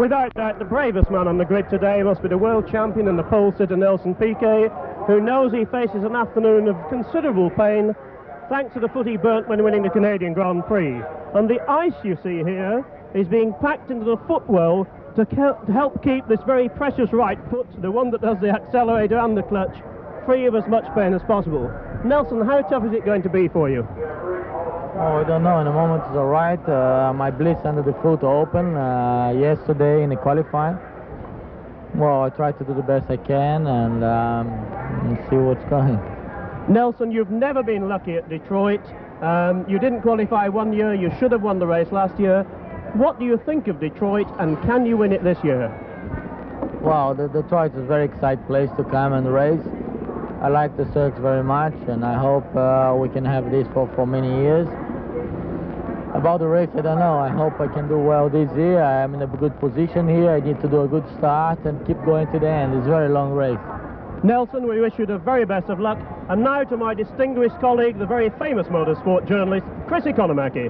Without doubt, the bravest man on the grid today must be the world champion and the pole sitter Nelson Piquet, who knows he faces an afternoon of considerable pain thanks to the foot he burnt when winning the Canadian Grand Prix. And the ice you see here is being packed into the footwell to help keep this very precious right foot, the one that does the accelerator and the clutch, free of as much pain as possible. Nelson, how tough is it going to be for you? Oh, I don't know. In the moment it's all right. My blitz under the foot open yesterday in the qualifying. Well, I try to do the best I can and see what's going. Nelson, you've never been lucky at Detroit. You didn't qualify one year. You should have won the race last year. What do you think of Detroit, and can you win it this year? Well, Detroit is a very exciting place to come and race. I like the circuit very much, and I hope we can have this for many years. About the race, I don't know. I hope I can do well this year. I'm in a good position here. I need to do a good start and keep going to the end. It's a very long race. Nelson, we wish you the very best of luck. And now to my distinguished colleague, the very famous motorsport journalist, Chris Economaki.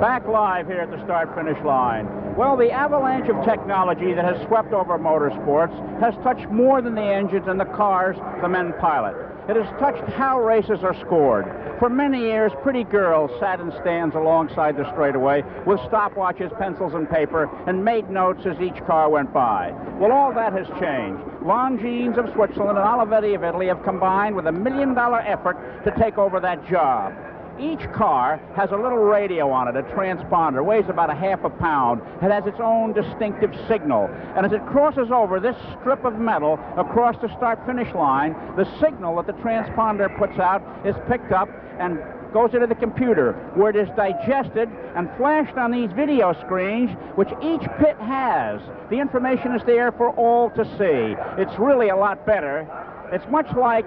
Back live here at the start-finish line. Well, the avalanche of technology that has swept over motorsports has touched more than the engines and the cars the men pilot. It has touched how races are scored. For many years, pretty girls sat in stands alongside the straightaway with stopwatches, pencils, and paper, and made notes as each car went by. Well, all that has changed. Longines of Switzerland and Olivetti of Italy have combined with $1 million effort to take over that job. Each car has a little radio on it, a transponder, weighs about ½ a pound. It has its own distinctive signal. And as it crosses over this strip of metal across the start-finish line, the signal that the transponder puts out is picked up and goes into the computer, where it is digested and flashed on these video screens, which each pit has. The information is there for all to see. It's really a lot better. It's much like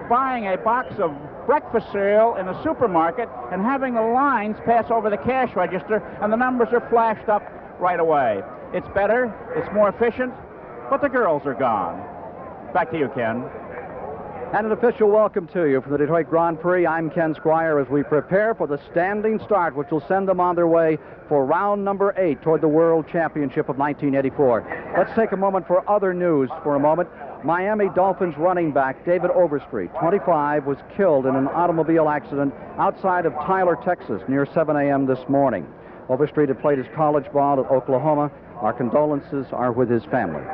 buying a box of breakfast cereal in a supermarket and having the lines pass over the cash register and the numbers are flashed up right away. It's better, it's more efficient, but the girls are gone. Back to you, Ken. And an official welcome to you from the Detroit Grand Prix. I'm Ken Squire as we prepare for the standing start, which will send them on their way for round number 8 toward the World Championship of 1984. Let's take a moment for other news for a moment. Miami Dolphins running back David Overstreet, 25, was killed in an automobile accident outside of Tyler, Texas, near 7 a.m. this morning. Overstreet had played his college ball at Oklahoma. Our condolences are with his family.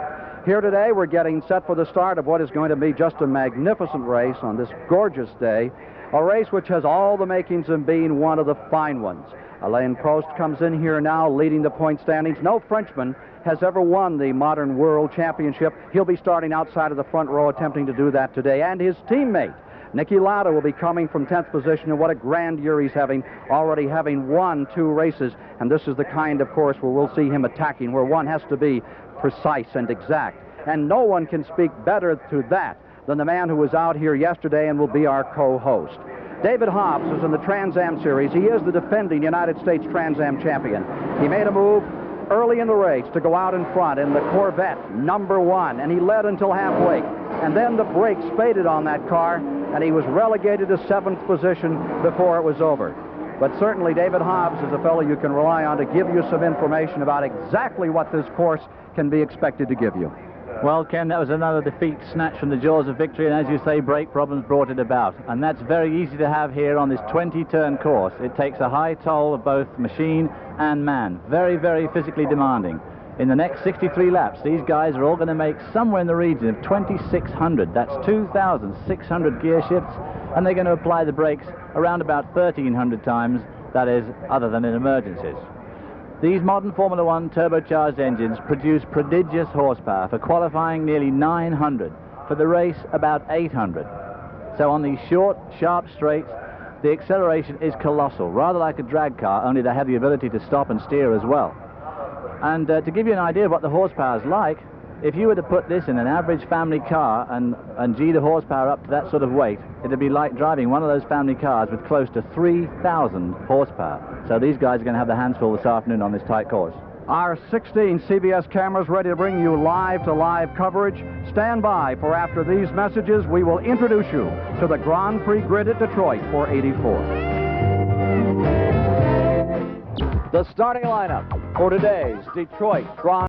Here today, we're getting set for the start of what is going to be just a magnificent race on this gorgeous day, a race which has all the makings of being one of the fine ones. Alain Prost comes in here now, leading the point standings. No Frenchman has ever won the modern world championship. He'll be starting outside of the front row, attempting to do that today. And his teammate, Niki Lauda, will be coming from 10th position, and what a grand year he's having, already having won 2 races. And this is the kind, of course, where we'll see him attacking, where one has to be precise and exact. And no one can speak better to that than the man who was out here yesterday and will be our co-host. David Hobbs is in the Trans Am Series. He is the defending United States Trans Am champion. He made a move early in the race to go out in front in the Corvette number 1, and he led until halfway. And then the brakes faded on that car, and he was relegated to 7th position before it was over. But certainly David Hobbs is a fellow you can rely on to give you some information about exactly what this course can be expected to give you. Well, Ken, that was another defeat snatched from the jaws of victory, and as you say, brake problems brought it about. And that's very easy to have here on this 20-turn course. It takes a high toll of both machine and man. Very, very physically demanding. In the next 63 laps, these guys are all going to make somewhere in the region of 2,600. That's 2,600 gear shifts, and they're going to apply the brakes around about 1,300 times, that is, other than in emergencies. These modern Formula One turbocharged engines produce prodigious horsepower. For qualifying, nearly 900. For the race, about 800. So on these short, sharp straights, the acceleration is colossal, rather like a drag car, only they have the ability to stop and steer as well. And to give you an idea of what the horsepower is like, if you were to put this in an average family car and G the horsepower up to that sort of weight, it would be like driving one of those family cars with close to 3,000 horsepower. So these guys are going to have their hands full this afternoon on this tight course. Our 16 CBS cameras ready to bring you live-to-live coverage. Stand by, for after these messages, we will introduce you to the Grand Prix grid at Detroit for '84. The starting lineup for today's Detroit Grand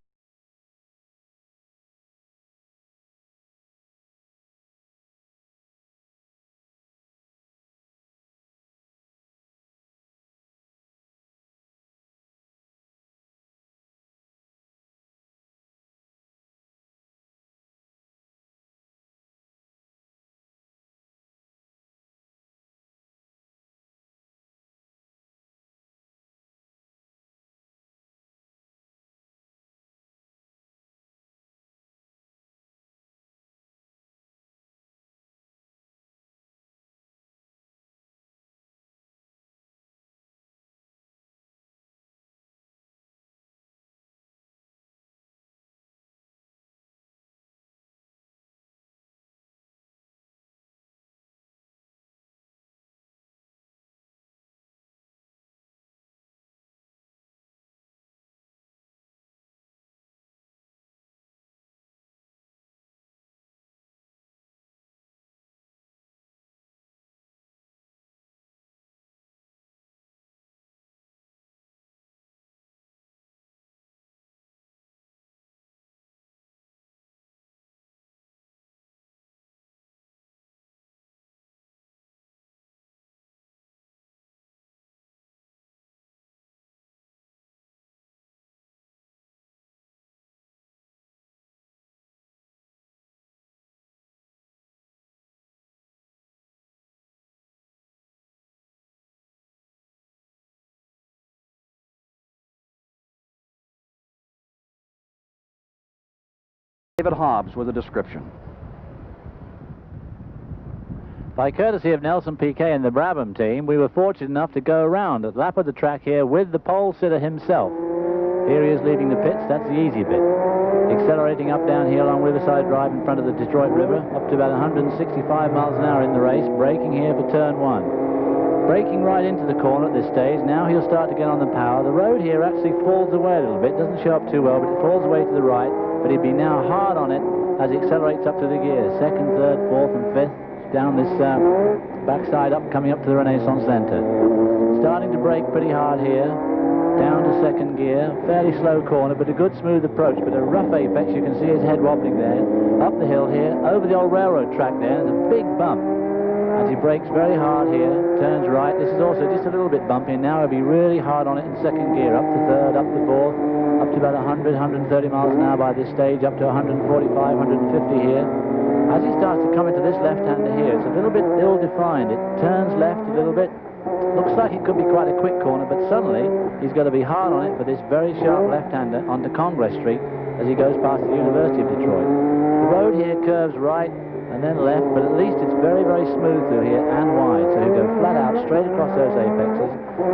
David Hobbs with a description. By courtesy of Nelson Piquet and the Brabham team, we were fortunate enough to go around a lap of the track here with the pole sitter himself. Here he is leaving the pits, that's the easy bit. Accelerating up down here along Riverside Drive in front of the Detroit River, up to about 165 miles an hour in the race, braking here for turn 1. Braking right into the corner at this stage. Now he'll start to get on the power. The road here actually falls away a little bit, doesn't show up too well, but it falls away to the right. But he'd be now hard on it as he accelerates up to the gears. 2nd, 3rd, 4th and 5th down this backside up, coming up to the Renaissance Center. Starting to brake pretty hard here. Down to 2nd gear. Fairly slow corner, but a good smooth approach. But a rough apex. You can see his head wobbling there. Up the hill here. Over the old railroad track there. There's a big bump. As he brakes very hard here. Turns right. This is also just a little bit bumpy. And now he'll be really hard on it in 2nd gear. Up to 3rd, up to 4th. Up to about 100, 130 miles an hour by this stage, up to 145, 150 here. As he starts to come into this left-hander here, it's a little bit ill-defined. It turns left a little bit. Looks like it could be quite a quick corner, but suddenly he's got to be hard on it for this very sharp left-hander onto Congress Street as he goes past the University of Detroit. The road here curves right and then left, but at least it's very, very smooth through here and wide. So he'll go flat out, straight across those apexes,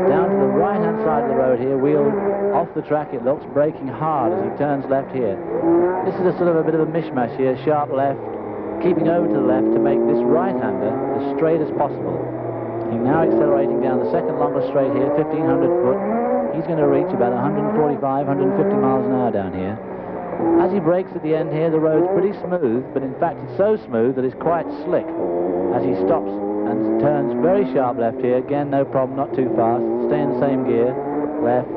down to the right-hand side of the road here, wheeled off the track it looks, braking hard as he turns left here. This is a sort of a bit of a mishmash here, sharp left, keeping over to the left to make this right-hander as straight as possible. He's now accelerating down the 2nd longest straight here, 1,500 foot. He's going to reach about 145, 150 miles an hour down here. As he brakes at the end here, the road's pretty smooth, but in fact it's so smooth that it's quite slick. As he stops and turns very sharp left here, again no problem, not too fast, stay in the same gear, left,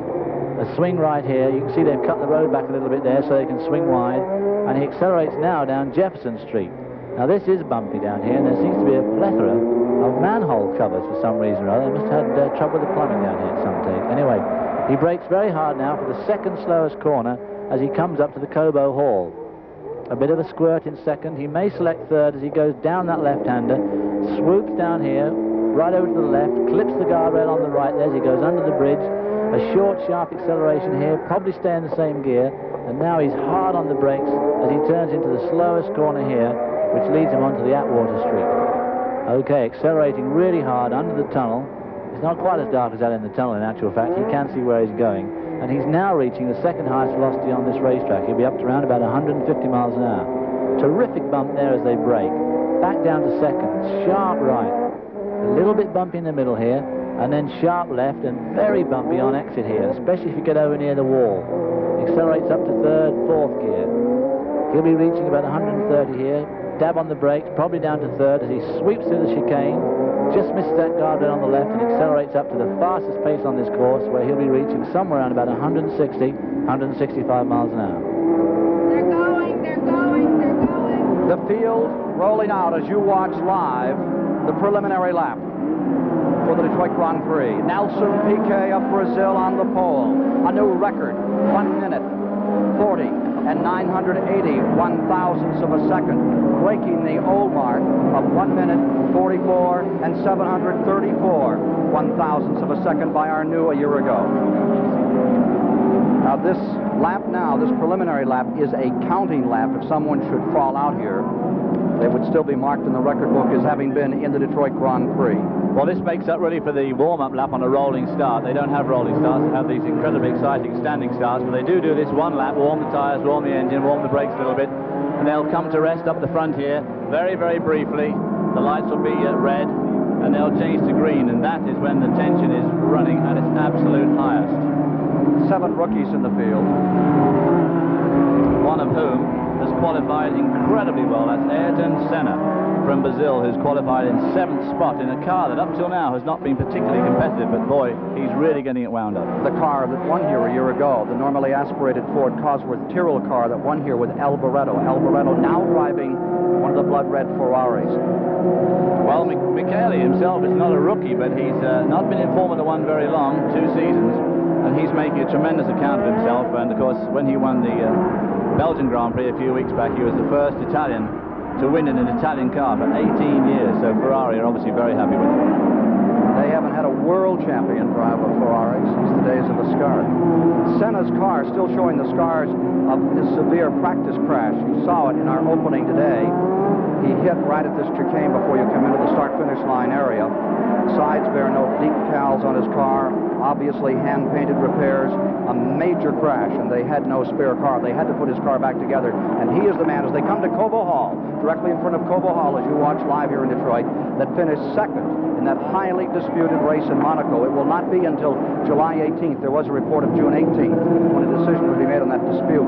a swing right here. You can see they've cut the road back a little bit there so they can swing wide, and he accelerates now down Jefferson Street. Now this is bumpy down here, and there seems to be a plethora of manhole covers for some reason or other. They must have had trouble with the plumbing down here at some stage. Anyway, he brakes very hard now for the 2nd slowest corner as he comes up to the Cobo Hall. A bit of a squirt in 2nd. He may select 3rd as he goes down that left-hander, swoops down here, right over to the left, clips the guardrail on the right there as he goes under the bridge. A short, sharp acceleration here, probably stay in the same gear, and now he's hard on the brakes as he turns into the slowest corner here, which leads him onto the Atwater Street. Okay, accelerating really hard under the tunnel. It's not quite as dark as that in the tunnel in actual fact. He can see where he's going. And he's now reaching the 2nd highest velocity on this racetrack. He'll be up to around about 150 miles an hour. Terrific bump there as they brake. Back down to 2nd, sharp right. A little bit bumpy in the middle here, and then sharp left and very bumpy on exit here, especially if you get over near the wall. Accelerates up to 3rd, 4th gear. He'll be reaching about 130 here, dab on the brakes, probably down to third as he sweeps through the chicane, just misses that guardrail on the left and accelerates up to the fastest pace on this course, where he'll be reaching somewhere around about 160, 165 miles an hour. They're going, they're going, they're going. The field rolling out as you watch live the preliminary lap for the Detroit Grand Prix. Nelson Piquet of Brazil on the pole. A new record, 1 minute, 40 and 980 one-thousandths of a second, breaking the old mark of 1 minute, 44 and 734 one-thousandths of a second by our new a year ago. Now this lap now, this preliminary lap, is a counting lap. If someone should fall out here, they would still be marked in the record book as having been in the Detroit Grand Prix. Well, this makes up really for the warm-up lap on a rolling start. They don't have rolling starts. They have these incredibly exciting standing starts, but they do this one lap, warm the tyres, warm the engine, warm the brakes a little bit, and they'll come to rest up the front here very, very briefly. The lights will be red, and they'll change to green, and that is when the tension is running at its absolute highest. 7 rookies in the field. One of whom has qualified incredibly well. That's Ayrton Senna from Brazil, who's qualified in 7th spot in a car that up till now has not been particularly competitive, but boy, he's really getting it wound up. The car that won here a year ago, the normally aspirated Ford Cosworth Tyrrell car that won here with Albareto. Albareto now driving one of the blood red Ferraris. Well, Michele himself is not a rookie, but he's not been in Formula One very long, 2 seasons, and he's making a tremendous account of himself. And of course, when he won the Belgian Grand Prix a few weeks back, he was the first Italian to win in an Italian car for 18 years, so Ferrari are obviously very happy with him. They haven't had a world champion drive a Ferrari since the days of Ascari. Senna's car still showing the scars of his severe practice crash. You saw it in our opening today. He hit right at this chicane before you come into the start-finish line area. Sides bear no decals on his car, obviously hand-painted repairs, a major crash, and they had no spare car. They had to put his car back together, and he is the man, as they come to Cobo Hall, directly in front of Cobo Hall, as you watch live here in Detroit, that finished 2nd in that highly disputed race in Monaco. It will not be until July 18th. There was a report of June 18th when a decision would be made on that dispute.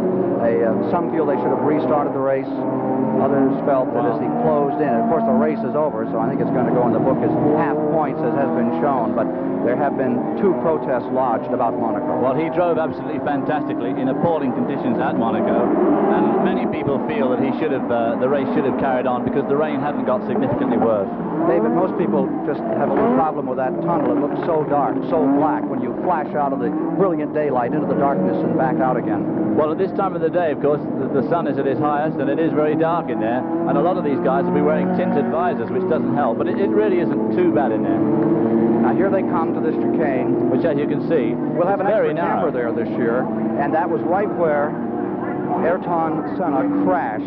Some feel they should have restarted the race. Others felt that as he closed in, of course the race is over, so I think it's going to go in the book as half points, as has been shown, but there have been 2 protests lodged about Monaco. Well, he drove absolutely fantastically in appalling conditions at Monaco, and many people feel that he should have, the race should have carried on because the rain hadn't got significantly worse. David, most people just have a little problem with that tunnel. It looks so dark, so black when you flash out of the brilliant daylight into the darkness and back out again. Well, at this time of the day, of course, the sun is at its highest, and it is very dark in there, and a lot of these guys will be wearing tinted visors, which doesn't help, but it really isn't too bad in there. Now here they come to this chicane, which, as you can see, we'll have an extra narrow. camera there this year, and that was right where Ayrton Senna crashed,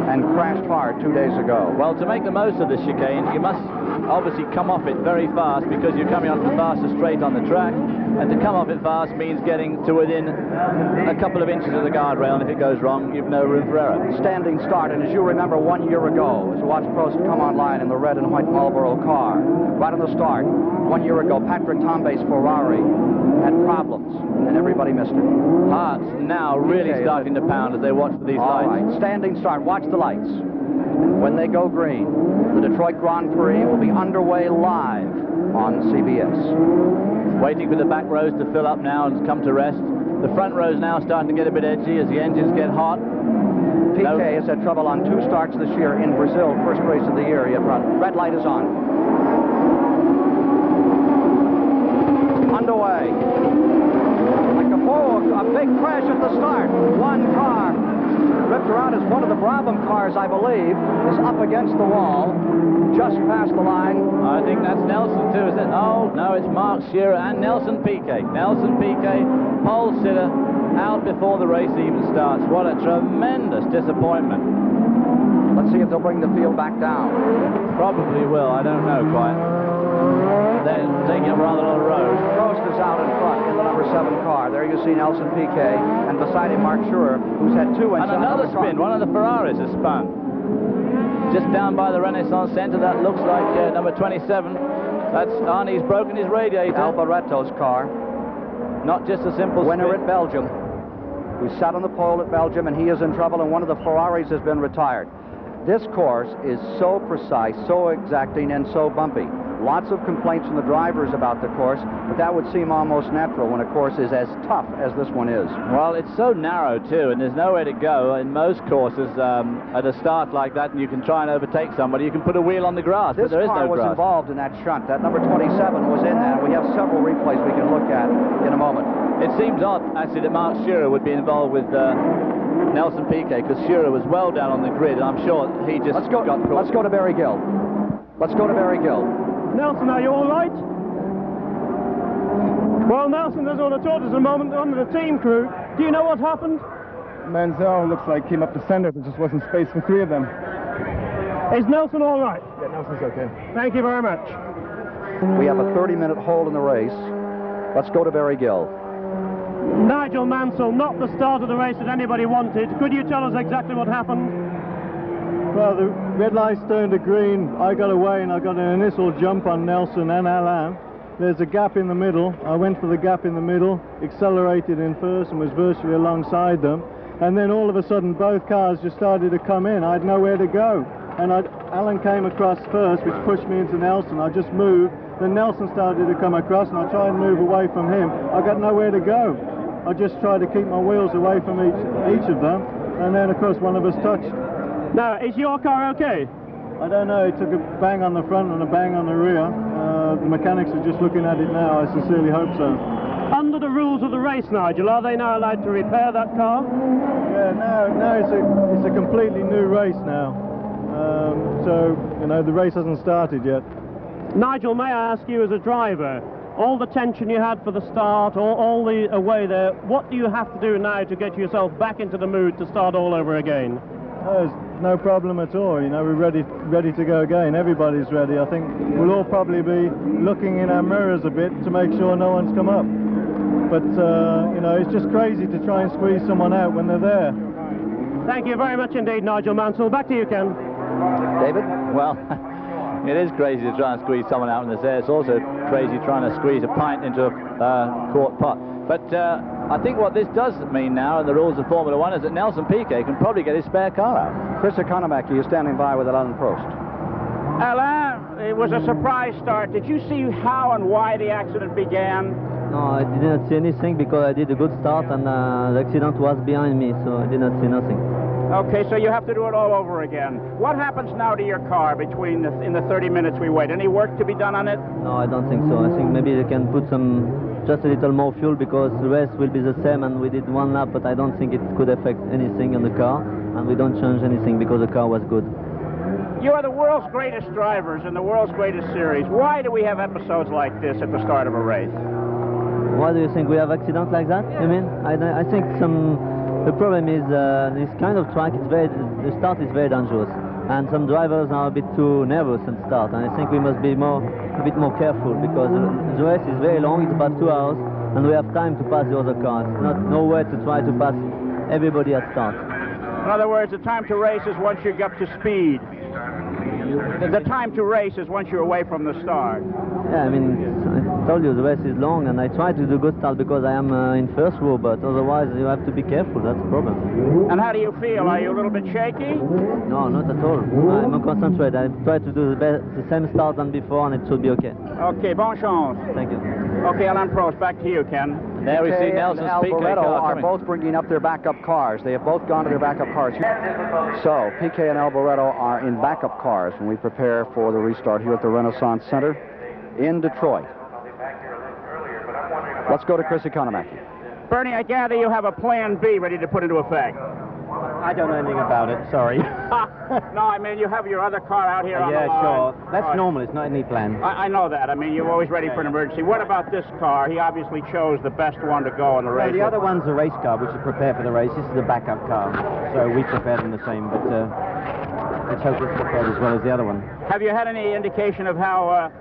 and crashed hard 2 days ago. Well, to make the most of this chicane, you must obviously come off it very fast because you're coming onto the fastest straight on the track, and to come off it fast means getting to within a couple of inches of the guardrail, and if it goes wrong, you've no room for error. Standing start, and as you remember 1 year ago, as you watched Prost come online in the red and white Marlboro car, right on the start, 1 year ago, Patrick Tambay's Ferrari had problems, and everybody missed it. Hearts now really starting to pound as they watch for these lights. All right, standing start, watch the lights. When they go green, the Detroit Grand Prix will be underway live on CBS. Waiting for the back rows to fill up now and come to rest. The front rows now starting to get a bit edgy as the engines get hot. Piquet has had trouble on 2 starts this year in Brazil, first race of the year. Red light is on. Underway. Like a big crash at the start. One car ripped around as one of the Brabham cars, I believe, is up against the wall, just past the line. I think that's Nelson too, is it? Oh, no, it's Mark Shearer and Nelson Piquet. Nelson Piquet, pole sitter, out before the race even starts. What a tremendous disappointment. Let's see if they'll bring the field back down. Probably will, I don't know quite. They're taking up rather a lot of roads. Prost is out in front in the number 7 car. There you see Nelson Piquet, and beside him Mark Shearer, who's had 2 inches. And another spin. One of the Ferraris has spun. Just down by the Renaissance Center, that looks like number 27. That's Arnie's broken his radiator. Albareto's car. Not just a simple winner at Belgium, who sat on the pole at Belgium, and he is in trouble, and one of the Ferraris has been retired. This course is so precise, so exacting, and so bumpy. Lots of complaints from the drivers about the course, but that would seem almost natural when a course is as tough as this one is. Well, it's so narrow too, and there's nowhere to go. In most courses, at a start like that, and you can try and overtake somebody, you can put a wheel on the grass, This but there is car no was grass. involved in that shunt. That number 27 was in that. We have several replays we can look at in a moment. It seems odd, actually, that Mark Schurer would be involved with Nelson Piquet, because Schurer was well down on the grid, and I'm sure he just got caught. Let's go to Barry Gill. Let's go to Barry Gill. Nelson, are you all right? Well, Nelson doesn't want to talk to us a moment under the team crew. Do you know what happened? Mansell looks like came up the center. There just wasn't space for three of them. Is Nelson all right? Yeah, Nelson's okay. Thank you very much. We have a 30-minute hole in the race. Let's go to Barry Gill. Nigel Mansell, not the start of the race that anybody wanted. Could you tell us exactly what happened? Well, the red lights turned to green. I got away and I got an initial jump on Nelson and Alain. There's a gap in the middle. I went for the gap in the middle, accelerated in first and was virtually alongside them. And then all of a sudden both cars just started to come in. I had nowhere to go. And Alain came across first, which pushed me into Nelson. I just moved. Then Nelson started to come across and I tried to move away from him. I got nowhere to go. I just tried to keep my wheels away from each of them. And then, of course, one of us touched. Now, is your car okay? I don't know, it took a bang on the front and a bang on the rear. The mechanics are just looking at it now, I sincerely hope so. Under the rules of the race, Nigel, are they now allowed to repair that car? Yeah, now it's a completely new race now. So, you know, the race hasn't started yet. Nigel, may I ask you as a driver, all the tension you had for the start, all the away there, what do you have to do now to get yourself back into the mood to start all over again? There's no problem at all, you know, we're ready to go again. Everybody's ready. I think we'll all probably be looking in our mirrors a bit to make sure no one's come up. But, you know, it's just crazy to try and squeeze someone out when they're there. Thank you very much indeed, Nigel Mansell. Back to you, Ken. David? Well, it is crazy to try and squeeze someone out in this air. It's also crazy trying to squeeze a pint into a quart pot. But I think what this does mean now in the rules of Formula One is that Nelson Piquet can probably get his spare car out. Chris Economaki is standing by with Alain Prost. Alain, it was a surprise start. Did you see how and why the accident began? No, I did not see anything because I did a good start and the accident was behind me, so I did not see nothing. Okay, so you have to do it all over again. What happens now to your car in the 30 minutes we wait? Any work to be done on it? No, I don't think so. I think maybe they can put just a little more fuel because the rest will be the same and we did one lap, but I don't think it could affect anything on the car and we don't change anything because the car was good. You are the world's greatest drivers in the world's greatest series. Why do we have episodes like this at the start of a race? Why do you think we have accidents like that? You mean? I think the problem is this kind of track, the start is very dangerous and some drivers are a bit too nervous at start, and I think we must be a bit more careful because the race is very long, it's about 2 hours and we have time to pass the other cars, nowhere to try to pass everybody at start. In other words, the time to race is once you get up to speed. The time to race is once you're away from the start. Yeah, I mean, I told you the race is long and I try to do good start because I am in first row, but otherwise you have to be careful, that's the problem. And how do you feel? Are you a little bit shaky? No, not at all. I'm concentrated. I try to do the same start than before and it should be okay. Okay, bon chance. Thank you. Okay, Alain Prost, back to you, Ken. There we see Piquet Nelson and Piquet Albareto are coming. both bringing up their backup cars. They have both gone to their backup cars. So, Piquet and Albareto are in backup cars when we prepare for the restart here at the Renaissance Center in Detroit. Let's go to Chris Economaki. Bernie, I gather you have a plan B ready to put into effect. I don't know anything about it, sorry. No, I mean, you have your other car out here on the Yeah, line. sure. That's All right. normal, it's not any plan. I know that. I mean, you're always ready for an emergency. What about this car? He obviously chose the best one to go in the race. The other one's a race car, which is prepared for the race. This is a backup car, so we prepared them the same, but let's hope it's prepared as well as the other one. Have you had any indication of how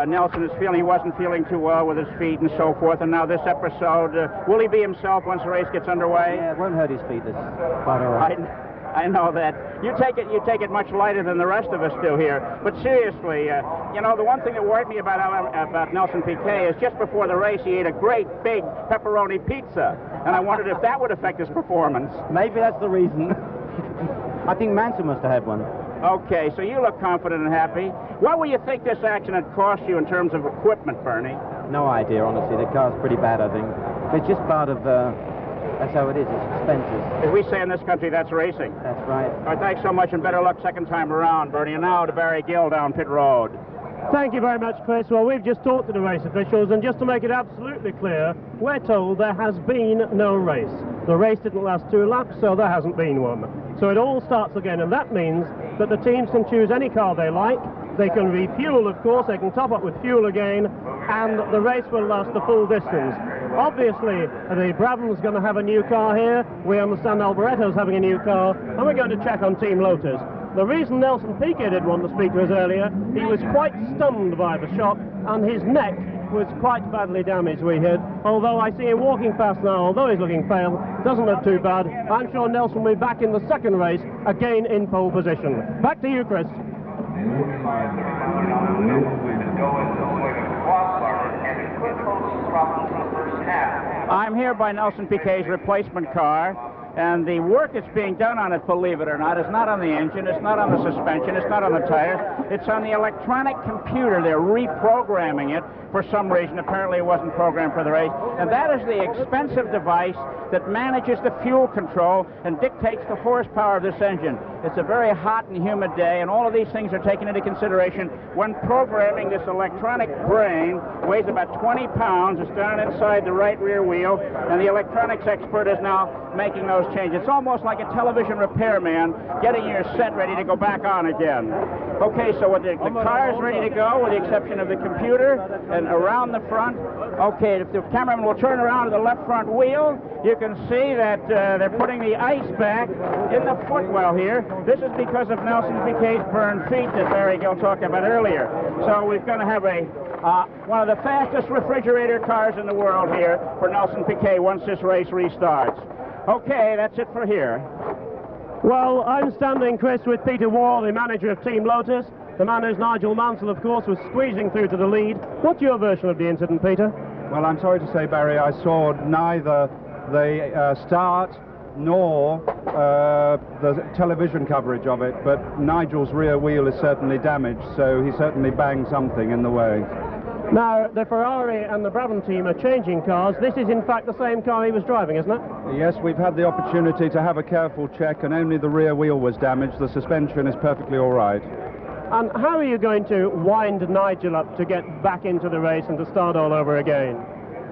Nelson is feeling? He wasn't feeling too well with his feet and so forth, and now this episode, will he be himself once the race gets underway? Yeah, it won't hurt his feet. It's quite all right. I know that. You take it much lighter than the rest of us do here. But seriously, you know, the one thing that worried me about Nelson Piquet is just before the race he ate a great big pepperoni pizza, and I wondered if that would affect his performance. Maybe that's the reason. I think Mansell must have had one. Okay, so you look confident and happy. What will you think this accident cost you in terms of equipment, Bernie? No idea, honestly. The car's pretty bad, I think. It's just part of, that's how it is, it's expenses. As we say in this country, that's racing. That's right. All right, thanks so much, and better luck second time around, Bernie. And now to Barry Gill down pit road. Thank you very much, Chris. Well, we've just talked to the race officials, and just to make it absolutely clear, we're told there has been no race. The race didn't last 2 laps, so there hasn't been one. So it all starts again, and that means that the teams can choose any car they like. They can refuel, of course, they can top up with fuel again, and the race will last the full distance. Obviously, the Brabham's going to have a new car here. We understand Albareto's having a new car, and we're going to check on Team Lotus. The reason Nelson Piquet didn't want to speak to us earlier, he was quite stunned by the shock, and his neck was quite badly damaged, we heard. Although I see him walking past now, although he's looking pale, doesn't look too bad. I'm sure Nelson will be back in the second race, again in pole position. Back to you, Chris. I'm here by Nelson Piquet's replacement car, and the work that's being done on it, believe it or not, is not on the engine, it's not on the suspension, it's not on the tires, it's on the electronic computer. They're reprogramming it for some reason. Apparently it wasn't programmed for the race, and that is the expensive device that manages the fuel control and dictates the horsepower of this engine. It's a very hot and humid day, and all of these things are taken into consideration when programming this electronic brain. Weighs about 20 pounds. It's down inside the right rear wheel, and the electronics expert is now making those changes. It's almost like a television repairman getting your set ready to go back on again. Okay, so with the car's ready to go, with the exception of the computer, and around the front. Okay, if the cameraman will turn around to the left front wheel, you can see that they're putting the ice back in the footwell here. This is because of Nelson Piquet's burned feet that Barry Gill talked about earlier. So we're going to have one of the fastest refrigerator cars in the world here for Nelson Piquet once this race restarts. Okay, that's it for here. Well, I'm standing, Chris, with Peter Wall, the manager of Team Lotus. The man who's Nigel Mansell, of course, was squeezing through to the lead. What's your version of the incident, Peter? Well, I'm sorry to say, Barry, I saw neither the start nor the television coverage of it, but Nigel's rear wheel is certainly damaged, so he certainly banged something in the way. Now, the Ferrari and the Brabham team are changing cars. This is, in fact, the same car he was driving, isn't it? Yes, we've had the opportunity to have a careful check, and only the rear wheel was damaged. The suspension is perfectly all right. And how are you going to wind Nigel up to get back into the race and to start all over again?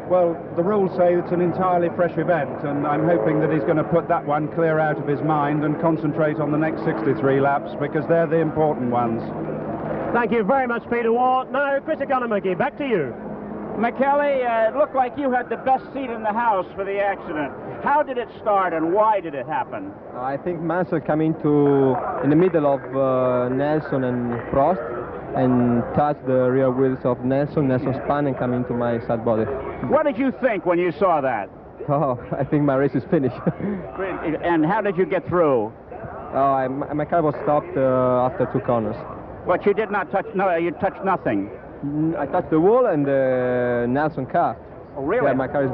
Well, the rules say it's an entirely fresh event, and I'm hoping that he's going to put that one clear out of his mind and concentrate on the next 63 laps, because they're the important ones. Thank you very much, Peter Ward. Now, Chris Economicky, back to you. McKelly, it looked like you had the best seat in the house for the accident. How did it start and why did it happen? I think Mansell came in the middle of Nelson and Prost and touched the rear wheels of Nelson. Nelson spun and came into my side body. What did you think when you saw that? Oh, I think my race is finished. And how did you get through? Oh, my car was stopped after 2 corners. But you did not touch, no, you touched nothing. I touched the wall and the Nelson car. Oh, really? Yeah, my car is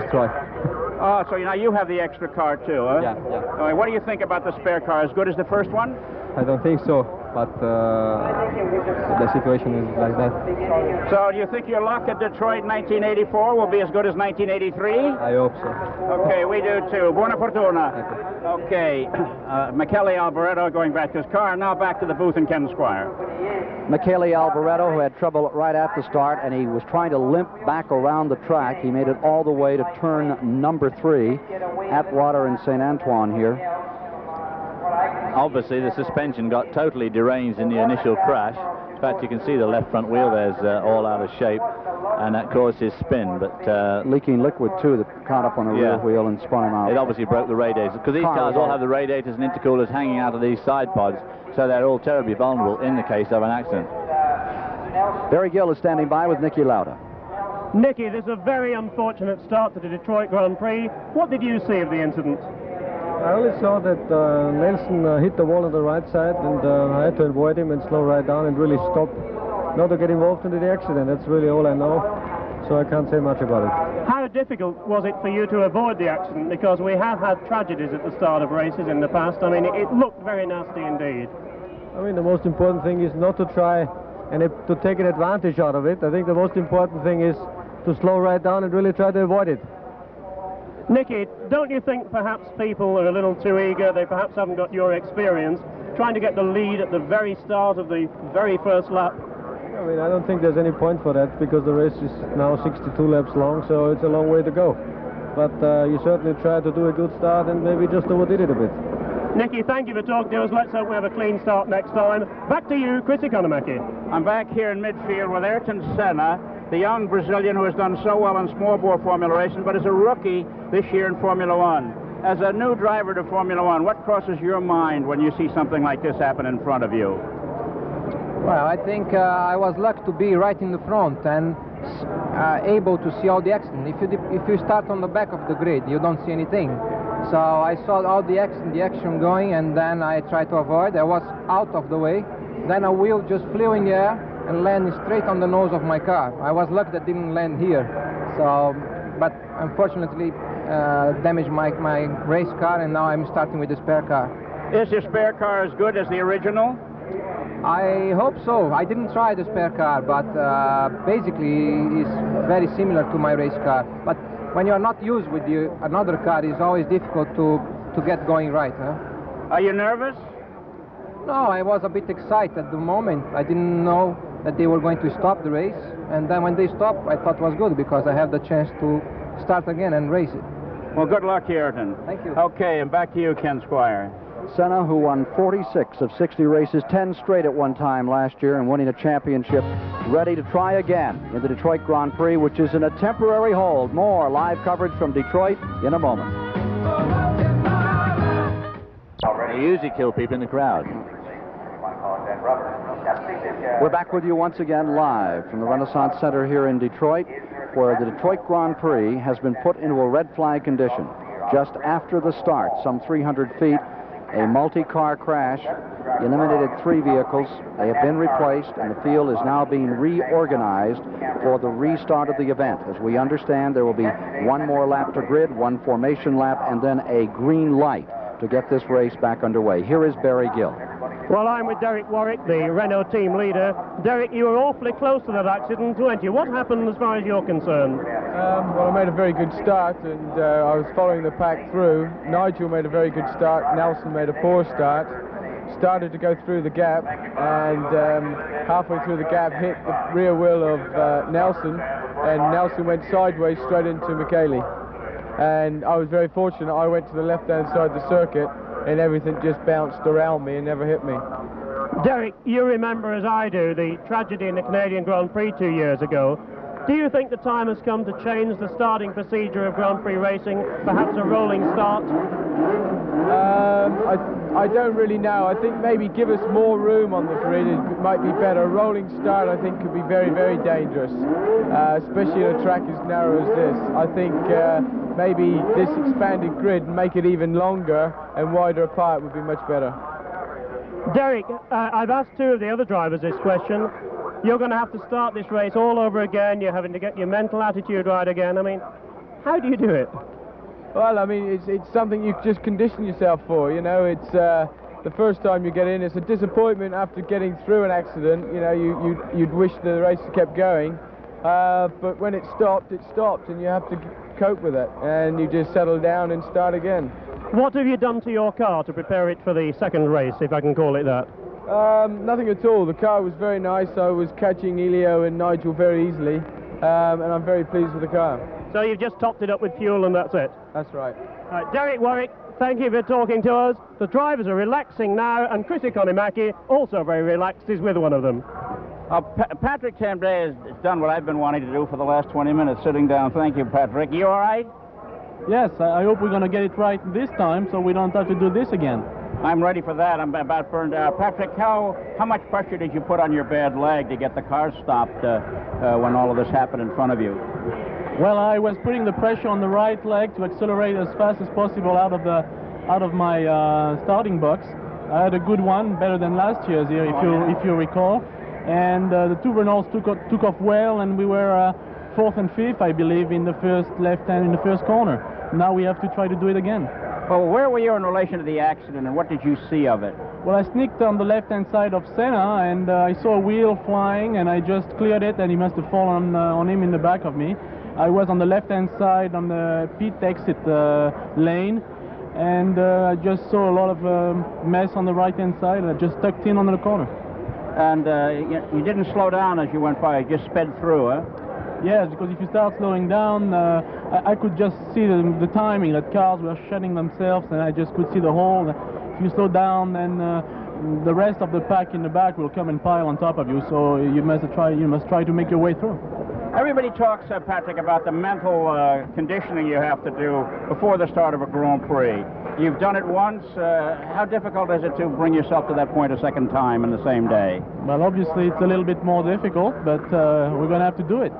destroyed. Oh, so now you have the extra car too, huh? Yeah, yeah. All right, what do you think about the spare car? As good as the first one? I don't think so, but the situation is like that. So do you think your luck at Detroit 1984 will be as good as 1983? I hope so. Okay, we do too. Buona fortuna. Okay, McKelly Albareto going back to his car. Now back to the booth in Ken Squire. McKelly Albareto, who had trouble right at the start, and he was trying to limp back around the track. He made it all the way to turn number 3, Atwater and St. Antoine here. Obviously, the suspension got totally deranged in the initial crash. In fact, you can see the left front wheel there's all out of shape, and that caused his spin. But leaking liquid, too, that caught up on the rear wheel and spun him out. It obviously broke the radiators, because these cars all have the radiators and intercoolers hanging out of these side pods, so they're all terribly vulnerable in the case of an accident. Barry Gill is standing by with Nicky Lauda. Nicky, this is a very unfortunate start to the Detroit Grand Prix. What did you see of the incident? I only saw that Nelson hit the wall on the right side, and I had to avoid him and slow right down and really stop, not to get involved into the accident. That's really all I know, so I can't say much about it. How difficult was it for you to avoid the accident? Because we have had tragedies at the start of races in the past. I mean, it looked very nasty indeed. I mean, the most important thing is not to try and to take an advantage out of it. I think the most important thing is to slow right down and really try to avoid it. Nicky, don't you think perhaps people are a little too eager? They perhaps haven't got your experience, trying to get the lead at the very start of the very first lap? I mean, I don't think there's any point for that, because the race is now 62 laps long, so it's a long way to go. But you certainly try to do a good start and maybe just overdid it a bit. Nicky, thank you for talking to us. Let's hope we have a clean start next time. Back to you, Chris Economaki. I'm back here in midfield with Ayrton Senna, the young Brazilian who has done so well in small bore Formula racing, but is a rookie this year in Formula One. As a new driver to Formula One, what crosses your mind when you see something like this happen in front of you? Well, I think I was lucky to be right in the front and able to see all the action. If you start on the back of the grid, you don't see anything. So I saw all the action going, and then I tried to avoid. I was out of the way. Then a wheel just flew in the air and landed straight on the nose of my car. I was lucky that didn't land here. So, but unfortunately damaged my race car, and now I'm starting with the spare car. Is your spare car as good as the original? I hope so. I didn't try the spare car, but basically it's very similar to my race car. But when you're not used with another car, it's always difficult to get going right. Huh? Are you nervous? No, I was a bit excited at the moment. I didn't know that they were going to stop the race. And then when they stopped, I thought it was good, because I have the chance to start again and race it. Well, good luck, Ayrton. Thank you. Okay, and back to you, Ken Squire. Senna, who won 46 of 60 races, 10 straight at one time last year, and winning a championship, ready to try again in the Detroit Grand Prix, which is in a temporary hold. More live coverage from Detroit in a moment. They usually kill people in the crowd. We're back with you once again live from the Renaissance Center here in Detroit, where the Detroit Grand Prix has been put into a red flag condition. Just after the start, some 300 feet, a multi-car crash eliminated 3 vehicles. They have been replaced, and the field is now being reorganized for the restart of the event. As we understand, there will be one more lap to grid, one formation lap, and then a green light to get this race back underway. Here is Barry Gill. Well, I'm with Derek Warwick, the Renault team leader. Derek, you were awfully close to that accident, weren't you? What happened as far as you're concerned? Well, I made a very good start, and I was following the pack through. Nigel made a very good start. Nelson made a poor start. Started to go through the gap, and halfway through the gap hit the rear wheel of Nelson, and Nelson went sideways straight into Michele. And I was very fortunate. I went to the left-hand side of the circuit, and everything just bounced around me and never hit me. Derek, you remember, as I do, the tragedy in the Canadian Grand Prix 2 years ago. Do you think the time has come to change the starting procedure of Grand Prix racing, perhaps a rolling start? I don't really know. I think maybe give us more room on the grid, it might be better. A rolling start, I think, could be very, very dangerous, especially on a track as narrow as this. I think maybe this expanded grid, make it even longer and wider apart, would be much better. Derek, I've asked 2 of the other drivers this question. You're going to have to start this race all over again. You're having to get your mental attitude right again. I mean, how do you do it? Well, I mean, it's something you just condition yourself for, you know. It's the first time you get in, it's a disappointment after getting through an accident. You know, you'd wish the race kept going, but when it stopped, and you have to cope with it, and you just settle down and start again. What have you done to your car to prepare it for the second race, if I can call it that? Nothing at all. The car was very nice. I was catching Elio and Nigel very easily, and I'm very pleased with the car. So you've just topped it up with fuel and that's it? That's right. Right, Derek Warwick, thank you for talking to us. The drivers are relaxing now, and Chris Economaki, also very relaxed, is with one of them. Patrick Tambay has done what I've been wanting to do for the last 20 minutes, sitting down. Thank you, Patrick. You all right? Yes, I hope we're going to get it right this time, so we don't have to do this again. I'm ready for that. I'm about burned out. Patrick, how much pressure did you put on your bad leg to get the car stopped when all of this happened in front of you? Well, I was putting the pressure on the right leg to accelerate as fast as possible out of my starting box. I had a good one, better than last year's here, if you recall. And the 2 Renaults took off well, and we were 4th and 5th, I believe, in the first left and in the first corner. Now we have to try to do it again. Well, where were you in relation to the accident, and what did you see of it? Well, I sneaked on the left-hand side of Senna, and I saw a wheel flying, and I just cleared it, and he must have fallen on him in the back of me. I was on the left-hand side on the pit exit lane, and I just saw a lot of mess on the right-hand side, and I just tucked in on the corner. And you didn't slow down as you went by, you just sped through, huh? Yes, because if you start slowing down, I could just see the timing, that cars were shutting themselves, and I just could see the hole. If you slow down, then the rest of the pack in the back will come and pile on top of you, so you must try to make your way through. Everybody talks, Patrick, about the mental conditioning you have to do before the start of a Grand Prix. You've done it once. How difficult is it to bring yourself to that point a second time in the same day? Well, obviously it's a little bit more difficult, but we're going to have to do it.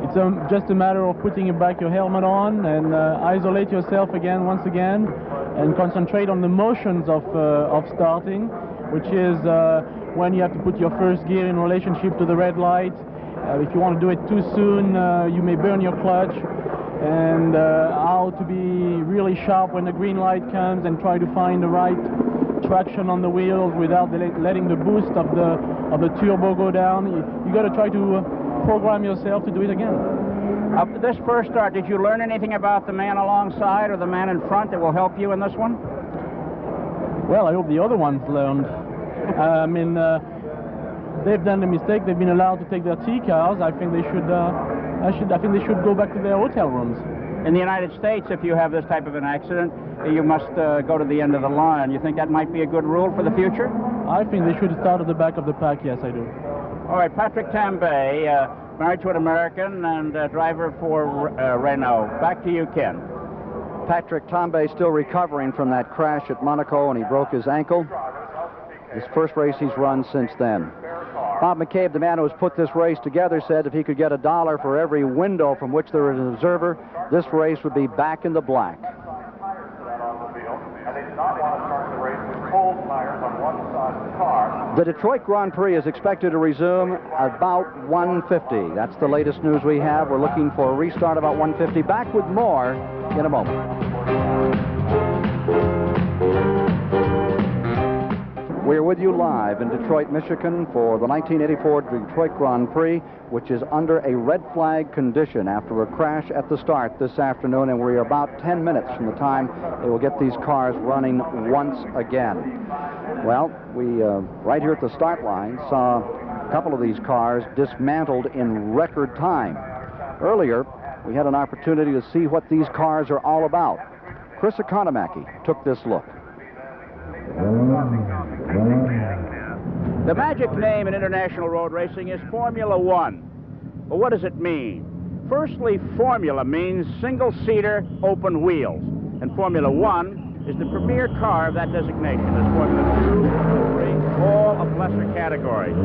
It's just a matter of putting back your helmet on and isolate yourself once again, and concentrate on the motions of starting, which is when you have to put your first gear in relationship to the red light. If you want to do it too soon, you may burn your clutch, and how to be really sharp when the green light comes and try to find the right traction on the wheels without letting the boost of the turbo go down. You got to try to program yourself to do it again. This first start, did you learn anything about the man alongside or the man in front that will help you in this one? Well, I hope the other ones learned. I mean, they've done the mistake. They've been allowed to take their T cars. I think they should. I think they should go back to their hotel rooms. In the United States, if you have this type of an accident, you must go to the end of the line. You think that might be a good rule for the future? I think they should start at the back of the pack. Yes, I do. All right, Patrick Tambay, married to an American and driver for Renault. Back to you, Ken. Patrick Tambay still recovering from that crash at Monaco, and he broke his ankle. His first race he's run since then. Bob McCabe, the man who has put this race together, said if he could get $1 for every window from which there is an observer, this race would be back in the black. The Detroit Grand Prix is expected to resume about 1:50. That's the latest news we have. We're looking for a restart about 1:50. Back with more in a moment. We're with you live in Detroit, Michigan for the 1984 Detroit Grand Prix, which is under a red flag condition after a crash at the start this afternoon, and we're about 10 minutes from the time they will get these cars running once again. Well, we, right here at the start line, saw a couple of these cars dismantled in record time. Earlier, we had an opportunity to see what these cars are all about. Chris Economaki took this look. The magic name in international road racing is Formula One. Well, what does it mean? Firstly, Formula means single-seater, open wheels. And Formula One is the premier car of that designation. There's Formula 2, Formula 3, all of lesser categories.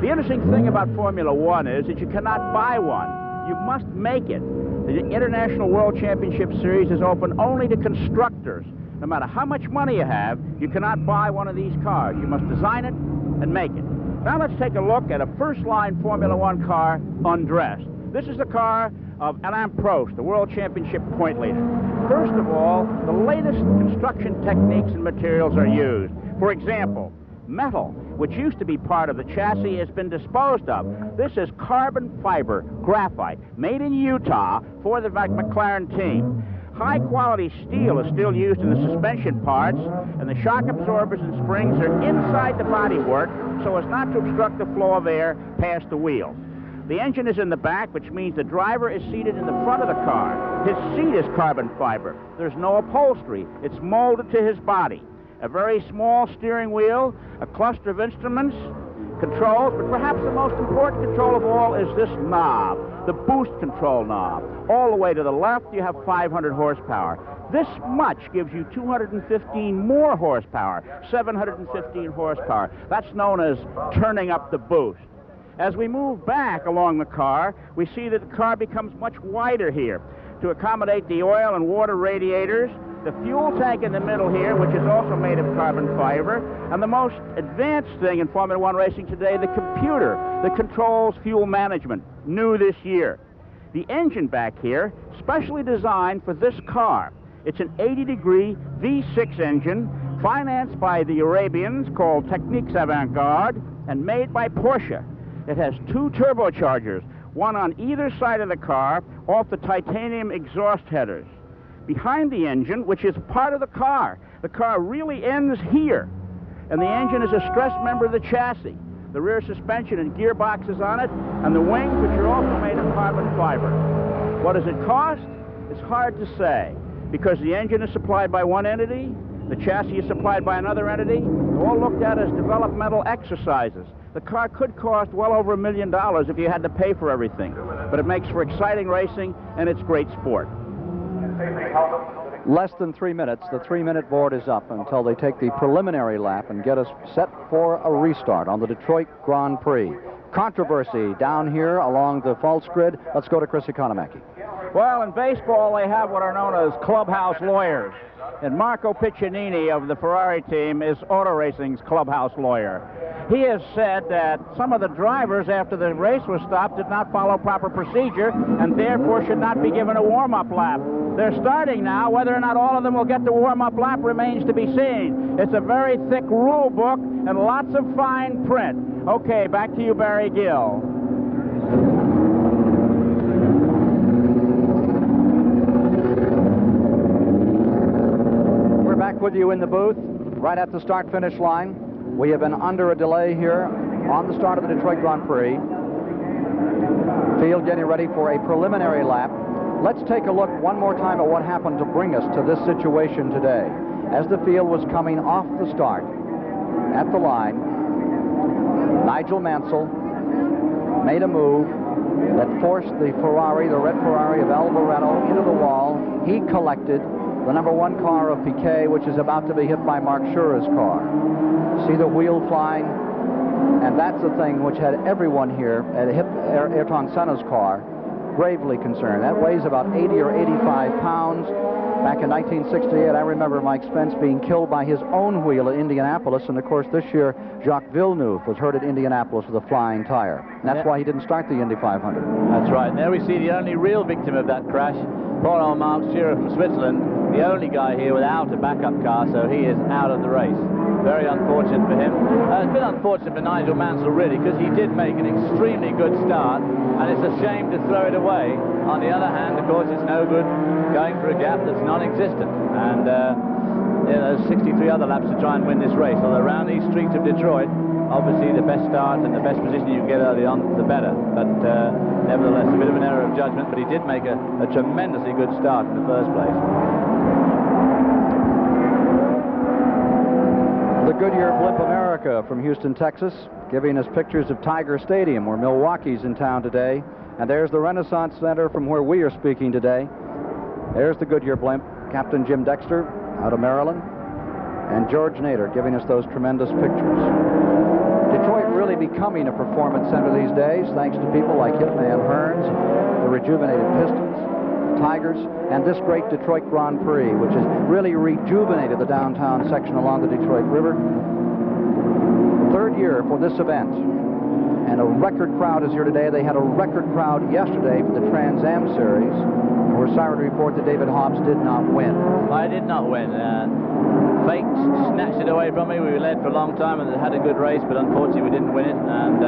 The interesting thing about Formula One is that you cannot buy one. You must make it. The International World Championship Series is open only to constructors. No matter how much money you have, you cannot buy one of these cars. You must design it and make it. Now let's take a look at a first-line Formula One car undressed. This is the car of Alain Prost, the World Championship point leader. First of all, the latest construction techniques and materials are used. For example, metal, which used to be part of the chassis, has been disposed of. This is carbon fiber graphite, made in Utah for the McLaren team. High-quality steel is still used in the suspension parts, and the shock absorbers and springs are inside the bodywork so as not to obstruct the flow of air past the wheels. The engine is in the back, which means the driver is seated in the front of the car. His seat is carbon fiber. There's no upholstery. It's molded to his body. A very small steering wheel, a cluster of instruments, controls, but perhaps the most important control of all is this knob, the boost control knob. All the way to the left, you have 500 horsepower. This much gives you 215 more horsepower, 715 horsepower. That's known as turning up the boost. As we move back along the car, we see that the car becomes much wider here to accommodate the oil and water radiators, the fuel tank in the middle here, which is also made of carbon fiber, and the most advanced thing in Formula One racing today, the computer that controls fuel management, new this year. The engine back here, specially designed for this car. It's an 80-degree V6 engine financed by the Arabians called Techniques Avant-Garde and made by Porsche. It has 2 turbochargers, one on either side of the car off the titanium exhaust headers. Behind the engine, which is part of the car really ends here. And the engine is a stressed member of the chassis. The rear suspension and gearbox is on it, and the wings, which are also made of carbon fiber. What does it cost? It's hard to say, because the engine is supplied by one entity, the chassis is supplied by another entity, all looked at as developmental exercises. The car could cost well over $1 million if you had to pay for everything, but it makes for exciting racing, and it's great sport. Less than 3 minutes. The 3-minute board is up until they take the preliminary lap and get us set for a restart on the Detroit Grand Prix. Controversy down here along the false grid. Let's go to Chris Economaki. Well, in baseball, they have what are known as clubhouse lawyers. And Marco Piccinini of the Ferrari team is auto racing's clubhouse lawyer. He has said that some of the drivers, after the race was stopped, did not follow proper procedure and therefore should not be given a warm-up lap. They're starting now. Whether or not all of them will get the warm-up lap remains to be seen. It's a very thick rule book and lots of fine print. Okay, back to you, Barry Gill. We're back with you in the booth, right at the start-finish line. We have been under a delay here on the start of the Detroit Grand Prix. Field getting ready for a preliminary lap. Let's take a look one more time at what happened to bring us to this situation today. As the field was coming off the start, at the line, Nigel Mansell made a move that forced the Ferrari, the red Ferrari of Albareto, into the wall. He collected the #1 car of Piquet, which is about to be hit by Mark Schurer's car. See the wheel flying? And that's the thing which had everyone here at Ayrton Senna's car gravely concerned. That weighs about 80 or 85 pounds. Back in 1968, I remember Mike Spence being killed by his own wheel at Indianapolis, and of course this year Jacques Villeneuve was hurt at Indianapolis with a flying tire. And that's why he didn't start the Indy 500. That's right. And there we see the only real victim of that crash, poor old Mark Schurer from Switzerland, the only guy here without a backup car, so he is out of the race. Very unfortunate for him. It's been unfortunate for Nigel Mansell, really, because he did make an extremely good start, and it's a shame to throw it away. On the other hand, of course, it's no good going for a gap that's non-existent. And there's 63 other laps to try and win this race. Although around these streets of Detroit, obviously the best start and the best position you can get early on, the better. But nevertheless, a bit of an error of judgment, but he did make a tremendously good start in the first place. The Goodyear Blimp America from Houston, Texas, giving us pictures of Tiger Stadium, where Milwaukee's in town today. And there's the Renaissance Center from where we are speaking today. There's the Goodyear Blimp, Captain Jim Dexter out of Maryland, and George Nader giving us those tremendous pictures. Detroit really becoming a performance center these days, thanks to people like Hitman Hearns, the rejuvenated Pistons, Tigers, and this great Detroit Grand Prix, which has really rejuvenated the downtown section along the Detroit River. Third year for this event, and a record crowd is here today. They had a record crowd yesterday for the Trans Am Series. And we're sorry to report that David Hobbs did not win. I did not win. Fate snatched it away from me. We led for a long time and had a good race, but unfortunately we didn't win it. And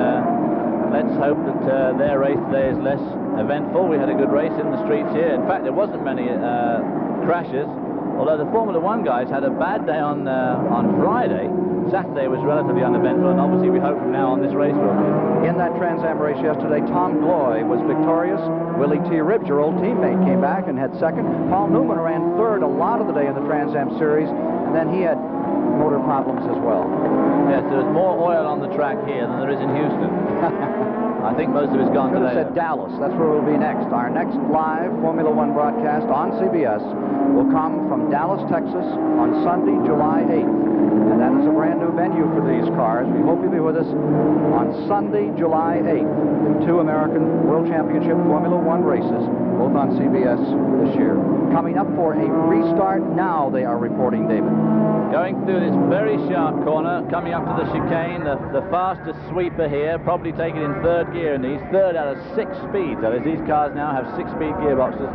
let's hope that their race today is less eventful. We had a good race in the streets here. In fact, there wasn't many crashes, although the Formula One guys had a bad day on Friday. Saturday was relatively uneventful, and obviously we hope from now on this race will be. In that Trans Am race yesterday, Tom Gloy was victorious. Willie T. Ribbs, your old teammate, came back and had second. Paul Newman ran third a lot of the day in the Trans Am Series, and then he had motor problems as well. Yes, there's more oil on the track here than there is in Houston. I think most of it's gone today. Should have said Dallas. That's where we'll be next. Our next live Formula One broadcast on CBS will come from Dallas, Texas on Sunday, July 8th. And that is a brand new venue for these cars. We hope you'll be with us on Sunday, July 8th. 2 American World Championship Formula One races, both on CBS this year. Coming up for a restart now, they are reporting, David. Going through this very sharp corner, coming up to the chicane, the fastest sweeper here, probably taking in third gear in these, third out of 6 speeds. That is, these cars now have 6-speed gearboxes.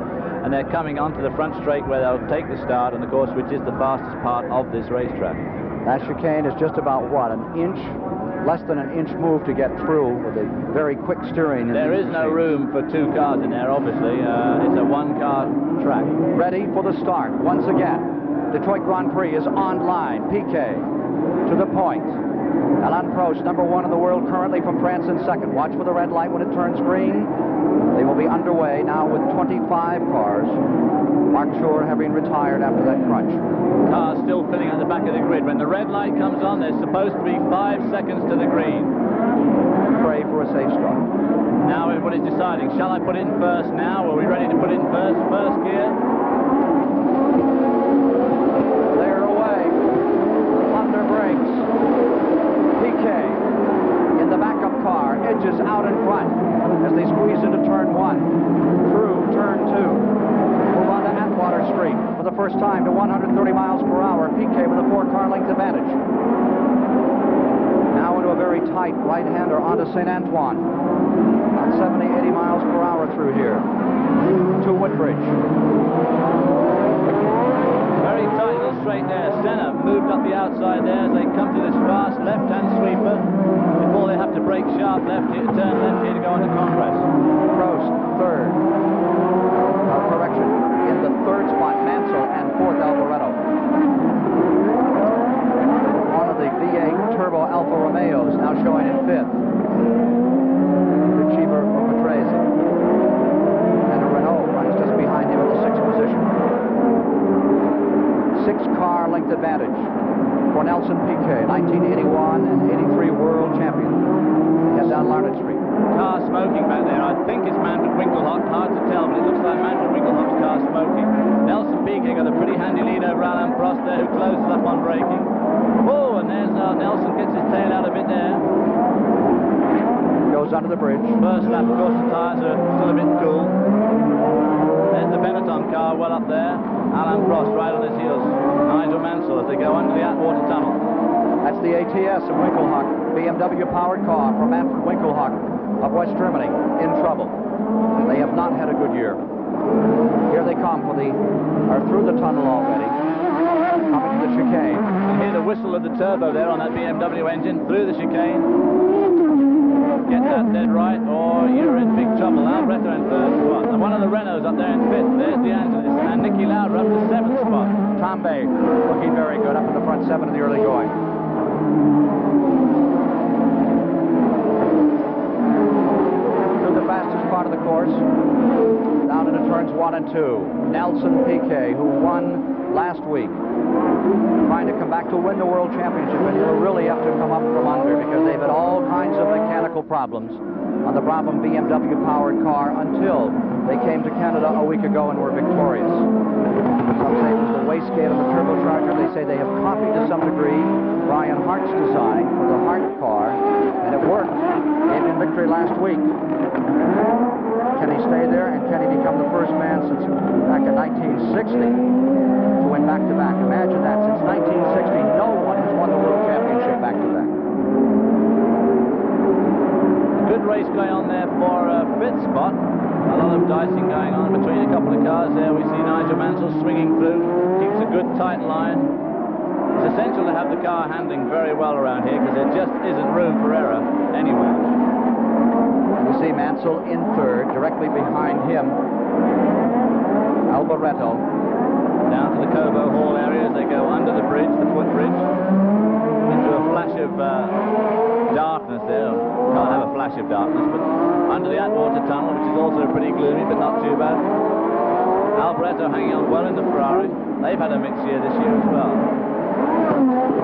and they're coming onto the front straight where they'll take the start, and of course, which is the fastest part of this racetrack. That chicane is just about, what, an inch, less than an inch move to get through with a very quick steering. There is no room for two cars in there, obviously. It's a one-car track. Ready for the start once again. Detroit Grand Prix is online. Piquet to the point. Alain Prost, number 1 in the world currently, from France in second. Watch for the red light when it turns green. They will be underway now with 25 cars. Mark Shore having retired after that crunch. Cars still filling at the back of the grid. When the red light comes on, there's supposed to be 5 seconds to the green. Pray for a safe start. Now everybody's deciding, shall I put it in first now? Are we ready to put it in first? First gear? They're away. Thunder brakes. Piquet in the backup car edges out in front as they squeeze into turn 1. Through turn 2. Move on to Atwater Street for the first time to 130 miles per hour. Piquet with a 4-car length advantage. Now into a very tight right-hander onto St. Antoine. About 70, 80 miles per hour through here to Woodbridge. Very tight little straight there. Senna moved up the outside there as they come to this fast left-hand sweeper before they have to brake sharp left here, turn left here to go into Congress. Prost, third. Correction. In the third spot, Mansell, and fourth, Albareto. One of the V8 Turbo Alfa Romeos now showing in fifth. The cheaper for Patrese. And a Renault runs just behind him in the 6th position. 6-car length advantage for Nelson Piquet, 1981 and 83 world champion. Head down Larned Street. Car smoking back there. I think it's Manfred Winkelhock. Hard to tell, but it looks like Manfred Winkelhock's car smoking. Nelson Piquet got a pretty handy lead over Alain Prost there, who closes up on braking. Oh, and there's Nelson gets his tail out a bit there. Goes under the bridge. First lap, of course, the tyres are still a bit cool. There's the Benetton car well up there. Alain Prost right on his heels. Nigel Mansell as they go under the Atwater Tunnel. That's the ATS of Winkelhock. BMW powered car from Manfred Winkelhock of West Germany in trouble. They have not had a good year. Here they come are through the tunnel already. Coming to the chicane. You hear the whistle of the turbo there on that BMW engine through the chicane. Get that dead right or you're in big trouble. Albareto in third spot. And one of the Renaults up there in fifth. There's De Angelis. And Nicky Lauda up to 7th spot. Tambay looking very good up in the front 7 of the early going. Through the fastest part of the course. Down into turns 1 and 2. Nelson Piquet, who won last week, trying to come back to win the World Championship, and he'll really have to come up from under because they've had all kinds of mechanical problems on the Brabham BMW powered car until they came to Canada a week ago and were victorious. Some say it was the wastegate of the turbocharger. They say they have copied to some degree Brian Hart's design for the Hart car, and it worked. Gave him victory last week. Can he stay there, and can he become the first man since back in 1960 to win back-to-back? Imagine that. Since 1960, no one has won the World Championship back-to-back. Good race going on there for 5th spot. A lot of dicing going on between a couple of cars there. We see Nigel Mansell swinging through. Keeps a good tight line. It's essential to have the car handling very well around here because there just isn't room for error anywhere. You see Mansell in third, directly behind him, Albareto. Down to the Cobo Hall area as they go under the bridge, the footbridge, into a flash of darkness there. Can't have a flash of darkness, but under the Atwater Tunnel, which is also pretty gloomy, but not too bad. Albareto hanging on well in the Ferrari. They've had a mixed year this year as well.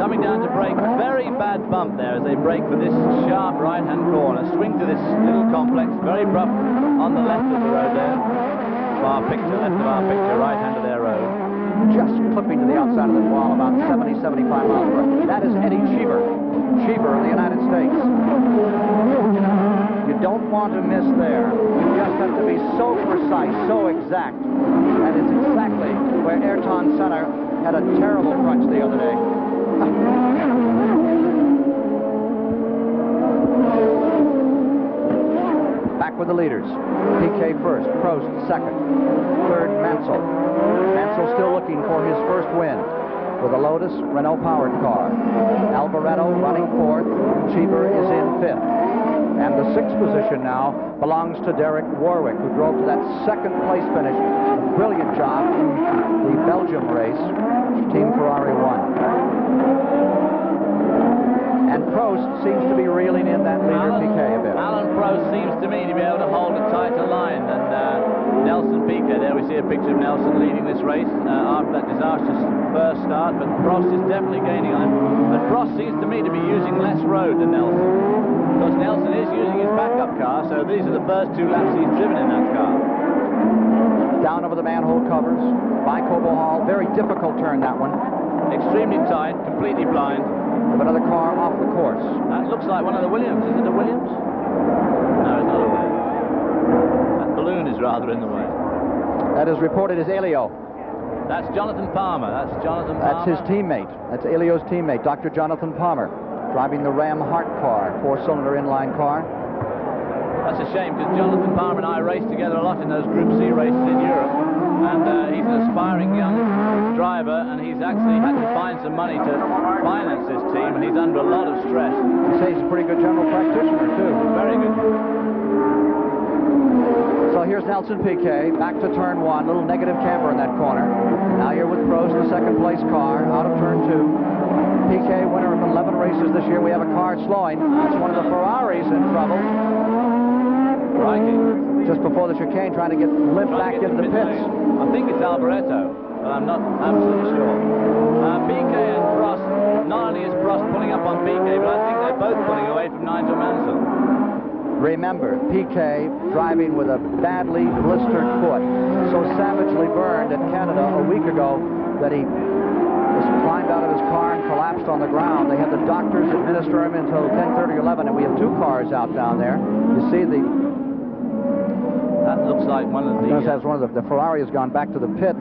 Coming down to brake, very bad bump there as they brake for this sharp right-hand corner. Swing to this little complex, very rough on the left of the road there. Our picture, left of our picture, right hand of their road. Just clipping to the outside of the wall about 70, 75 miles per hour. That is Eddie Cheever. Cheever of the United States. You don't want to miss there. You just have to be so precise, so exact. That is exactly where Ayrton Senna had a terrible crunch the other day. Back with the leaders. Piquet first, Prost second, third Mansell. Mansell still looking for his first win with a Lotus Renault-powered car. Albareto running fourth. Cheever is in fifth. And the sixth position now belongs to Derek Warwick, who drove to that second place finish. A brilliant job in the Belgium race. Team Ferrari won. And Prost seems to be reeling in that leader Piquet a bit. Alan Prost seems to me to be able to hold a tighter line than Nelson Piquet. There we see a picture of Nelson leading this race after that disastrous first start, but Prost is definitely gaining on him. But Prost seems to me to be using less road than Nelson, because Nelson is using his backup car, so these are the first 2 laps he's driven in that car. Down over the manhole covers by Cobo Hall. Very difficult turn, that one. Extremely tight, completely blind. With another car off the course. That looks like one of the Williams. Is it a Williams? No, it's not a Williams. That balloon is rather in the way. That is reported as Elio. That's Jonathan Palmer. That's Jonathan Palmer. That's his teammate. That's Elio's teammate, Dr. Jonathan Palmer, driving the Ram Hart car, 4-cylinder inline car. That's a shame, because Jonathan Palmer and I raced together a lot in those Group C races in Europe. And he's an aspiring young driver, and he's actually had to find some money to finance this team, and he's under a lot of stress. He says he's a pretty good general practitioner, too. Very good. So here's Nelson Piquet, back to turn 1, little negative camber in that corner. Now you're with Prost, the second place car, out of turn 2. Piquet, winner of 11 races this year. We have a car slowing. It's one of the Ferraris in trouble. Crikey. Just before the chicane, trying to get limped back into the pits. I think it's Albareto, but I'm not absolutely sure. Piquet and Prost, not only is Prost pulling up on Piquet, but I think they're both pulling away from Nigel Mansell. Remember, Piquet driving with a badly blistered foot, so savagely burned in Canada a week ago that he just climbed out of his car and collapsed on the ground. They had the doctors administer him until 10:30 or 11, and we have 2 cars out down there. You see that looks like one of the... That's one of the Ferrari has gone back to the pits.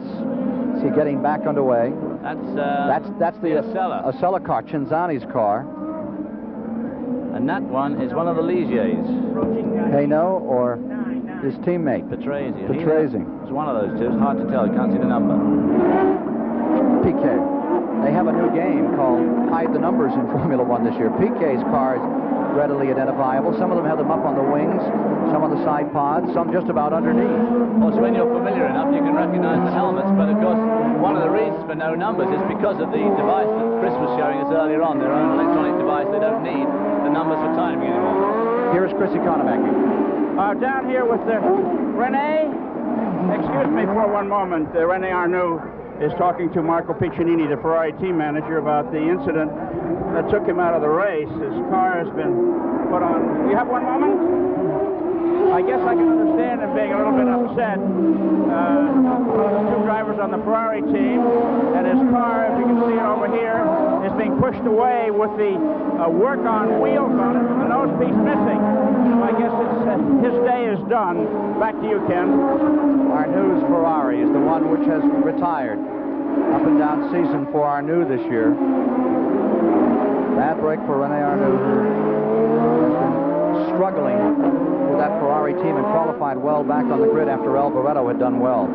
See, getting back underway. That's the Acela car, Cinzani's car. And that one is one of the Ligiers. Hainaut or his teammate? Patrese. It's one of those two. It's hard to tell. You can't see the number. Piquet. They have a new game called Hide the Numbers in Formula One this year. Piquet's car is readily identifiable. Some of them have them up on the wings, some on the side pods, some just about underneath. Of course, when you're familiar enough, you can recognize the helmets, but of course, one of the reasons for no numbers is because of the device that Chris was showing us earlier on, their own electronic device. They don't need the numbers for timing anymore. Here's Chris Economaki. Down here with Rene. Excuse me for one moment. Rene Arnoux is talking to Marco Piccinini, the Ferrari team manager, about the incident that took him out of the race. His car has been put on. You have one moment? I guess I can understand him being a little bit upset. One of the 2 drivers on the Ferrari team, and his car, if you can see it over here, is being pushed away with the work-on wheels on it, and the nose piece missing. So I guess his day is done. Back to you, Ken. Arnoux Ferrari is the one which has retired. Up and down season for Arnoux this year. Bad break for Rene Arnoux, who has been struggling with that Ferrari team and qualified well back on the grid after Albareto had done well.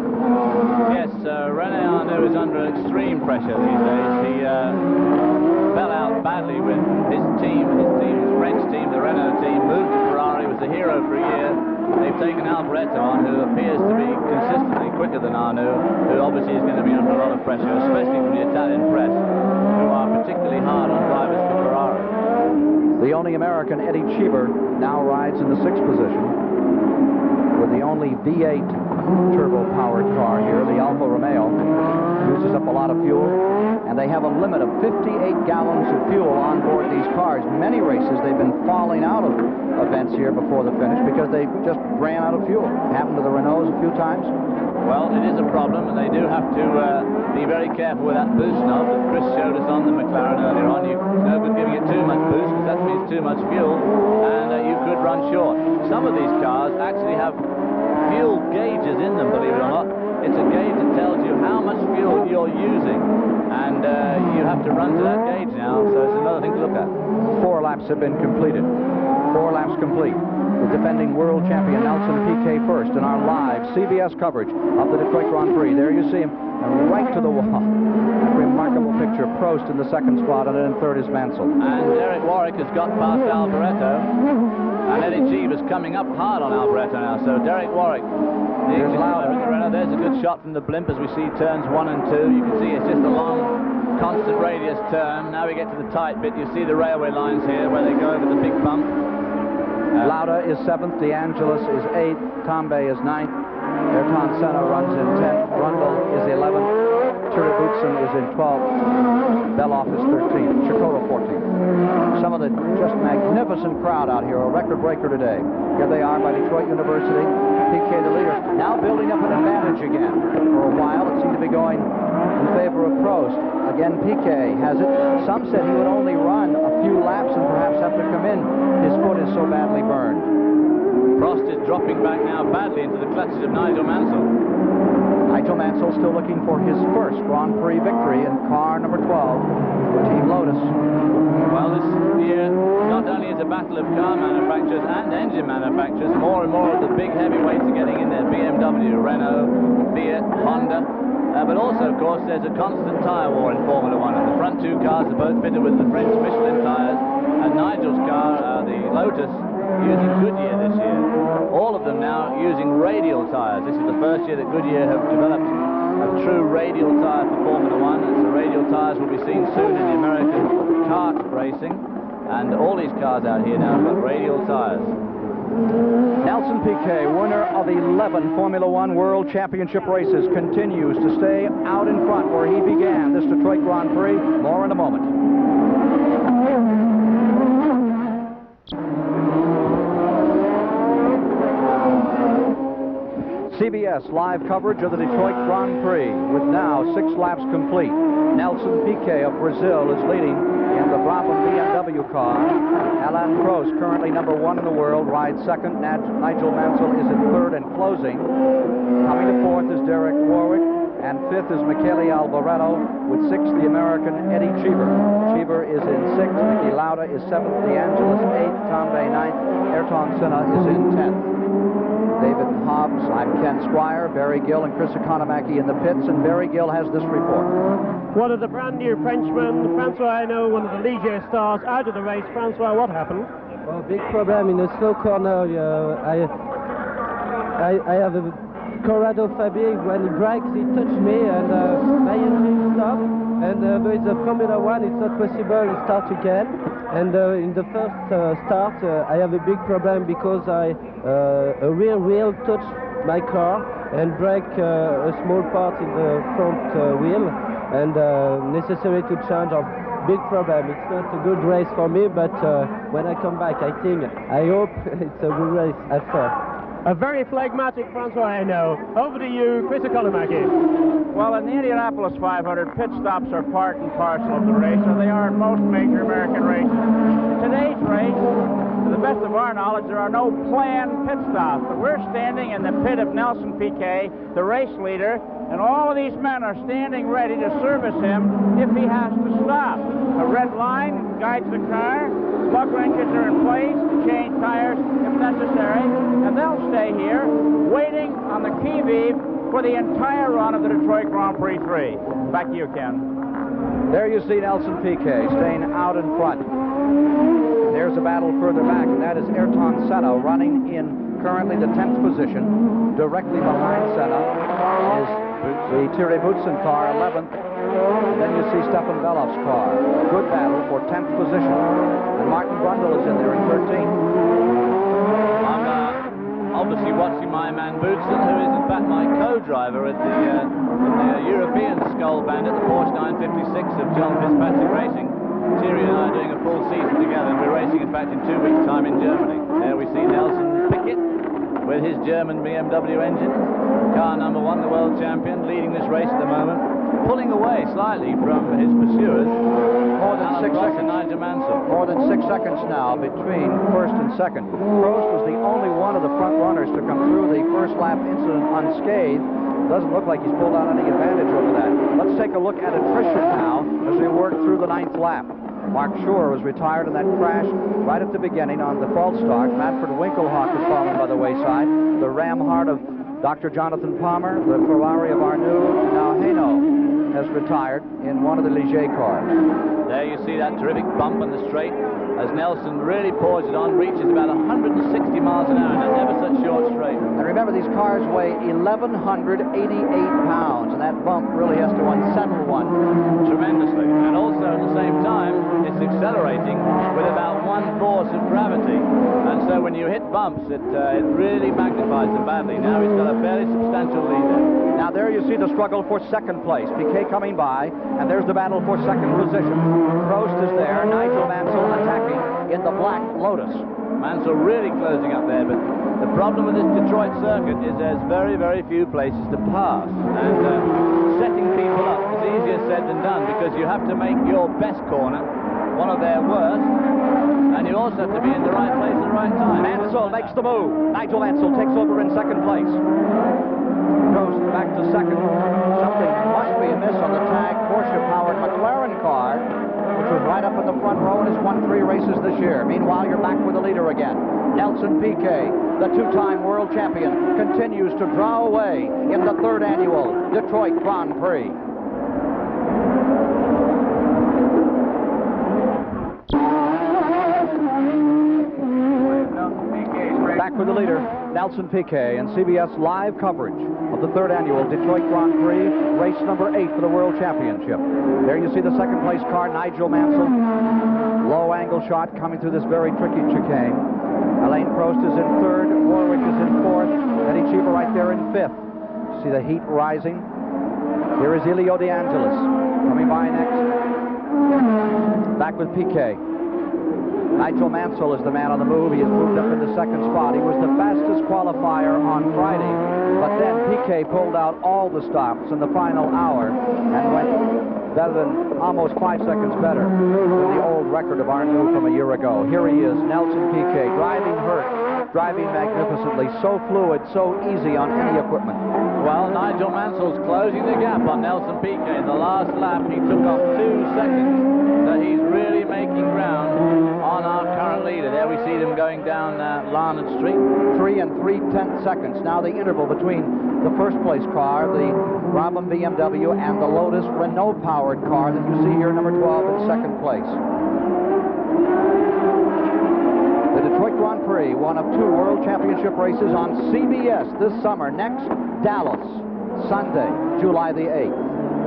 Yes, Rene Arnoux is under extreme pressure these days. He fell out badly with his team, his French team, the Renault team, moved to Ferrari, was a hero for a year. They've taken Albareto on, who appears to be consistently quicker than Arnoux, who obviously is going to be under a lot of pressure, especially from the Italian press, who are particularly hard on drivers for Ferrari. The only American, Eddie Cheever, now rides in the 6th position with the only V8 turbo-powered car here, the Alfa Romeo. Uses up a lot of fuel, and they have a limit of 58 gallons of fuel on board these cars. Many races they've been falling out of events here before the finish because they just ran out of fuel. Happened to the Renaults a few times. Well, it is a problem, and they do have to be very careful with that boost knob that Chris showed us on the McLaren earlier on. It's no good giving it too much boost, because that means too much fuel, and you could run short. Some of these cars actually have fuel gauges in them, believe it or not. It's a gauge that tells you how much fuel you're using, and you have to run to that gauge now, so it's another thing to look at. 4 laps have been completed. 4 laps complete. The defending world champion Nelson Piquet first in our live CBS coverage of the Detroit Grand Prix. There you see him, and right to the wall. A remarkable picture. Prost in the second spot, and then in third is Mansell. And Derek Warwick has got past Albareto, and Eddie Cheeve is coming up hard on Albareto now. So Derek Warwick. There's Lauda. There's a good shot from the blimp as we see turns 1 and 2. You can see it's just a long, constant radius turn. Now we get to the tight bit. You see the railway lines here where they go over the big bump. Lauda is 7th, De Angelis is 8th, Tambay is 9th, Ayrton Senna runs in 10th, Brundle is 11th, Thierry Boutsen is in 12th, Beloff is 13th, Chicotto 14th. Some of the just magnificent crowd out here, a record breaker today. Here they are by Detroit University. Piquet, the leader, now building up an advantage again. For a while, it seemed to be going in favor of Prost. Again, Piquet has it. Some said he would only run a few laps and perhaps have to come in. His foot is so badly burned. Prost is dropping back now badly into the clutches of Nigel Mansell. Nigel Mansell still looking for his first Grand Prix victory in car number 12 for Team Lotus. Well, this year not only is a battle of car manufacturers and engine manufacturers, more and more of the big heavyweights are getting in there. BMW, Renault, Fiat, Honda. But also, of course, there's a constant tyre war in Formula 1. And the front 2 cars are both fitted with the French Michelin tyres. And Nigel's car, the Lotus, using Goodyear this year. All of them now using radial tyres. This is the first year that Goodyear have developed a true radial tyre for Formula 1. And so radial tyres will be seen soon in the American kart racing. And all these cars out here now have got radial tyres. Nelson Piquet, winner of 11 Formula 1 World Championship races, continues to stay out in front where he began this Detroit Grand Prix. More in a moment. CBS live coverage of the Detroit Grand Prix with now 6 laps complete. Nelson Piquet of Brazil is leading in the Brabham BMW car. Alain Prost, currently number 1 in the world, rides second. Nigel Mansell is in third and closing. Coming to fourth is Derek Warwick, and fifth is Michele Albareto, with sixth the American Eddie Cheever. Cheever is in sixth. Niki Lauda is seventh. De Angelis eighth. Tambay ninth. Ayrton Senna is in 10th. David Hobbs, I'm Ken Squire, Barry Gill and Chris Economaki in the pits, and Barry Gill has this report. One of the brand new Frenchmen, Francois Hinault, one of the Ligier stars, out of the race. Francois, what happened? Well, big problem in a slow corner. I have a Corrado Fabien. When he brakes, he touched me, and my engine stopped. And with the Formula 1, it's not possible to start again. And in the first start, I have a big problem because a rear wheel touched my car and break a small part in the front wheel, and necessary to change. A big problem. It's not a good race for me, but when I come back, I hope it's a good race after. A very phlegmatic Francois Hinault. Over to you, Chris Economaki. Well, in the Indianapolis 500, pit stops are part and parcel of the race, or they are in most major American races. In today's race, to the best of our knowledge, there are no planned pit stops, but we're standing in the pit of Nelson Piquet, the race leader, and all of these men are standing ready to service him if he has to stop. A red line guides the car. Lug wrenches are in place to change tires if necessary, and they'll stay here waiting on the qui-vive for the entire run of the Detroit Grand Prix 3. Back to you, Ken. There you see Nelson Piquet staying out in front. There's a battle further back, and that is Ayrton Senna running in currently the 10th position. Directly behind Senna is the Thierry Boutsen car, 11th. And then you see Stefan Beloff's car. Good battle for 10th position. And Martin Brundle is in there in 13th. I'm obviously watching my man Boutsen, who is in fact my co-driver at the European Skull Band at the Porsche 956 of John Fitzpatrick Racing. Thierry and I are doing a full season together, and we're racing in fact in 2 weeks' time in Germany. There we see Nelson Piquet with his German BMW engine. Car number 1, the world champion, leading this race at the moment. Pulling away slightly from his pursuers. More than 6 seconds. Nigel Mansell. More than 6 seconds now between first and second. Prost was the only one of the front runners to come through the first lap incident unscathed. Doesn't look like he's pulled out any advantage over that. Let's take a look at attrition now as we work through the 9th lap. Mark Schur was retired in that crash right at the beginning on the false start. Manfred Winkelhock has fallen by the wayside. The Ramhart of Dr. Jonathan Palmer, the Ferrari of Arnoux, and now Hainaut has retired in one of the Ligier cars. There you see that terrific bump on the straight as Nelson really pours it on, reaches about 160 miles an hour in that never such short straight. And remember, these cars weigh 1,188 pounds, and that bump really has to unsettle one. Tremendously. And also at the same time, it's accelerating with about one force of gravity. And so when you hit bumps, it really magnifies them badly. Now he's got a fairly substantial lead there. Now there you see the struggle for second place. Piquet coming by, and there's the battle for second position. Prost is there, Nigel Mansell attacking in the black Lotus. Mansell really closing up there, but the problem with this Detroit circuit is there's very, very few places to pass. And setting people up is easier said than done, because you have to make your best corner one of their worst, and you also have to be in the right place at the right time. Mansell makes the move. Nigel Mansell takes over in second place. Prost back to second. Something must be amiss on the tag Porsche-powered McLaren car, which was right up in the front row and has won 3 races this year. Meanwhile, you're back with the leader again. Nelson Piquet, the 2-time world champion, continues to draw away in the 3rd annual Detroit Grand Prix. Back with the leader, Nelson Piquet, and CBS live coverage of the 3rd annual Detroit Grand Prix, race number 8 for the World Championship. There you see the second place car, Nigel Mansell. Low angle shot coming through this very tricky chicane. Alain Prost is in 3rd, Warwick is in 4th, Eddie Cheever right there in 5th. See the heat rising. Here is Elio De Angelis coming by next. Back with Piquet. Nigel Mansell is the man on the move. He has moved up into 2nd spot. He was the fastest qualifier on Friday, but then Piquet pulled out all the stops in the final hour and went better than almost 5 seconds better than the old record of Arnoux from a year ago. Here he is, Nelson Piquet, driving hurt, driving magnificently, so fluid, so easy on any equipment. Well, Nigel Mansell's closing the gap on Nelson Piquet. In the last lap, he took off 2 seconds. So he's really making ground on our current leader. There we see them going down Larned Street. 3 3/10 seconds. Now the interval between the first place car, the Brabham BMW, and the Lotus Renault-powered car that you see here, number 12 in 2nd place. The Detroit Grand Prix, one of 2 World Championship races on CBS this summer. Next, Dallas, Sunday, July the 8th.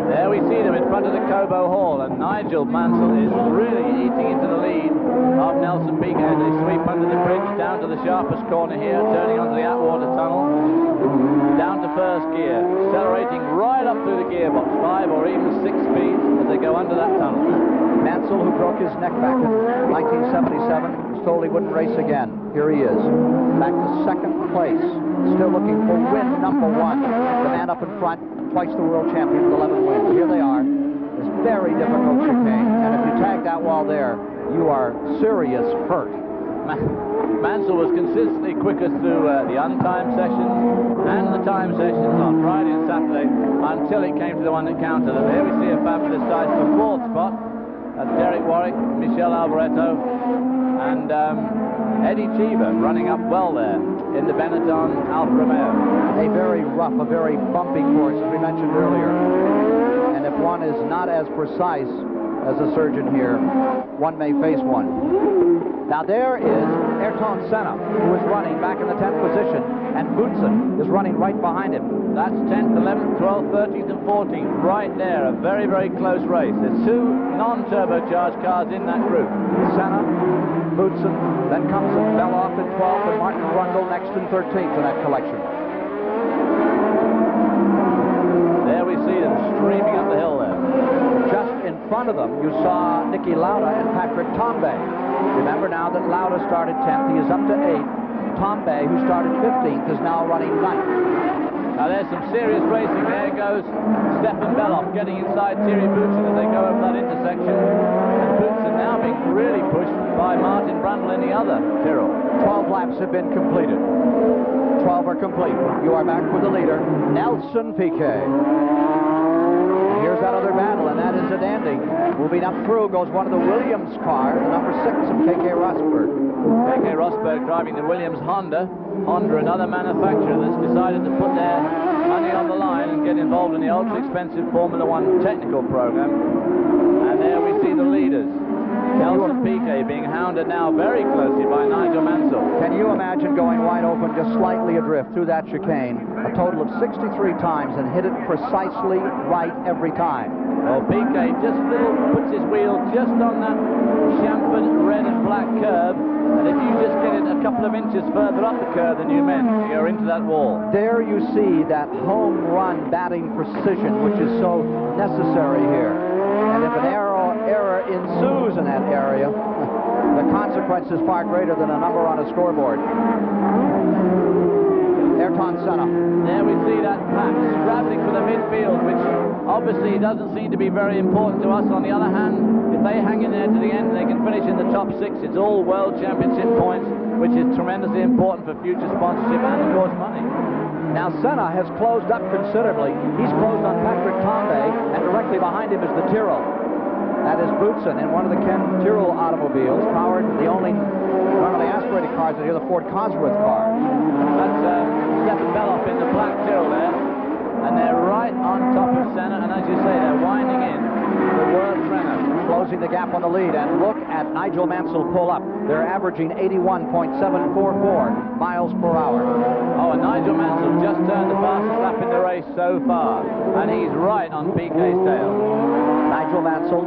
There we see them in front of the Cobo Hall, and Nigel Mansell is really eating into the lead of Nelson Piquet. They sweep under the bridge down to the sharpest corner here, turning onto the Atwater Tunnel, down to 1st gear, accelerating right up through the gearbox, 5 or even 6 speeds as they go under that tunnel. Mansell, who broke his neck back in 1977, was told he wouldn't race again. Here he is, back to 2nd place, still looking for win number 1. The man up in front, twice the world champion with 11 wins. Here they are. This very difficult chicane, and if you tag that wall there, you are serious hurt. Mansell was consistently quickest through the untimed sessions and the time sessions on Friday and Saturday until it came to the one that counted. And here we see a fabulous dice for 4th spot. That's Derek Warwick, Michel Albareto, and Eddie Cheever running up well there in the Benetton Alfa Romeo. A very rough, a very bumpy course, as we mentioned earlier. And if one is not as precise as a surgeon here, one may face one. Now there is Ayrton Senna, who is running back in the 10th position, and Boutsen is running right behind him. That's 10th, 11th, 12th, 13th, and 14th, right there. A very, very close race. There's 2 non-turbocharged cars in that group. Senna, Boutsen, then comes Beloff in 12th, and Martin Brundle next in 13th in that collection. There we see them streaming up the hill there. Just in front of them, you saw Niki Lauda and Patrick Tambay. Remember now that Lauda started 10th, he is up to 8th. Tambay, who started 15th, is now running 9th. Now there's some serious racing. There goes Stefan Beloff getting inside Thierry Boutsen as they go over that intersection. And Boutsen now being really pushed by Martin Brundle in the other Tyrrell. 12 laps have been completed. 12 are complete. You are back with the leader, Nelson Piquet. And here's that other battle, and that is a dandy. Moving up through goes one of the Williams cars, the number 6 of K.K. Rosberg. K.K. Rosberg driving the Williams Honda. Honda, another manufacturer that's decided to put their money on the line and get involved in the ultra-expensive Formula One technical program. And there we see the leaders. Nelson Piquet being hounded now very closely by Nigel Mansell. Can you imagine going wide open, just slightly adrift through that chicane, a total of 63 times, and hit it precisely right every time? Well, Piquet just puts his wheel just on that chamfered red and black curve, and if you just get it a couple of inches further up the curve than you meant, you're into that wall. There you see that home run batting precision, which is so necessary here. And if an error ensues in that area, the consequence is far greater than a number on a scoreboard. Ayrton Senna. There we see that pack scrabbling for the midfield, which obviously doesn't seem to be very important to us. On the other hand, if they hang in there to the end, they can finish in the top 6. It's all World Championship points, which is tremendously important for future sponsorship and, of course, money. Now, Senna has closed up considerably. He's closed on Patrick Tambay, and directly behind him is the Tyrrell. That is Boutsen in one of the Ken Tyrrell automobiles, powered one of the aspirated cars here, the Ford Cosworth car. That's Stefan Beloff in the black Tyrrell there, and they're right on top of Senna, and as you say, they're winding in the World Renault. Closing the gap on the lead, and look at Nigel Mansell pull up. They're averaging 81.744 miles per hour. Oh, and Nigel Mansell just turned the fastest lap in the race so far, and he's right on Piquet's tail. Nigel Mansell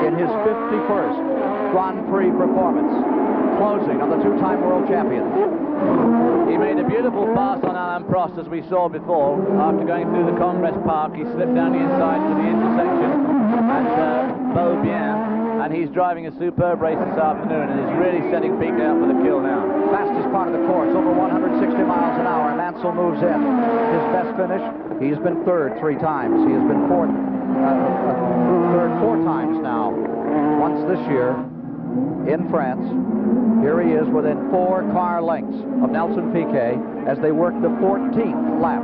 in his 51st Grand Prix performance, closing on the two-time world champion. He made a beautiful pass on Alain Prost, as we saw before. After going through the Congress Park, he slipped down the inside to the intersection at Beaubien, and he's driving a superb race this afternoon, and is really setting Piquet up for the kill now. Fastest part of the course, over 160 miles an hour. Mansell moves in. His best finish, he's been third 3 times. He has been third 4 times now. Once this year in France. Here he is within 4 car lengths of Nelson Piquet as they work the 14th lap.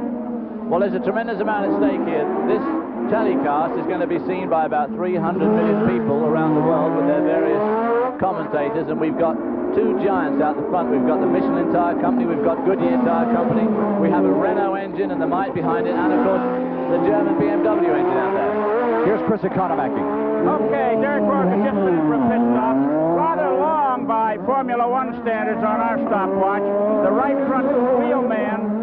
Well, there's a tremendous amount at stake here. This telecast is going to be seen by about 300 million people around the world with their various commentators, and we've got 2 giants out the front. We've got the Michelin Tire Company, we've got Goodyear Tire Company, we have a Renault engine and the might behind it, and of course the German BMW engine out there. Here's Chris Economaki. Okay, Derek Rourke has just finished for a pit stop. Rather long by Formula One standards on our stopwatch. The right front wheelman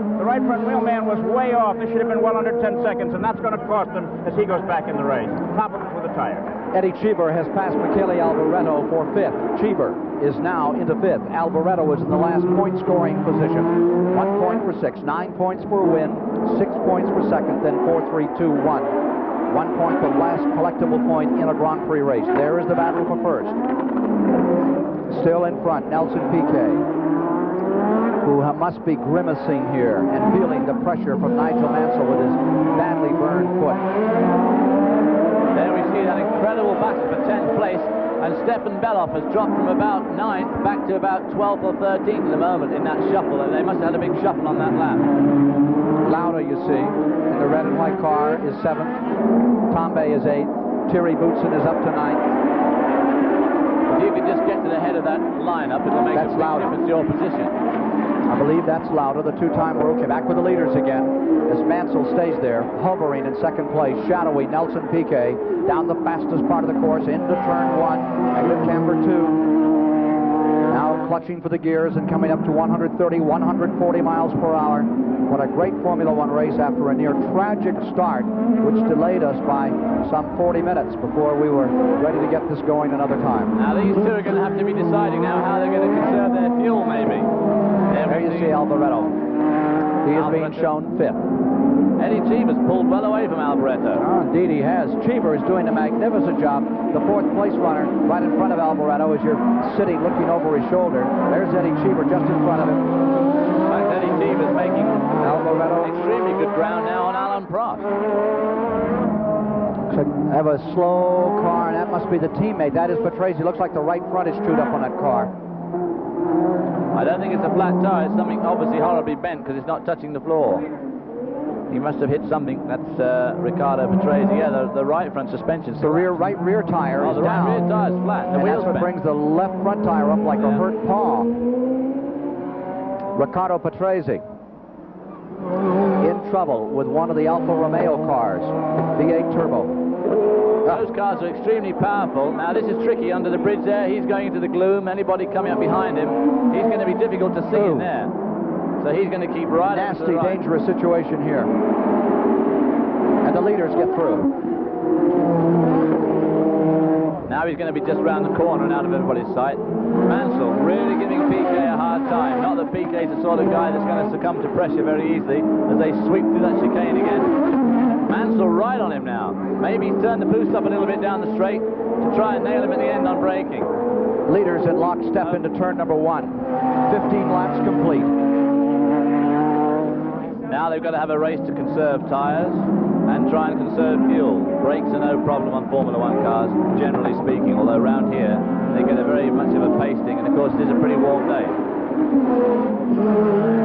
was way off. This should have been well under 10 seconds, and that's going to cost him as he goes back in the race. Problems with the tire. Eddie Cheever has passed Michele Albareto for 5th. Cheever is now into 5th. Albareto is in the last point-scoring position. 1 point for 6, 9 points for a win, 6 points for second, then 4, 3, 2, 1. 1 point for last collectible point in a Grand Prix race. There is the battle for first. Still in front, Nelson Piquet, who must be grimacing here and feeling the pressure from Nigel Mansell with his badly burned foot. There we see that incredible battle for 10th place, and Stefan Beloff has dropped from about 9th back to about 12th or 13th at the moment in that shuffle. They must have had a big shuffle on that lap. Lauda, you see, in the red and white car is 7th. Tambay is 8th. Thierry Boutsen is up to 9th. If you could just get to the head of that lineup, it'll make a big difference to your position. I believe that's Lauda, the 2-time world champion. Back with the leaders again, as Mansell stays there, hovering in 2nd place, shadowy Nelson Piquet down the fastest part of the course into turn 1, negative camber 2. Now clutching for the gears and coming up to 130, 140 miles per hour. What a great Formula One race after a near tragic start, which delayed us by some 40 minutes before we were ready to get this going another time. Now these 2 are going to have to be deciding now how they're going to conserve their fuel, maybe. There you see Albareto. He is being shown 5th. Eddie Cheever's pulled well away from Albareto. Oh, indeed he has. Cheever is doing a magnificent job. The 4th place runner right in front of Albareto as you're sitting looking over his shoulder. There's Eddie Cheever just in front of him. In fact, Eddie Cheever's making Albareto extremely good ground now on Alain Prost. I have a slow car, and that must be the teammate. That is Patrese. Looks like the right front is chewed up on that car. I don't think it's a flat tire. It's something obviously horribly bent because it's not touching the floor. He must have hit something. That's Riccardo Patrese. Yeah, the right front suspension. The right rear tire is the down. right rear tire is flat. The and wheel's that's what bent. brings the left front tire up like a hurt paw. Riccardo Patrese in trouble with one of the Alfa Romeo cars, V8 turbo. Those cars are extremely powerful. Now this is tricky under the bridge there. He's going into the gloom. Anybody coming up behind him, he's going to be difficult to see in there. So he's going to keep right up to the right. Dangerous situation here. And the leaders get through. Now he's going to be just round the corner and out of everybody's sight. Mansell really giving Piquet a hard time. Not that Piquet's the sort of guy that's going to succumb to pressure very easily as they sweep through that chicane again. Mansell right on him now. Maybe he's turned the boost up a little bit down the straight to try and nail him at the end on braking. Leaders in lockstep into turn number 1. 15 laps complete. Now they've got to have a race to conserve tyres and try and conserve fuel. Brakes are no problem on Formula 1 cars, generally speaking, although around here they get a very much of a pasting, and of course it is a pretty warm day.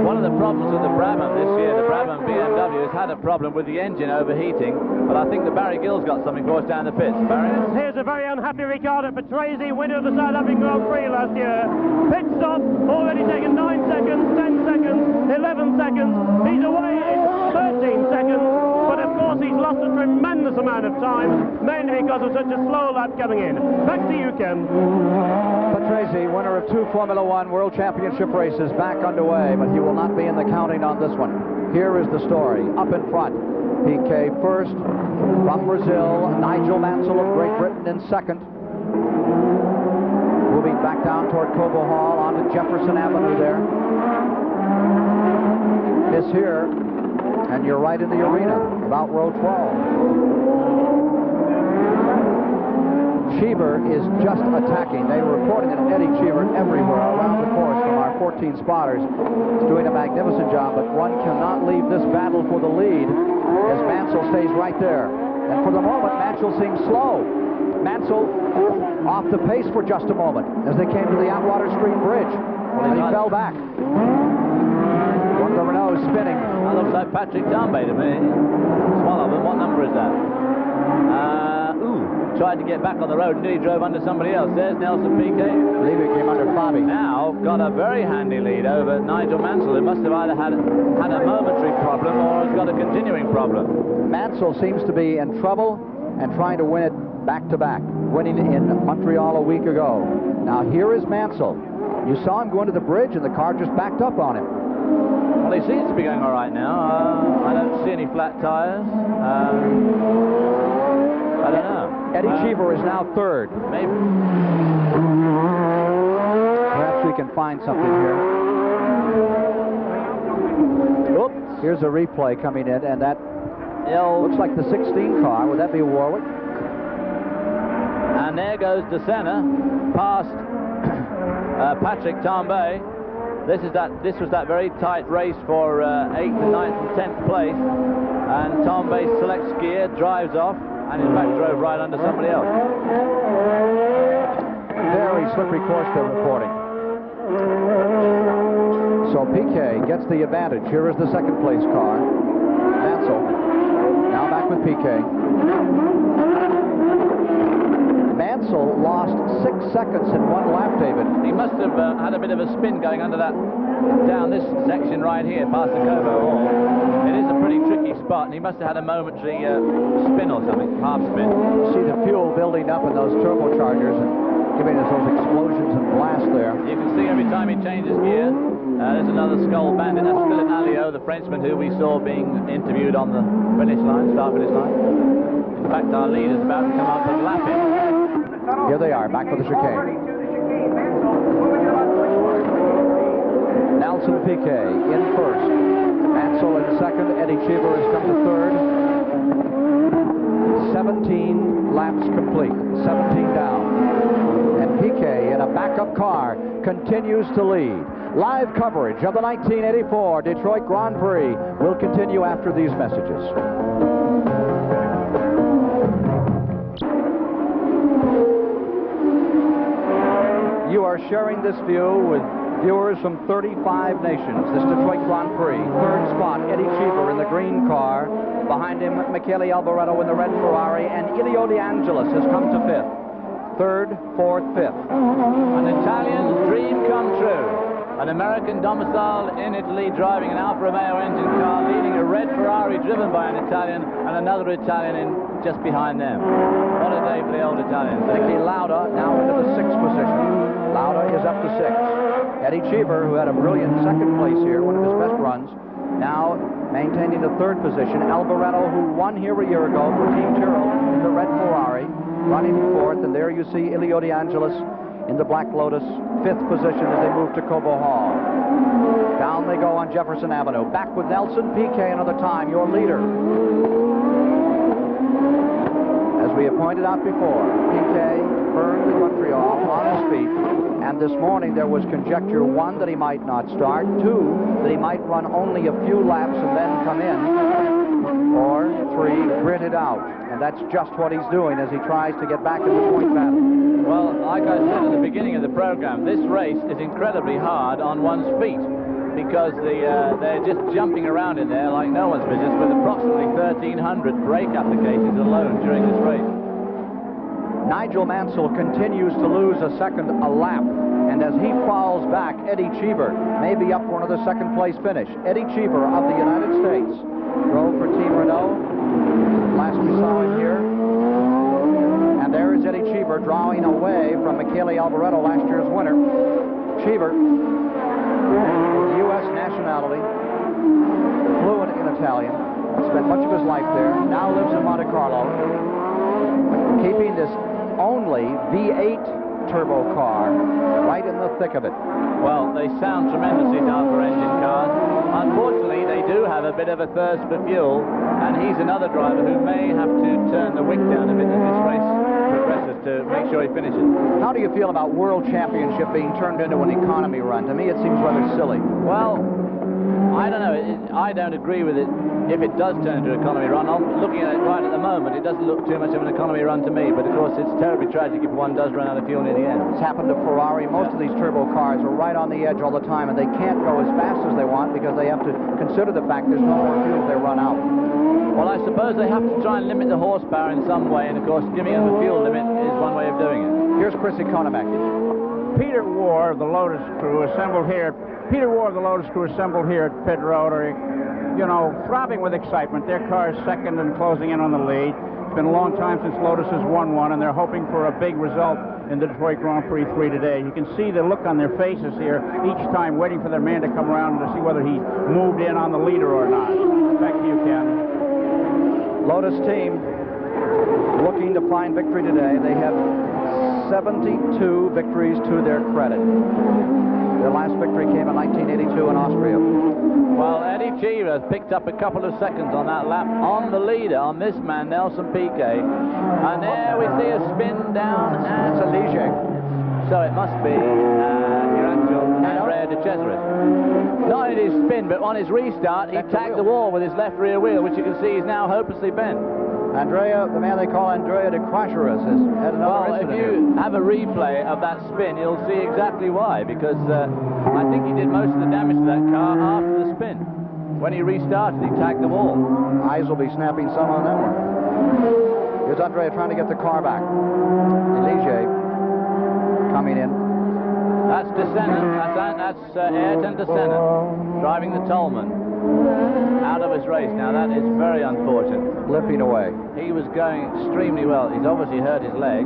One of the problems with the Brabham this year, the Brabham BMW, has had a problem with the engine overheating, but I think that Barry Gill's got something for us down the pits. Barry? Here's a very unhappy Riccardo Patrese, winner of the South African Grand Prix last year. Pit stop, already taken 9 seconds, 10 seconds, 11 seconds. He's away in 13 seconds, but of course he's lost a tremendous amount of time, mainly because of such a slow lap coming in. Back to you, Ken. Patrese, winner of 2 Formula 1 World Championship races, back underway, but he will not be in the counting on this one. Here is the story. Up in front, Piquet first, from Brazil, Nigel Mansell of Great Britain in second. Moving back down toward Cobo Hall onto Jefferson Avenue there. Is here, and you're right in the arena, about row 12. Cheever is just attacking. They were reporting that Eddie Cheever everywhere around the course from our 14 spotters is doing a magnificent job, but one cannot leave this battle for the lead as Mansell stays right there. And for the moment, Mansell seems slow. Mansell off the pace for just a moment as they came to the Atwater Street Bridge. And he fell back. One of the Renaults spinning. That looks like Patrick Tambay to me. It's one of them. What number is that? Tried to get back on the road and nearly drove under somebody else. There's Nelson Piquet. I believe he came under Fabi. Now got a very handy lead over Nigel Mansell, who must have either had a momentary problem or has got a continuing problem. Mansell seems to be in trouble and trying to win it back-to-back, winning in Montreal a week ago. Now here is Mansell. You saw him go into the bridge and the car just backed up on him. Well, he seems to be going all right now. I don't see any flat tires. I don't know. Eddie Cheever is now third. Maybe. Perhaps we can find something here. Oops. Here's a replay coming in, and that looks like the 16 car. Would that be Warwick? And there goes De Senna past Patrick Tambay. This was that very tight race for 8th, 9th, and 10th place. And Tambay selects gear, drives off, and in fact drove right under somebody else. Very slippery course they're reporting. So Piquet gets the advantage. Here is the second place car. Mansell now back with Piquet. Mansell lost 6 seconds in 1 lap, David. He must have had a bit of a spin going under that, down this section right here, past the Cobo Hall. It is a pretty tricky spot, and he must have had a momentary spin or something, half spin. See the fuel building up in those turbochargers and giving us those explosions and blasts there. You can see every time he changes gear. There's another Skull Bandit. That's Philippe Alliot, the Frenchman who we saw being interviewed on the finish line, start-finish line. In fact, our lead is about to come up and lap him. Here they are, back for the chicane. Nelson Piquet in first. Mansell in second. Eddie Cheever has come to third. 17 laps complete. 17 down. And Piquet in a backup car continues to lead. Live coverage of the 1984 Detroit Grand Prix will continue after these messages. You are sharing this view with Viewers from 35 nations. This Detroit Grand Prix. Third spot, Eddie Cheever in the green car. Behind him, Michele Albareto in the red Ferrari, and Elio De Angelis has come to fifth. Third, fourth, fifth. An Italian's dream come true. An American domiciled in Italy driving an Alfa Romeo engine car, leading a red Ferrari driven by an Italian, and another Italian in just behind them. What a day for the old Italians. Niki Lauda now into the sixth position. Lauda is up to sixth. Eddie Cheever, who had a brilliant second place here, one of his best runs, now maintaining the third position. Albareto, who won here a year ago for Team Tyrrell in the red Ferrari, running fourth, and there you see Elio De Angelis in the Black Lotus, fifth position as they move to Cobo Hall. Down they go on Jefferson Avenue. Back with Nelson Piquet another time, your leader. As we have pointed out before, Piquet burned the country off on his feet, and this morning there was conjecture, one, that he might not start, two, that he might run only a few laps and then come in, or three, grit it out. And that's just what he's doing as he tries to get back in the point battle. Well, like I said at the beginning of the program, this race is incredibly hard on one's feet because they're just jumping around in there like no one's business, with approximately 1,300 brake applications alone during this race. Nigel Mansell continues to lose a second a lap, and as he falls back, Eddie Cheever may be up for another second place finish. Eddie Cheever of the United States drove for Team Renault. Last we saw him here. And there is Eddie Cheever drawing away from Michele Albareto, last year's winner. Cheever, U.S. nationality, fluent in Italian, spent much of his life there, now lives in Monte Carlo, keeping this only V8 turbo car right in the thick of it. Well, they sound tremendous, these Alfa engine cars. Unfortunately, they do have a bit of a thirst for fuel, and he's another driver who may have to turn the wick down a bit as this race progresses to make sure he finishes. How do you feel about World Championship being turned into an economy run? To me, it seems rather silly. Well, I don't know. I don't agree with it if it does turn into an economy run. I'm looking at it right at the moment. It doesn't look too much of an economy run to me, but of course it's terribly tragic if one does run out of fuel near the end. It's happened to Ferrari. Most of these turbo cars are right on the edge all the time, and they can't go as fast as they want because they have to consider the fact there's no more fuel if they run out. Well, I suppose they have to try and limit the horsepower in some way, and of course giving them a fuel limit is one way of doing it. Here's Chrissy Konemek. Peter War of the Lotus crew assembled here. Peter War of the Lotus crew assembled here at pit road are, you know, throbbing with excitement. Their car is second and closing in on the lead. It's been a long time since Lotus has won one, and they're hoping for a big result in the Detroit Grand Prix 3 today. You can see the look on their faces here each time, waiting for their man to come around to see whether he moved in on the leader or not. Back to you, Ken. Lotus team looking to find victory today. They have 72 victories to their credit. Their last victory came in 1982 in Austria. Well, Eddie Cheever picked up a couple of seconds on that lap on the leader, on this man, Nelson Piquet. And there we see a spin down at Liege. So it must be your actual Andrea De Cesaris. Not in his spin, but on his restart, he tagged the wall with his left rear wheel, which you can see is now hopelessly bent. Andrea, the man they call Andrea De Cesaris, has had another incident. Well, if you have a replay of that spin, you'll see exactly why, because I think he did most of the damage to that car after the spin. When he restarted, he tagged the wall. Eyes will be snapping some on that one. Here's Andrea trying to get the car back. Liege coming in. That's De Senna. That's Ayrton De Senna driving the Tolman out of his race. Now that is very unfortunate. Limping away. He was going extremely well. He's obviously hurt his leg.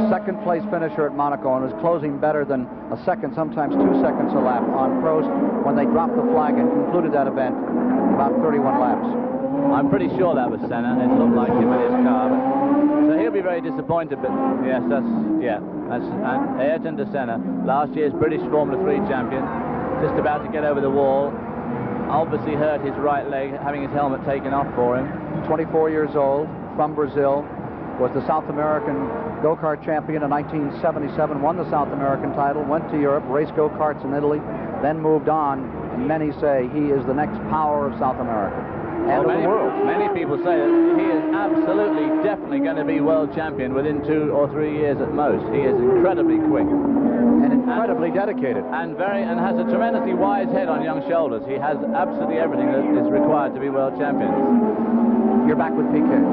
Second place finisher at Monaco, and was closing better than a second, sometimes 2 seconds a lap on Prost when they dropped the flag and concluded that event about 31 laps. I'm pretty sure that was Senna. It looked like him in his car. So he'll be very disappointed, but yes, that's Ayrton De Senna, last year's British Formula 3 champion, just about to get over the wall. Obviously hurt his right leg, having his helmet taken off for him. 24 years old, from Brazil, was the South American go-kart champion in 1977, won the South American title, went to Europe, raced go-karts in Italy, then moved on, and many say he is the next power of South America. and of the world. Many people say that he is absolutely, definitely going to be world champion within 2 or 3 years at most. He is incredibly quick. And incredibly dedicated. And has a tremendously wise head on young shoulders. He has absolutely everything that is required to be world champion. You're back with Piquet.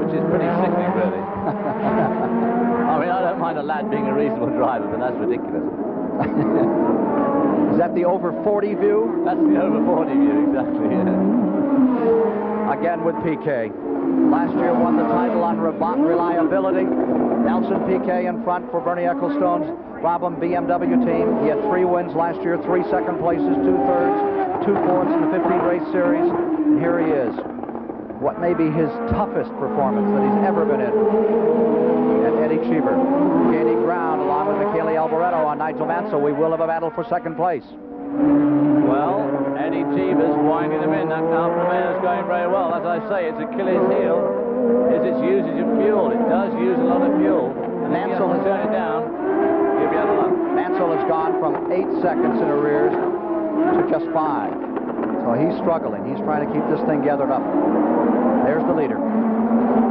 Which is pretty sickening, really. I mean, I don't mind a lad being a reasonable driver, but that's ridiculous. Is that the over 40 view? That's the over 40 view, exactly, yeah. Again with Piquet. Last year won the title on reliability. Nelson Piquet in front for Bernie Ecclestone's Brabham BMW team. He had 3 wins last year, 3 second places, 2 thirds, 2 fourths in the 15-race series. And here he is. What may be his toughest performance that he's ever been in. And Eddie Cheever gaining ground along with Michele Albareto on Nigel Mansell. We will have a battle for second place. Well, Eddie Cheever's winding him in. That Albareto is going very well. As I say, its Achilles heel is its usage of fuel. It does use a lot of fuel. And Mansell has turned it down. He'll be out of luck. Mansell has gone from 8 seconds in arrears to just 5. So he's struggling. He's trying to keep this thing gathered up. There's the leader.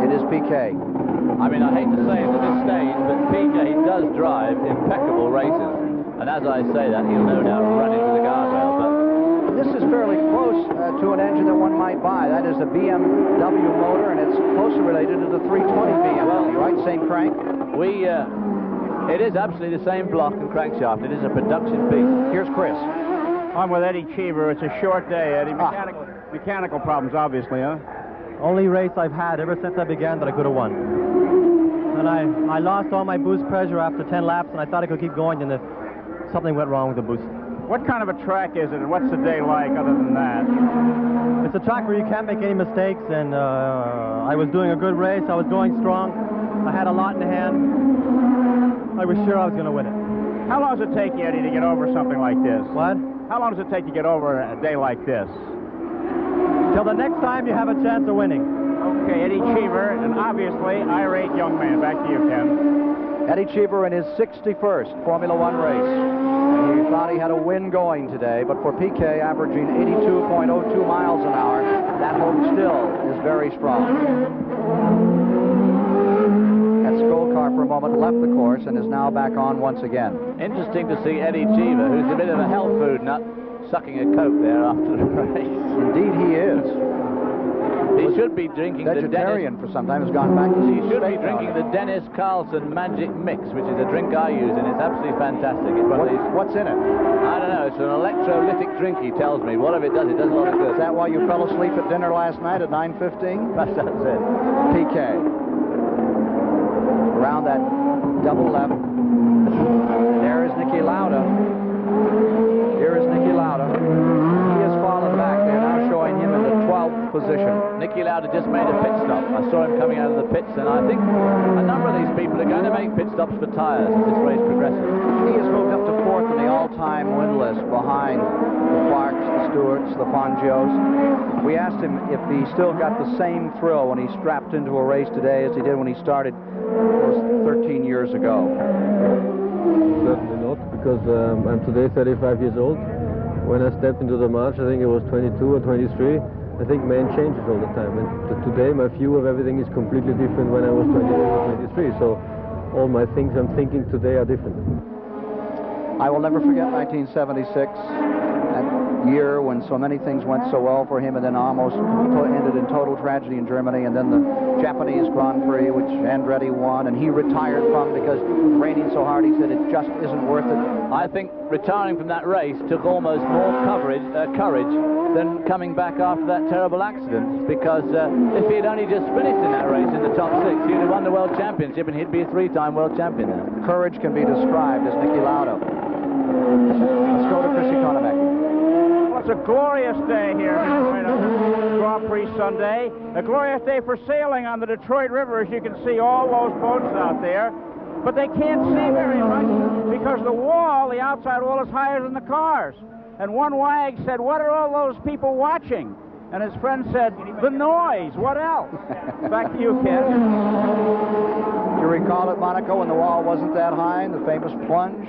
It is Piquet. I mean, I hate to say it at this stage, but Piquet does drive impeccable races. And as I say that, he'll no doubt run into the guardrail. But this is fairly close to an engine that one might buy. That is the BMW motor, and it's closely related to the 320 BMW, right? Same crank? It is absolutely the same block and crankshaft. It is a production piece. Here's Chris. I'm with Eddie Cheever. It's a short day, Eddie. Mechanical problems, obviously, huh? Only race I've had ever since I began that I could have won. And I lost all my boost pressure after 10 laps, and I thought I could keep going, and something went wrong with the boost. What kind of a track is it, and what's the day like other than that? It's a track where you can't make any mistakes, and I was doing a good race. I was going strong. I had a lot in hand. I was sure I was going to win it. How long does it take you, Eddie, to get over something like this? What? How long does it take to get over a day like this? Till the next time you have a chance of winning. Okay, Eddie Cheever, an obviously irate young man. Back to you, Ken. Eddie Cheever in his 61st Formula One race. And he thought he had a win going today, but for Piquet averaging 82.02 miles an hour, that hope still is very strong. That Skoll car for a moment left the course and is now back on once again. Interesting to see Eddie Cheever, who's a bit of a health food nut, sucking a Coke there after the race. Indeed he is. He should be drinking vegetarian for some time. Has gone back to He should be drinking the Dennis Carlson Magic Mix, which is a drink I use, and it's absolutely fantastic. It's one of these. What's in it? I don't know. It's an electrolytic drink, he tells me. Whatever it does a lot of good. Is that why you fell asleep at dinner last night at 9:15? That's it. Piquet. Around that double left. There is Niki Lauda. Here is Niki Lauda. He has fallen back. They're now showing him in the 12th position. Niki Lauda just made a pit stop. I saw him coming out of the pits, and I think a number of these people are going to make pit stops for tyres as this race progresses. He has moved up to 4th in the all-time win list behind the Farks, the Stewarts, the Fangios. We asked him if he still got the same thrill when he strapped into a race today as he did when he started 13 years ago. Certainly not, because I'm today 35 years old. When I stepped into the march, I think it was 22 or 23. I think man changes all the time, and today my view of everything is completely different when I was 22 or 23. So all my things I'm thinking today are different. I will never forget 1976, that year when so many things went so well for him and then almost ended in total tragedy in Germany, and then the Japanese Grand Prix, which Andretti won, and he retired from because it was raining so hard, he said it just isn't worth it. I think retiring from that race took almost more courage than coming back after that terrible accident, because if he had only just finished in that race in the top 6, he'd have won the World Championship and he'd be a 3-time World Champion now. Courage can be described as Niki Lauda. Let's go to Chrissy Konemek. Well, it's a glorious day here on Grand Prix Sunday. A glorious day for sailing on the Detroit River. As you can see, all those boats out there. But they can't see very much because the outside wall is higher than the cars. And one wag said, "What are all those people watching?" And his friend said, "The noise. What else?" Back to you, Ken. You recall it, Monaco, when the wall wasn't that high and the famous plunge?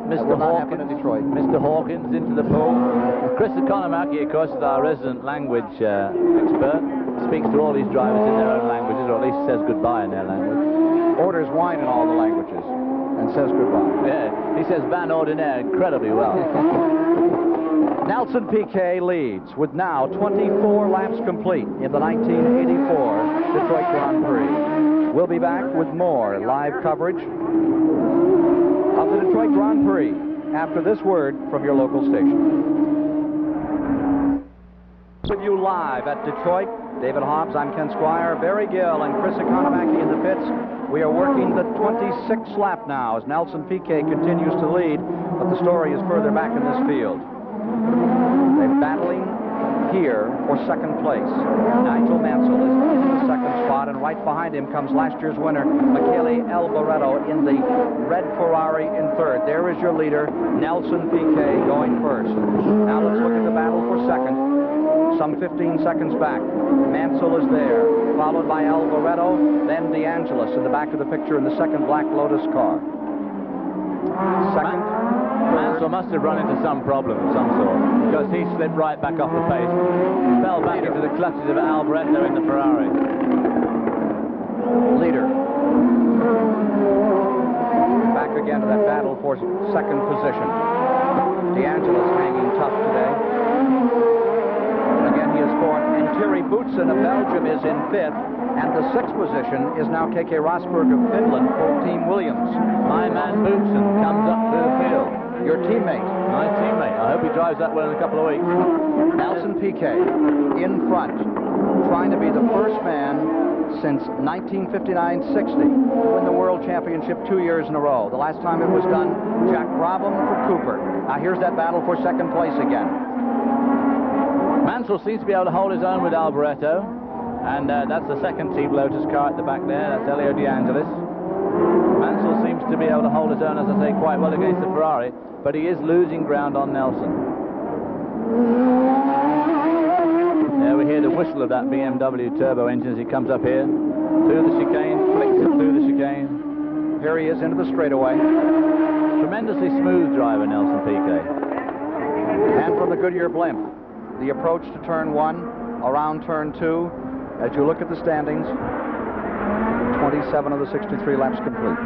That will not happen in Detroit. Mr. Hawkins into the pool. Chris Economaki, of course, is our resident language expert. Speaks to all these drivers in their own languages, or at least says goodbye in their language. Orders wine in all the languages and says goodbye. Yeah, he says Van Ordinaire incredibly well. Nelson Piquet leads with now 24 laps complete in the 1984 Detroit Grand Prix. We'll be back with more live coverage of the Detroit Grand Prix after this word from your local station. With you live at Detroit, David Hobbs, I'm Ken Squire, Barry Gill, and Chris Economaki in the pits. We are working the 26th lap now as Nelson Piquet continues to lead, but the story is further back in this field. They're battling here for second place. Nigel Mansell is in the second spot, and right behind him comes last year's winner, Michele Albareto, in the red Ferrari in third. There is your leader, Nelson Piquet, going first. Now let's look at the battle for second. Some 15 seconds back. Mansell is there, followed by Albareto, then DeAngelis in the back of the picture in the second Black Lotus car. Second. Mansell must have run into some problem of some sort, because he slipped right back off the pace, fell back into the clutches of Albareto in the Ferrari. Leader. Back again to that battle for second position. DeAngelis hanging tough today. Again, he is fourth, and Thierry Boutsen of Belgium is in fifth, and the sixth position is now Keke Rosberg of Finland for Team Williams. My man Boutsen comes up through the field. Your teammate. My teammate. I hope he drives that well in a couple of weeks. Nelson Piquet in front, trying to be the first man since 1959-60 to win the World Championship 2 years in a row. The last time it was done, Jack Brabham for Cooper. Now here's that battle for second place again. Mansell seems to be able to hold his own with Albareto, and that's the second Team Lotus car at the back there. That's Elio DeAngelis. Mansell seems to be able to hold his own, as I say, quite well against the Ferrari, but he is losing ground on Nelson. There we hear the whistle of that BMW turbo engine as he comes up here through the chicane, flicks it through the chicane. Here he is into the straightaway. Tremendously smooth driver, Nelson Piquet. And from the Goodyear blimp, the approach to turn one, around turn two. As you look at the standings, 27 of the 63 laps complete.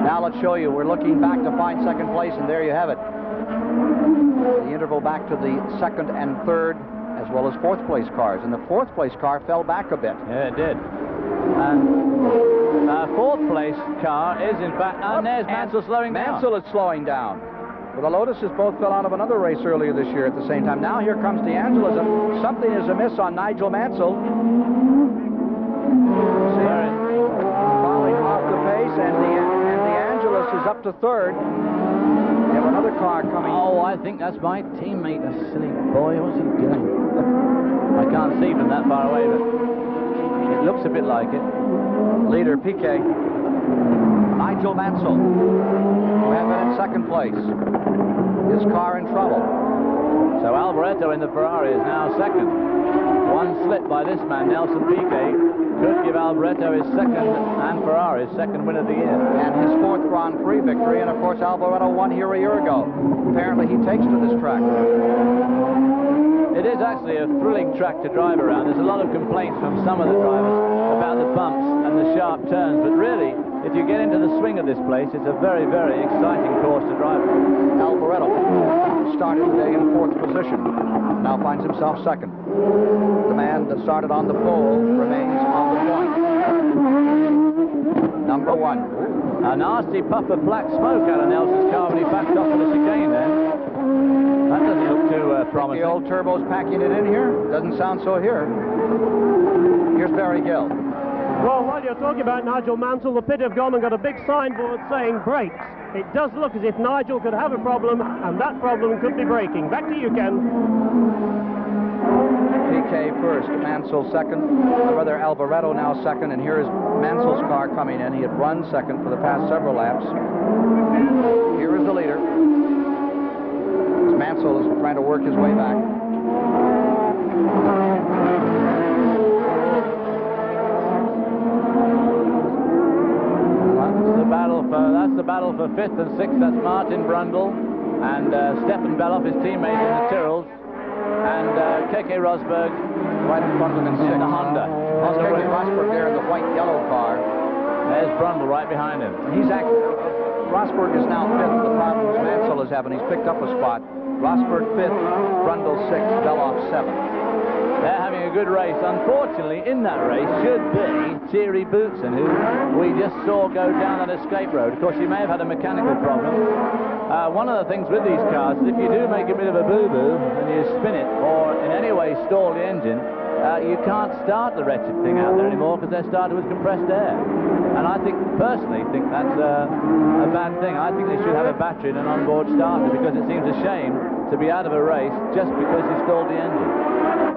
Now let's show you, we're looking back to find second place, and there you have it. The interval back to the second and third, as well as fourth place cars. And the fourth place car fell back a bit. Yeah, it did. And fourth place car is in fact, and there's Mansell slowing down. Mansell is slowing down. Well, the Lotuses both fell out of another race earlier this year at the same time. Now here comes DeAngelis. Something is amiss on Nigel Mansell. Falling off the pace, and DeAngelis is up to third. We have another car coming. Oh, I think that's my teammate. A silly boy. What's he doing? I can't see from that far away, but it looks a bit like it. Leader Piquet. Nigel Mansell, who had been in second place. His car in trouble. So Albareto in the Ferrari is now second. One slip by this man, Nelson Piquet, could give Albareto his second and Ferrari's second win of the year. And his fourth Grand Prix victory, and of course Albareto won here a year ago. Apparently he takes to this track. It is actually a thrilling track to drive around. There's a lot of complaints from some of the drivers about the bumps and the sharp turns, but really, if you get into the swing of this place, it's a very, very exciting course to drive. Albareto started today in fourth position. Now finds himself second. The man that started on the pole remains on the point. Number one. A nasty puff of black smoke out of Nelson's car when he backed off of the chicane there. That doesn't look too promising. The old turbo's packing it in here. Doesn't sound so here. Here's Barry Gill. Well, while you're talking about Nigel Mansell, the pit have gone and got a big signboard saying brakes. It does look as if Nigel could have a problem, and that problem could be braking. Back to you, Ken. Piquet first, Mansell second, rather Albareto now second, and here is Mansell's car coming in. He had run second for the past several laps. Here is the leader. Mansell is trying to work his way back. That's the battle for 5th and 6th. That's Martin Brundle and Stefan Beloff, his teammate in the Tyrrells, and Keke Rosberg right in front of him in the Honda. Keke Rosberg there in the white-yellow car. There's Brundle right behind him. He's actually, Rosberg is now 5th. The problems Mansell is having, he's picked up a spot. Rosberg 5th, Brundle 6th, Beloff 7th. They're having a good race. Unfortunately, in that race should be Thierry Boutsen, who we just saw go down that escape road. Of course, he may have had a mechanical problem. One of the things with these cars is if you do make a bit of a boo-boo and you spin it or in any way stall the engine, you can't start the wretched thing out there anymore because they're started with compressed air. And I personally think that's a bad thing. I think they should have a battery and an onboard starter because it seems a shame to be out of a race just because you stalled the engine.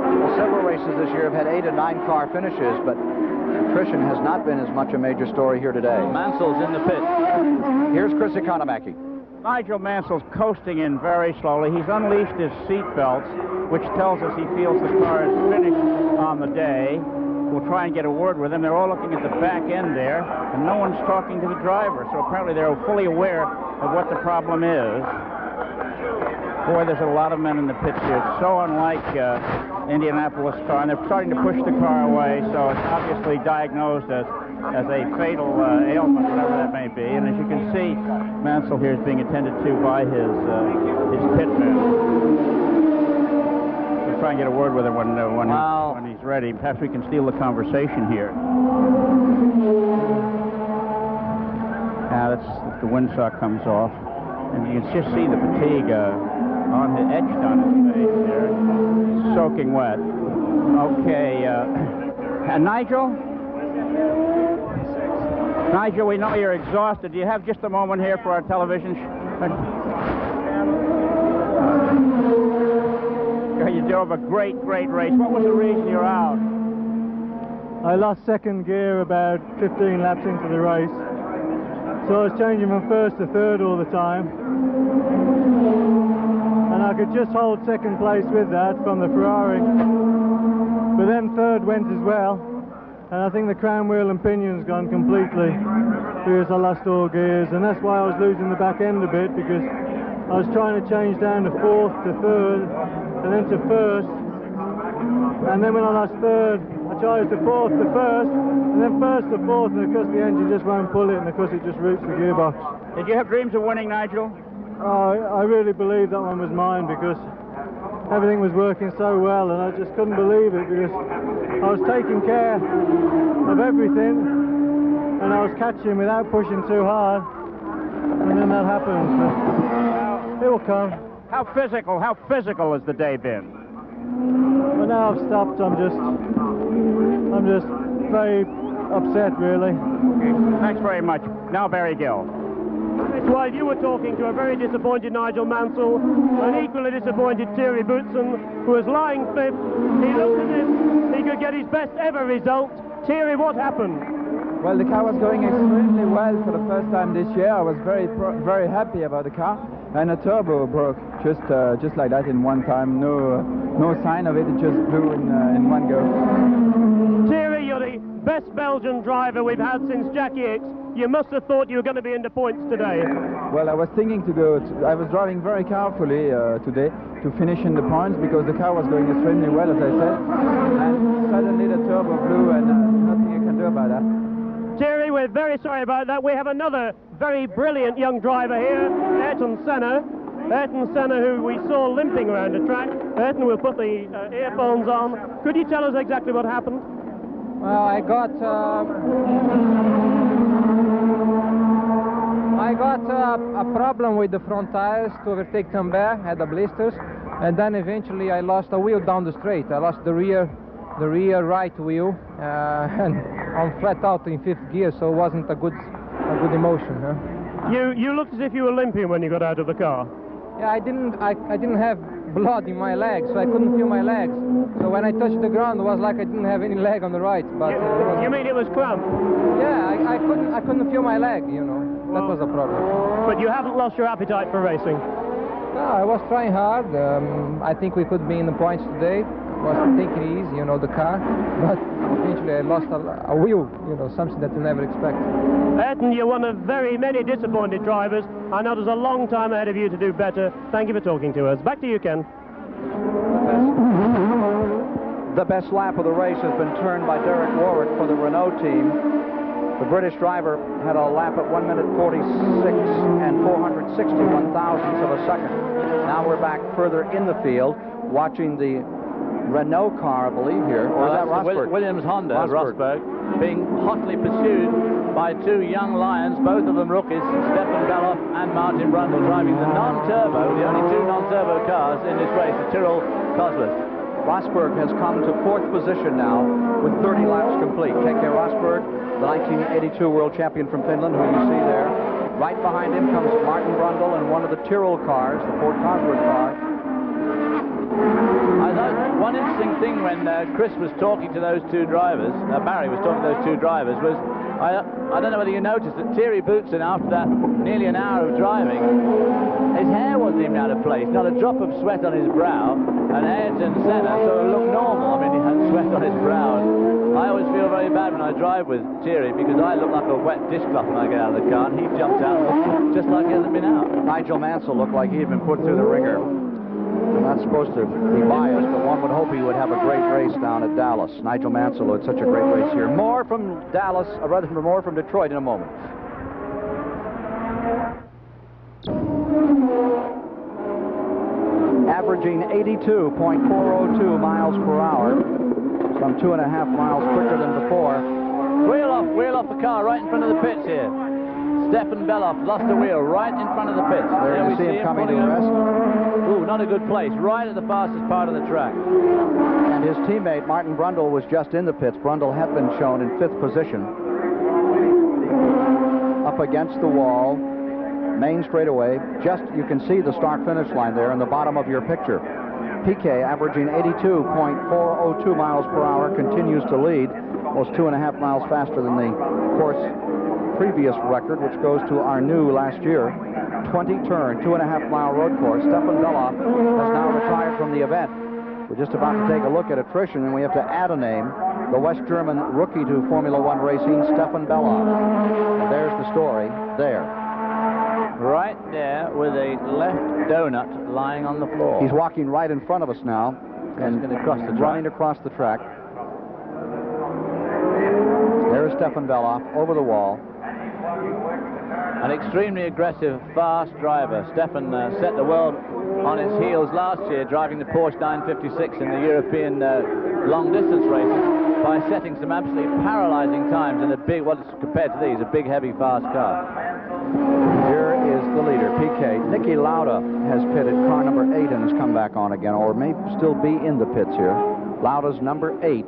Well, several races this year have had 8 and 9 car finishes, but attrition has not been as much a major story here today. Mansell's in the pit. Here's Chris Economaki. Nigel Mansell's coasting in very slowly. He's unleashed his seat belts, which tells us he feels the car is finished on the day. We'll try and get a word with him. They're all looking at the back end there, and no one's talking to the driver, so apparently they're fully aware of what the problem is. Boy, there's a lot of men in the pits here. It's so unlike Indianapolis car, and they're starting to push the car away, so it's obviously diagnosed as a fatal ailment, whatever that may be. And as you can see, Mansell here is being attended to by his pitman. We'll try and get a word with him when he's ready. Perhaps we can steal the conversation here. Now, that's the windsock comes off, and you can just see the fatigue etched on his face there. It's soaking wet. Okay, Nigel? Nigel, we know you're exhausted. Do you have just a moment here for our television? You drove a great race. What was the reason you're out? I lost second gear about 15 laps into the race. So I was changing from first to third all the time. And I could just hold second place with that from the Ferrari. But then third went as well. And I think the crown wheel and pinion's gone completely because I lost all gears. And that's why I was losing the back end a bit, because I was trying to change down to fourth to third and then to first. And then when I lost third, I changed to fourth to first, and then first to fourth, and of course the engine just won't pull it, and of course it just roots the gearbox. Did you have dreams of winning, Nigel? Oh, I really believed that one was mine because everything was working so well, and I just couldn't believe it because I was taking care of everything, and I was catching without pushing too hard, and then that happens. So it will come. How physical has the day been? Well, now I've stopped, I'm just very upset, really. Okay. Thanks very much. Now Barry Gill. It's while you were talking to a very disappointed Nigel Mansell, an equally disappointed Thierry Boutsen, who was lying fifth. He looked as if he could get his best ever result. Thierry, what happened? Well, the car was going extremely well for the first time this year. I was very happy about the car, and a turbo broke just like that in one time. No sign of it. It just blew in one go. Thierry, you're the best Belgian driver we've had since Jackie Hicks. You must have thought you were going to be in the points today. Well, I was thinking I was driving very carefully today to finish in the points because the car was going extremely well, as I said, and suddenly the turbo blew, and nothing you can do about that. Thierry, we're very sorry about that. We have another very brilliant young driver here, Ayrton Senna. Ayrton Senna, who we saw limping around the track. Ayrton will put the earphones on. Could you tell us exactly what happened? Well, I got a problem with the front tires to overtake Tambert, had the blisters, and then eventually I lost a wheel down the straight. I lost the rear right wheel, and I'm flat out in fifth gear, so it wasn't a good emotion. Huh? You looked as if you were limping when you got out of the car. Yeah, I didn't have blood in my legs, so I couldn't feel my legs. So when I touched the ground, it was like I didn't have any leg on the right. But you mean it was cramped? Yeah, I couldn't feel my leg. You know, that was a problem. But you haven't lost your appetite for racing. No, I was trying hard. I think we could be in the points today. was taking it easy, the car, but eventually I lost a wheel, something that you never expect. Ayrton, you're one of very many disappointed drivers. I know there's a long time ahead of you to do better. Thank you for talking to us. Back to you, Ken. The best lap of the race has been turned by Derek Warwick for the Renault team. The British driver had a lap at 1 minute 46 and 461 thousandths of a second. Now we're back further in the field, watching the Renault car, I believe, here. Or is that Rosberg? Williams Honda, Rosberg, being hotly pursued by two young lions, both of them rookies, Stefan Beloff and Martin Brundle, driving the non-turbo, the only two non-turbo cars in this race, the Tyrrell Cosworth. Rosberg has come to 4th position now with 30 laps complete. Keke Rosberg, the 1982 world champion from Finland, who you see there. Right behind him comes Martin Brundle and one of the Tyrrell cars, the Ford Cosworth car. I thought one interesting thing when Chris was talking to those two drivers, Barry was talking to those two drivers, was I don't know whether you noticed that Thierry Boutsen, after that nearly an hour of driving, his hair wasn't even out of place, not a drop of sweat on his brow, and Ayrton Senna sort of looked normal. I mean, he had sweat on his brow. And I always feel very bad when I drive with Thierry because I look like a wet dishcloth when I get out of the car, and he jumped out just like he hasn't been out. Nigel Mansell looked like he had been put through the ringer. I'm not supposed to be biased, but one would hope he would have a great race down at Dallas. Nigel Mansell had such a great race here. More from Dallas, or rather more from Detroit in a moment. Averaging 82.402 miles per hour, some 2.5 miles quicker than before. Wheel off the car right in front of the pits here. Stefan Beloff lost the wheel right in front of the pits. There we see him coming to rest. Ooh, not a good place, right at the fastest part of the track. And his teammate, Martin Brundle, was just in the pits. Brundle had been shown in 5th position. Up against the wall, main straightaway. Just, you can see the start-finish line there in the bottom of your picture. Piquet, averaging 82.402 miles per hour, continues to lead, almost 2.5 miles faster than the course previous record, which goes to our new last year. 20-turn, 2.5-mile road course. Stefan Beloff has now retired from the event. We're just about to take a look at attrition, and we have to add a name. The West German rookie to Formula One racing, Stefan Beloff. And there's the story there. Right there with a left donut lying on the floor. He's walking right in front of us now. And running across the track. There's Stefan Beloff over the wall. An extremely aggressive, fast driver. Stefan set the world on its heels last year, driving the Porsche 956 in the European long-distance races by setting some absolutely paralyzing times in a big, what is compared to these, a big, heavy, fast car. Here is the leader, Piquet. Niki Lauda has pitted car number 8 and has come back on again, or may still be in the pits here. Lauda's number 8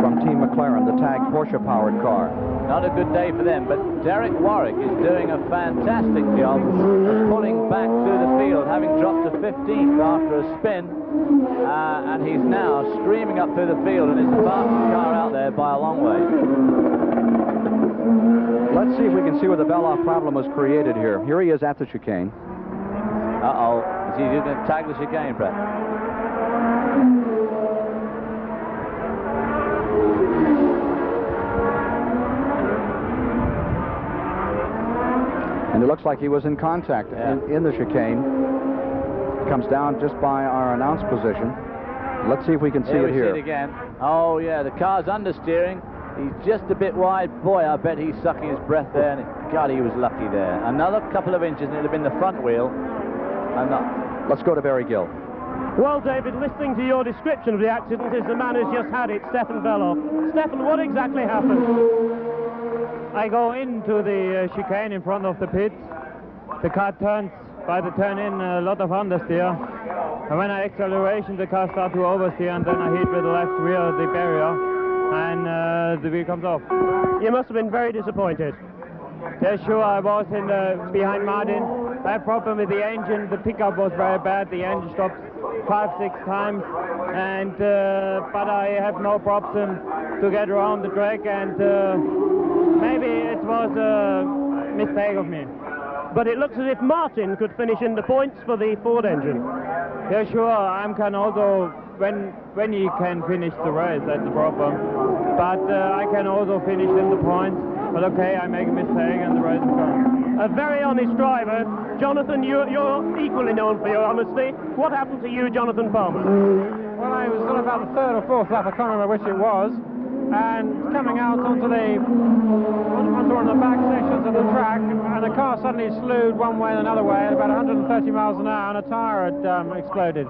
from Team McLaren, the tag Porsche-powered car. Not a good day for them, but Derek Warwick is doing a fantastic job of pulling back through the field, having dropped to 15th after a spin, and he's now streaming up through the field and is the fastest car out there by a long way. Let's see if we can see where the Beloff problem was created here. Here he is at the chicane. Uh-oh. Is he going to tag the chicane, Brett? And it looks like he was in contact in the chicane. Comes down just by our announce position. Let's see if we can see it here. See it again. Oh, yeah, the car's understeering. He's just a bit wide. Boy, I bet he's sucking his breath there. And God, he was lucky there. Another couple of inches, and it would have been the front wheel. Let's go to Barry Gill. Well, David, listening to your description of the accident is the man who's just had it, Stefan Beloff. Stefan, what exactly happened? I go into the chicane in front of the pits. The car turns by the turn in, a lot of understeer. And when I acceleration, the car starts to oversteer, and then I hit with the left rear the barrier, and the wheel comes off. You must have been very disappointed. Yeah, sure, I was in behind Martin. I had problem with the engine. The pickup was very bad. The engine stopped 5-6 times, and but I have no problem to get around the track, and maybe it was a mistake of me. but it looks as if Martin could finish in the points for the Ford engine. Yeah, sure. I can also, when he can finish the race, that's the problem. But I can also finish in the points. But okay, I make a mistake and the race is gone. A very honest driver. Jonathan, you're equally known for your honesty. What happened to you, Jonathan Palmer? Well, I was on about the third or fourth lap, I can't remember which it was, and coming out onto one of the back sections of the track, and the car suddenly slewed one way and another way at about 130 miles an hour, and a tyre had exploded.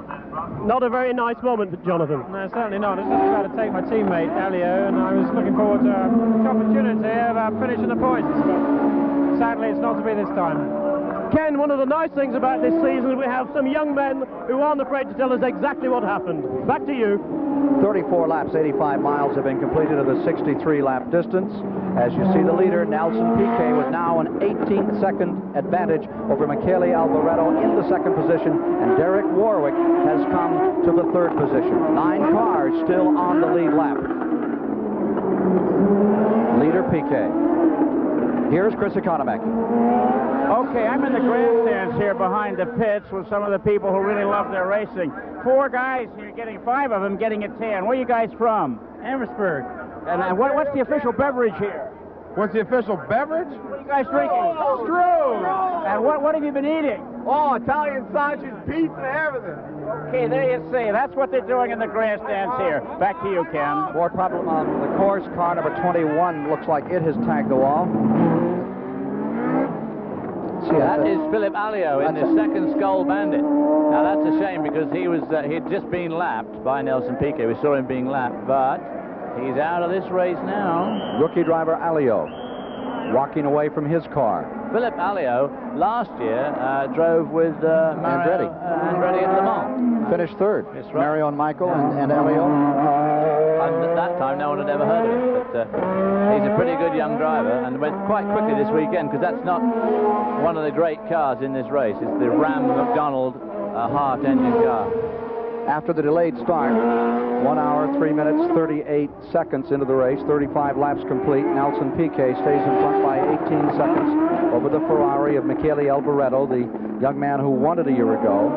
Not a very nice moment, Jonathan. No, certainly not. I was just about to take my teammate, Alio, and I was looking forward to the opportunity of finishing the points, but sadly it's not to be this time. Ken, one of the nice things about this season is we have some young men who aren't afraid to tell us exactly what happened. Back to you. 34 laps, 85 miles have been completed of the 63-lap distance. As you see, the leader, Nelson Piquet, with now an 18-second advantage over Michele Albareto in the second position, and Derek Warwick has come to the third position. 9 cars still on the lead lap. Leader Piquet. Here's Chris Economaki. Okay, I'm in the grandstands here behind the pits with some of the people who really love their racing. 4 guys here, 5 of them getting a tan. Where are you guys from? Amherstburg. And what's the official beverage here? What's the official beverage? What are you guys drinking? Stroh! And what have you been eating? Oh, Italian sausage, pizza, everything. Okay, there you see. That's what they're doing in the grandstands here. Back to you, Ken. More problem on the course. Car number 21 looks like it has tagged the wall. That is Philip Alliot in the second Skull Bandit. Now that's a shame because he'd just been lapped by Nelson Piquet. We saw him being lapped, but he's out of this race now. Rookie driver Alliot walking away from his car. Philip Alliot last year drove with Andretti at Le Mans. Finished third. That's right. Mario and Michael and Alliot. And at that time, no one had ever heard of him. But he's a pretty good young driver and went quite quickly this weekend because that's not one of the great cars in this race. It's the Ram McDonald Hart engine car. After the delayed start, 1 hour, 3 minutes, 38 seconds into the race, 35 laps complete. Nelson Piquet stays in front by 18 seconds over the Ferrari of Michele Albareto, the young man who won it a year ago.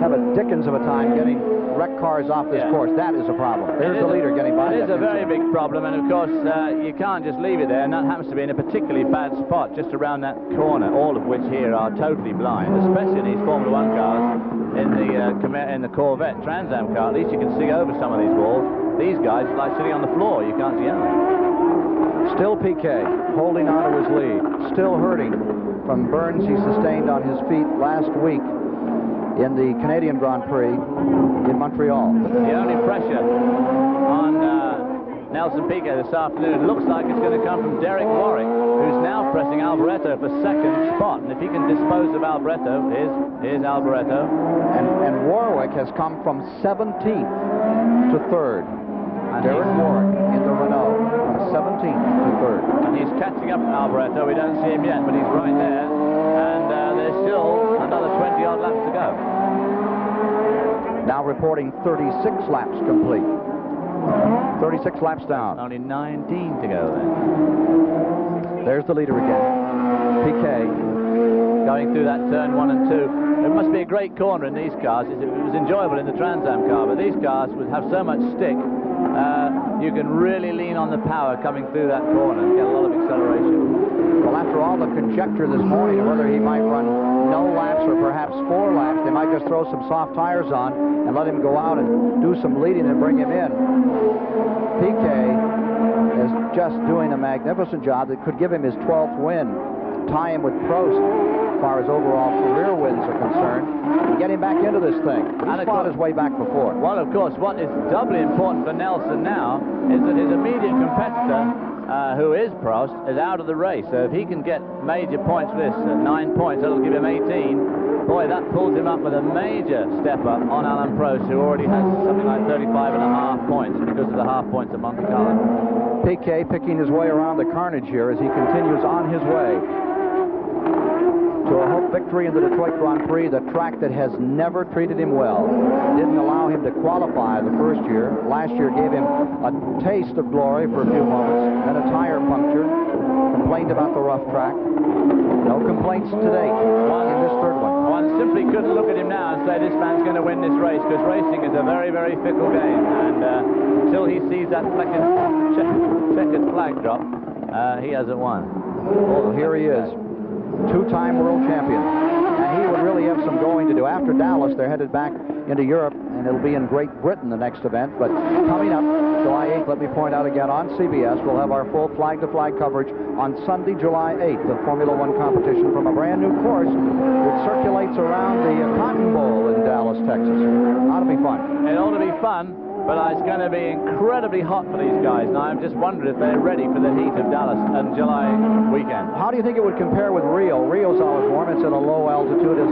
Have a dickens of a time getting wrecked cars off this course. That is a problem. There's the leader getting by. It is a very big problem, and of course you can't just leave it there, and that happens to be in a particularly bad spot just around that corner, all of which here are totally blind, especially in these Formula 1 cars. In the Corvette Trans Am car, at least you can see over some of these walls. These guys are like sitting on the floor. You can't see anything. Still Piquet holding on to his lead. Still hurting from burns he sustained on his feet last week in the Canadian Grand Prix in Montreal. The only pressure on Nelson Piquet this afternoon looks like it's going to come from Derek Warwick, who's now pressing Albareto for second spot. And if he can dispose of Albareto, here's Albareto. And Warwick has come from 17th to 3rd. Derek Warwick in the Renault from 17th to 3rd. And he's catching up to Albareto. We don't see him yet, but he's right there. And there's still another 20-odd laps to go. Now reporting 36 laps complete. 36 laps down. Only 19 to go then. There's the leader again. Piquet. Going through that turn 1 and 2. It must be a great corner in these cars. It was enjoyable in the Trans Am car, but these cars would have so much stick. You can really lean on the power coming through that corner and get a lot of acceleration. Well, after all the conjecture this morning of whether he might run no laps or perhaps 4 laps, they might just throw some soft tires on and let him go out and do some leading and bring him in. Piquet is just doing a magnificent job that could give him his 12th win, tie him with Prost as far as overall career wins are concerned, and get him back into this thing. He's fought his way back before. Well, of course, what is doubly important for Nelson now is that his immediate competitor, who is Prost, is out of the race. So if he can get major points for this, 9 points, that'll give him 18. Boy, that pulls him up with a major step up on Alain Prost, who already has something like 35.5 points because of the half points at Monte Carlo. Piquet picking his way around the carnage here as he continues on his way to a hope victory in the Detroit Grand Prix, the track that has never treated him well. Didn't allow him to qualify the first year. Last year gave him a taste of glory for a few moments, then a tire puncture, complained about the rough track. No complaints to date in this third one. One simply couldn't look at him now and say this man's going to win this race, because racing is a very, very fickle game, and until he sees that checkered flag drop, he hasn't won. Oh, here he is, two-time world champion. And he would really have some going to do. After Dallas, they're headed back into Europe, and it'll be in Great Britain, the next event. But coming up, July 8th, let me point out again, on CBS, we'll have our full flag-to-flag coverage on Sunday, July 8th, the Formula One competition from a brand-new course which circulates around the Cotton Bowl in Dallas, Texas. Ought to be fun. It ought to be fun, but it's going to be incredibly hot for these guys. Now, I'm just wondering if they're ready for the heat of Dallas and July weekend. How do you think it would compare with Rio? Rio's always warm. It's at a low altitude as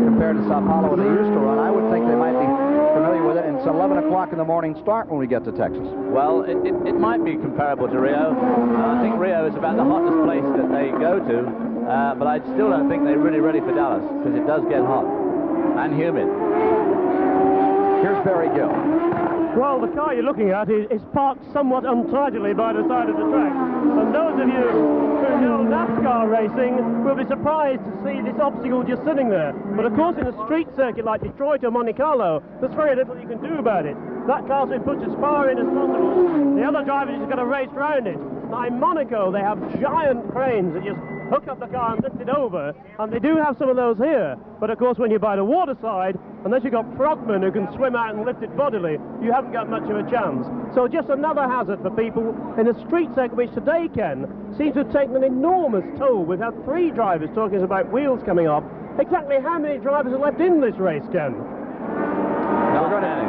compared to Sao Paulo when they used to run. I would think they might be familiar with it. And it's 11 o'clock in the morning start when we get to Texas. Well, it might be comparable to Rio. I think Rio is about the hottest place that they go to, but I still don't think they're really ready for Dallas, because it does get hot and humid. Here's Barry Gill. Well, the car you're looking at is parked somewhat untidily by the side of the track. And those of you who know NASCAR racing will be surprised to see this obstacle just sitting there. But of course, in a street circuit like Detroit or Monte Carlo, there's very little you can do about it. That car's been pushed as far in as possible. The other driver just got to race around it. Now in Monaco, they have giant cranes that just hook up the car and lift it over, and they do have some of those here. But of course, when you're by the waterside, unless you've got frogmen who can swim out and lift it bodily, you haven't got much of a chance. So just another hazard for people in a street circuit, which today, Ken, seems to have taken an enormous toll. We've had 3 drivers talking about wheels coming off. Exactly how many drivers are left in this race, Ken?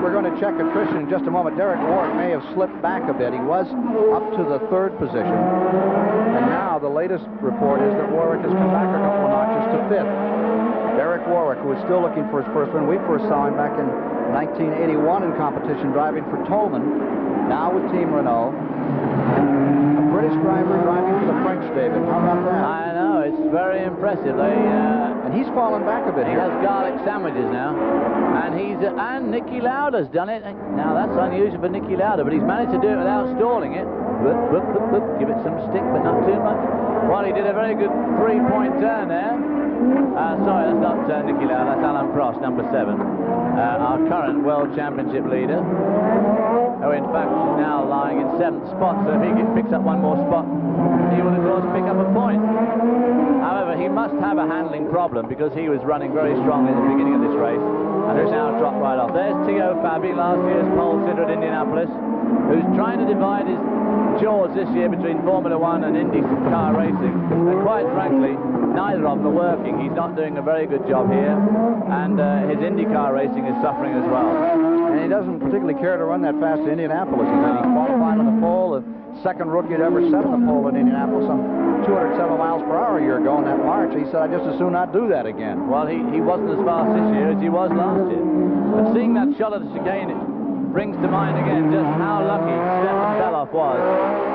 We're going to check attrition in just a moment. Derek Warwick may have slipped back a bit. He was up to the 3rd position. And now the latest report is that Warwick has come back a couple of notches to 5th. Derek Warwick, who is still looking for his first win. We first saw him back in 1981 in competition driving for Tolman, now with Team Renault. A British driver driving for the French, David. How about that? I know, it's very impressive. And he's fallen back a bit he here. Has garlic sandwiches now. And Nicky Lauda's done it. Now, that's unusual for Nicky Lauda, but he's managed to do it without stalling it. Give it some stick, but not too much. Well, he did a very good 3-point turn there. Sorry, that's not Nicky Lauda, that's Alan Prost, number 7. Our current World Championship leader, who in fact is now lying in 7th spot, so if he picks up one more spot, he will of course pick up a point. However, he must have a handling problem, because he was running very strongly at the beginning of this race, and has now dropped right off. There's Tio Fabi, last year's pole sitter at Indianapolis, who's trying to divide his jaws this year between Formula One and Indy car racing, and quite frankly, neither of them are working. He's not doing a very good job here, and his IndyCar racing is suffering as well. And he doesn't particularly care to run that fast in Indianapolis. He qualified on the pole, the second rookie to ever set on the pole in Indianapolis, some 207 miles per hour a year ago in that March. He said, I'd just as soon not do that again. Well, he wasn't as fast this year as he was last year. But seeing that shot of the chicane, it brings to mind again just how lucky Stefan Beloff was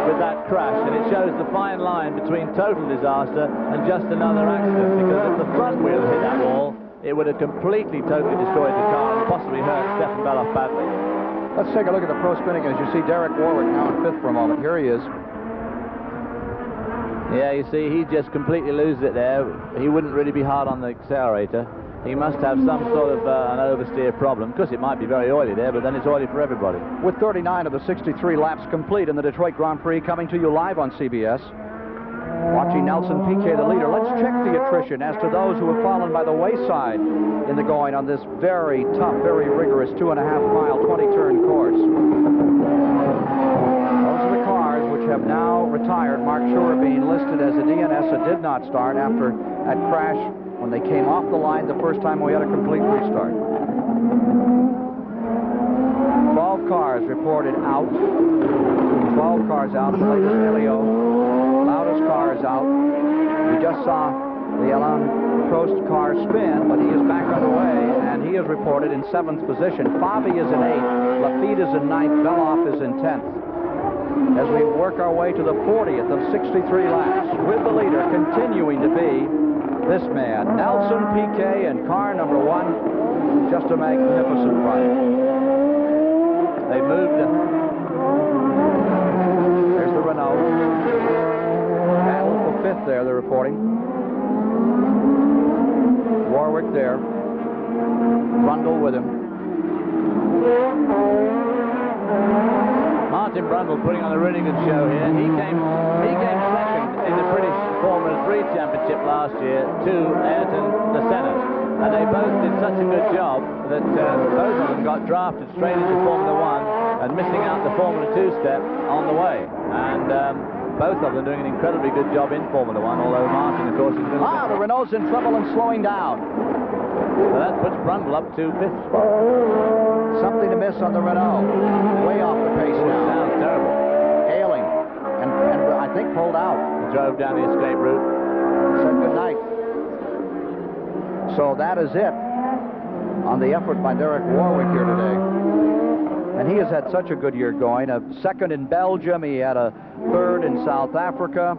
with that crash, and it shows the fine line between total disaster and just another accident, because if the front wheel hit that wall, it would have completely, totally destroyed the car and possibly hurt Stefan Beloff badly. Let's take a look at the pro spinning as you see Derek Warwick now in 5th for a moment. Here he is. Yeah, you see, he just completely loses it there. He wouldn't really be hard on the accelerator. He must have some sort of an oversteer problem, because it might be very oily there, but then it's oily for everybody. With 39 of the 63 laps complete in the Detroit Grand Prix, coming to you live on CBS. Watching Nelson Piquet, the leader. Let's check the attrition as to those who have fallen by the wayside in the going on this very tough, very rigorous 2.5-mile, 20-turn course. Those are the cars which have now retired. Mark Schur being listed as a DNS that did not start after that crash when they came off the line the first time we had a complete restart. 12 cars reported out. 12 cars out. The latest Helio. Lauda's car is out. We just saw the Alain Prost car spin, but he is back underway, and he is reported in 7th position. Fabi is in 8th. Lafitte is in 9th. Beloff is in 10th. As we work our way to the 40th of 63 laps, with the leader continuing to be this man, Nelson Piquet, in car number 1. Just a magnificent ride. They moved. There's the Renault. Battle for 5th there, they're reporting. Warwick there. Brundle with him. Martin Brundle putting on a really good show here. He came second in the British Formula 3 Championship last year to Ayrton the Senate. And they both did such a good job that both of them got drafted straight into Formula 1 and missing out the Formula 2 step on the way. And both of them doing an incredibly good job in Formula 1, although Martin, of course, is a little the Renault's in trouble and slowing down. So that puts Brundle up to 5th spot. Something to miss on the Renault. Way off the pace now. Sounds terrible. Ailing. And I think pulled out. He drove down the escape route. Said good night. So that is it on the effort by Derek Warwick here today. And he has had such a good year going. A second in Belgium. He had a third in South Africa.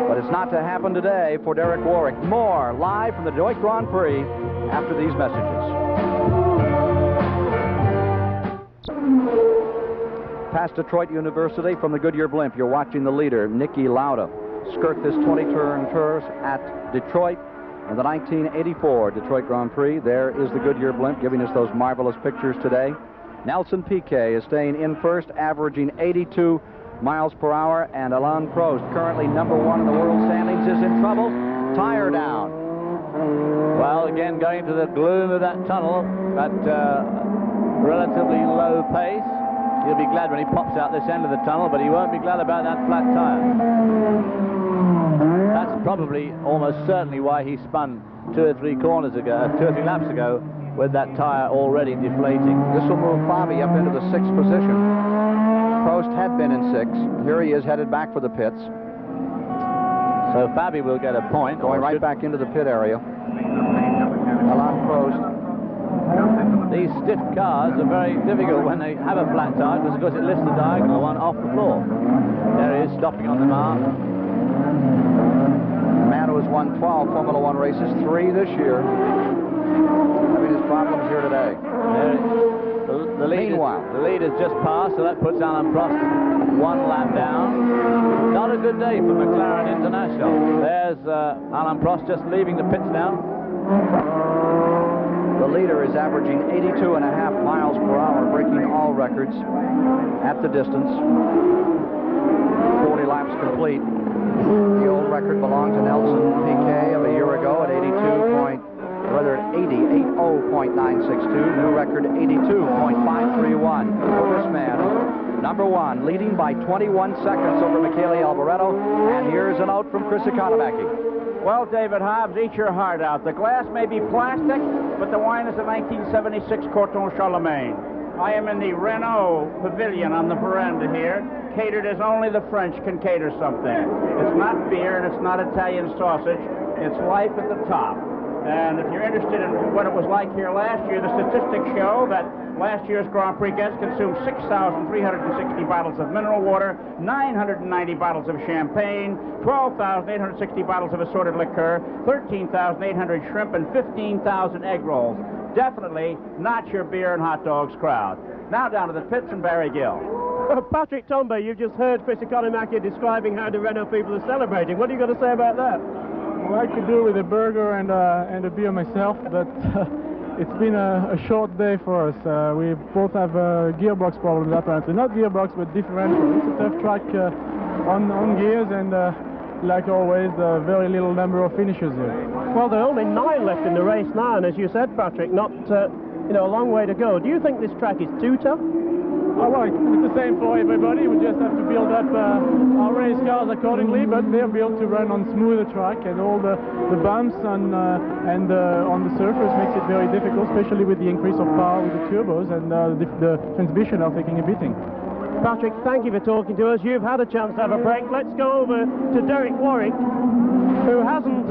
But it's not to happen today for Derek Warwick. More live from the Detroit Grand Prix after these messages. Past Detroit University from the Goodyear blimp, you're watching the leader, Niki Lauda, skirt this 20-turn course at Detroit in the 1984 Detroit Grand Prix. There is the Goodyear blimp giving us those marvelous pictures today. Nelson Piquet is staying in first, averaging 82 miles per hour, and Alain Prost, currently number 1 in the world standings, is in trouble. Tire down. Well, again, going to the gloom of that tunnel at relatively low pace. He'll be glad when he pops out this end of the tunnel, but he won't be glad about that flat tire. That's probably, almost certainly, why he spun 2 or 3 laps ago, with that tire already deflating. This will move Fabi up into the 6th position. Prost had been in 6th. Here he is headed back for the pits. So Fabi will get a point. Going right back into the pit area. Alain Prost. These stiff cars are very difficult when they have a flat tire, because of course it lifts the diagonal one off the floor. There he is, stopping on the mark. A man who has won 12 Formula 1 races, 3 this year. Having his problems here today. Meanwhile, the lead has just passed, so that puts Alain Prost 1 lap down. Not a good day for McLaren International. There's Alain Prost just leaving the pits now. The leader is averaging 82.5 miles per hour, breaking all records at the distance. 40 laps complete. The old record belonged to Nelson Piquet of a year ago at 80.962. New record 82.531 for this man. Number 1, leading by 21 seconds over Michele Albareto. And here's a note from Chris Economaki. Well, David Hobbs, eat your heart out. The glass may be plastic, but the wine is a 1976 Corton Charlemagne. I am in the Renault Pavilion on the veranda here, catered as only the French can cater something. It's not beer and it's not Italian sausage. It's life at the top. And if you're interested in what it was like here last year, the statistics show that last year's Grand Prix guests consumed 6,360 bottles of mineral water, 990 bottles of champagne, 12,860 bottles of assorted liqueur, 13,800 shrimp, and 15,000 egg rolls. Definitely not your beer and hot dogs crowd. Now down to the pits and Barry Gill. Patrick Tombe, you've just heard Chris Economaki describing how the Renault people are celebrating. What are you going to say about that? Well, I could do with a burger and a beer myself, but it's been a short day for us. We both have gearbox problems apparently. Not gearbox, but differential. It's a tough track on gears, and like always, very little number of finishes here. Well, there are only 9 left in the race now, and as you said, Patrick, not a long way to go. Do you think this track is too tough? Oh, well, it's the same for everybody. We just have to build up our race cars accordingly, but they're built to run on smoother track, and all the bumps on the surface makes it very difficult, especially with the increase of power with the turbos, and the transmission are taking a beating. Patrick, thank you for talking to us. You've had a chance to have a break. Let's go over to Derek Warwick, who hasn't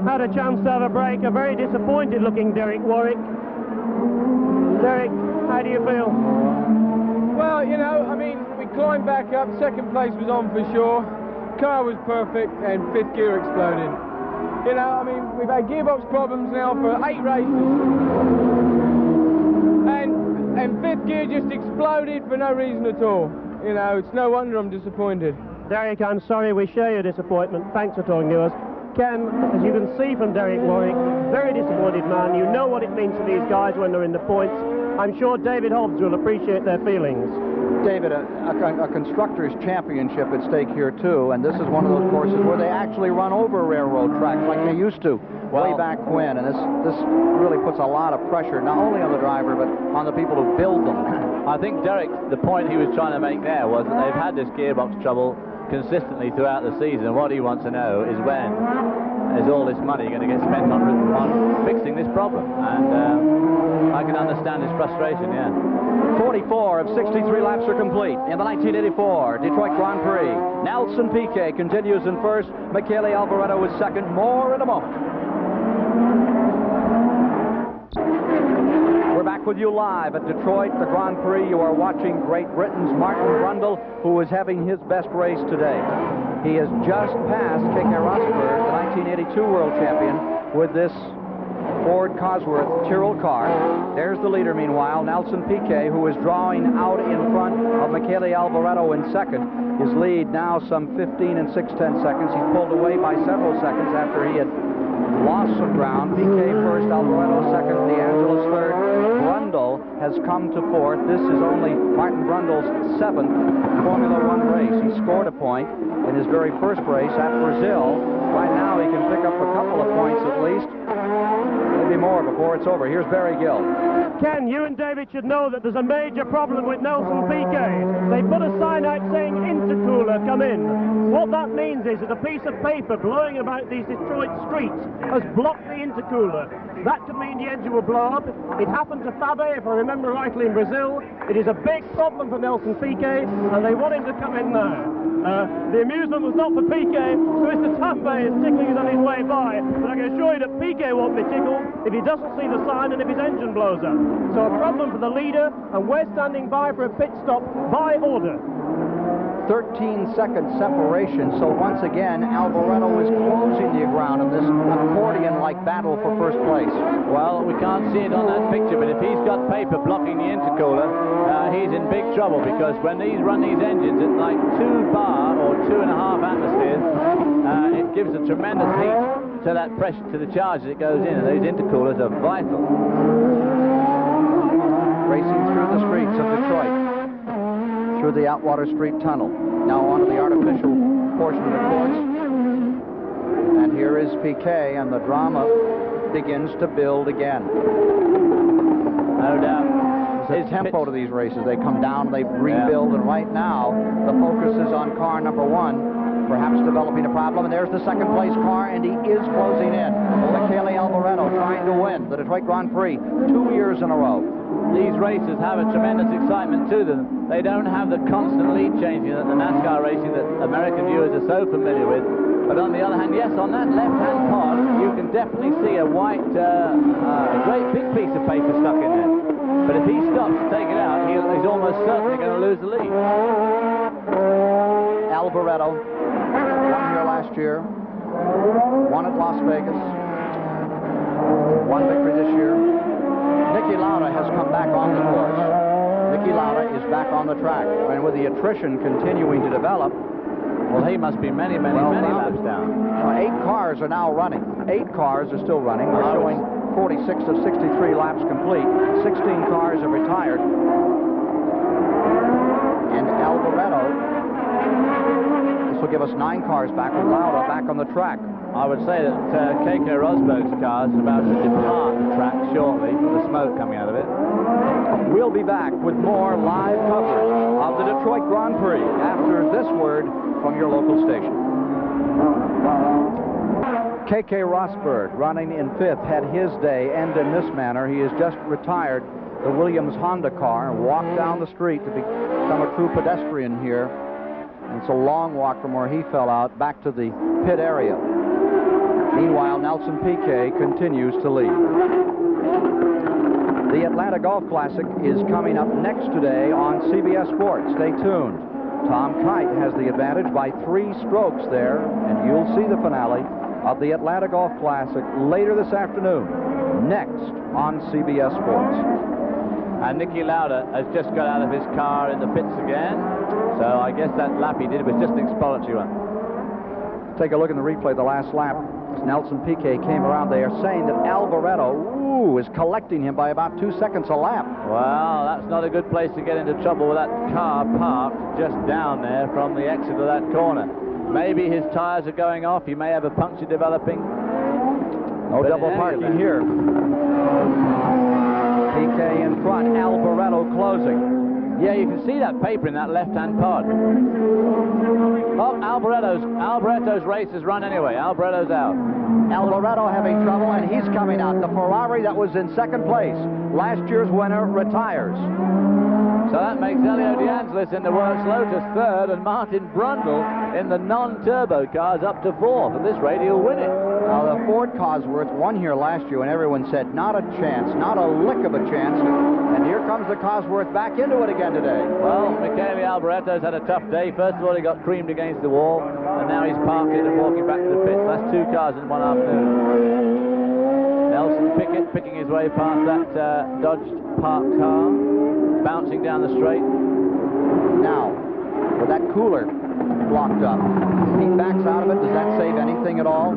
had a chance to have a break. A very disappointed-looking Derek Warwick. Derek, how do you feel? Well, you know, I mean, we climbed back up, 2nd place was on for sure, car was perfect, and 5th gear exploded. You know, I mean, we've had gearbox problems now for 8 races, and 5th gear just exploded for no reason at all. You know, it's no wonder I'm disappointed. Derek, I'm sorry we share your disappointment. Thanks for talking to us. Ken, as you can see from Derek Warwick, very disappointed man. You know what it means to these guys when they're in the points. I'm sure David Hobbs will appreciate their feelings. David, a constructors' championship at stake here too, and this is one of those courses where they actually run over railroad tracks like they used to way back when, and this really puts a lot of pressure not only on the driver but on the people who build them. I think Derek, the point he was trying to make there was that they've had this gearbox trouble consistently throughout the season, and what he wants to know is when is all this money going to get spent on fixing this problem, and I can understand his frustration, yeah. 44 of 63 laps are complete in the 1984 Detroit Grand Prix. Nelson Piquet continues in first, Michele Albareto is second. More in a moment. We're back with you live at Detroit, the Grand Prix. You are watching Great Britain's Martin Brundle, who is having his best race today. He has just passed Keke Rosberg, the 1982 world champion, with this Ford Cosworth Tyrrell car. There's the leader, meanwhile, Nelson Piquet, who is drawing out in front of Michele Albareto in second. His lead now some 15 and 6/10 seconds. He's pulled away by several seconds after he had lost some ground. Piquet first, Albareto second, DeAngelis third. Brundle has come to fourth. This is only Martin Brundle's 7th Formula One race. He scored a point in his very first race at Brazil. Right now he can pick up a couple of points at least. Maybe more before it's over. Here's Barry Gill. Ken, you and David should know that there's a major problem with Nelson Piquet. They put a sign out saying intercooler, come in. What that means is that a piece of paper blowing about these Detroit streets has blocked the intercooler. That could mean the engine will blow up. It happened to Fabe, if I remember rightly, in Brazil. It is a big problem for Nelson Piquet, and they want him to come in now. The amusement was not for Piquet, so Mr. Tambay is tickling it on his way by, but I can assure you that Piquet won't be tickled if he doesn't see the sign and if his engine blows up. So a problem for the leader, and we're standing by for a pit stop by order. 13-second separation, so once again Albareto is closing the ground in this accordion-like battle for first place. Well, we can't see it on that picture, but if he's got paper blocking the intercooler, he's in big trouble, because when these run these engines at like 2 bar or 2.5 atmospheres, it gives a tremendous heat to that pressure, to the charge as it goes in, and those intercoolers are vital. Racing through the streets of Detroit, through the Atwater Street Tunnel, now onto the artificial portion of the course. And here is Piquet, and the drama begins to build again. No doubt. There's a tempo to these races. They come down, they rebuild, and right now the focus is on car number 1, perhaps developing a problem. And there's the second place car, and he is closing in. Michele Albareto trying to win the Detroit Grand Prix 2 years in a row. These races have a tremendous excitement to them. They don't have the constant lead changing that the NASCAR racing that American viewers are so familiar with. But on the other hand, yes, on that left-hand pod, you can definitely see a white, a great big piece of paper stuck in there. But if he stops to take it out, he's almost certainly going to lose the lead. Albareto won here last year, won at Las Vegas, one victory this year. Niki Lauda has come back on the course. Niki Lauda is back on the track, and with the attrition continuing to develop, well, he must be many laps down. 8 cars are now running. 8 cars are still running. We're showing 46 of 63 laps complete. 16 cars have retired. And Albareto, this will give us 9 cars back with Lauda back on the track. I would say that Keke Rosberg's car is about to depart the track shortly, with the smoke coming out of it. We'll be back with more live coverage of the Detroit Grand Prix after this word from your local station. Keke Rosberg, running in 5th, had his day end in this manner. He has just retired the Williams Honda car and walked down the street to become a true pedestrian here. And it's a long walk from where he fell out back to the pit area. Meanwhile, Nelson Piquet continues to lead. The Atlanta Golf Classic is coming up next today on CBS Sports. Stay tuned. Tom Kite has the advantage by 3 strokes there, and you'll see the finale of the Atlanta Golf Classic later this afternoon, next on CBS Sports. And Niki Lauda has just got out of his car in the pits again, so I guess that lap he did was just an exploratory one. Take a look in the replay of the last lap. Nelson Piquet came around. They are saying that Albareto, is collecting him by about 2 seconds a lap. Well, that's not a good place to get into trouble with that car parked just down there from the exit of that corner. Maybe his tires are going off. He may have a puncture developing. No double parking here. Piquet in front, Albareto closing. Yeah, you can see that paper in that left-hand pod. Oh, Albareto's race has run anyway. Albareto's out. Albareto having trouble, and he's coming out. The Ferrari that was in second place, last year's winner, retires. So that makes Elio De Angelis in the Works Lotus third, and Martin Brundle in the non-turbo cars up to fourth. At this rate, he'll win it. Now, the Ford Cosworth won here last year, and everyone said, not a chance, not a lick of a chance. And here comes the Cosworth back into it again today. Well, Michele Albareto's had a tough day. First of all, he got creamed against the wall, and now he's parked it and walking back to the pits. That's 2 cars in one afternoon. Nelson Piquet picking his way past that Dodge parked car, bouncing down the straight. Now, with that cooler blocked up, he backs out of it. Does that save anything at all?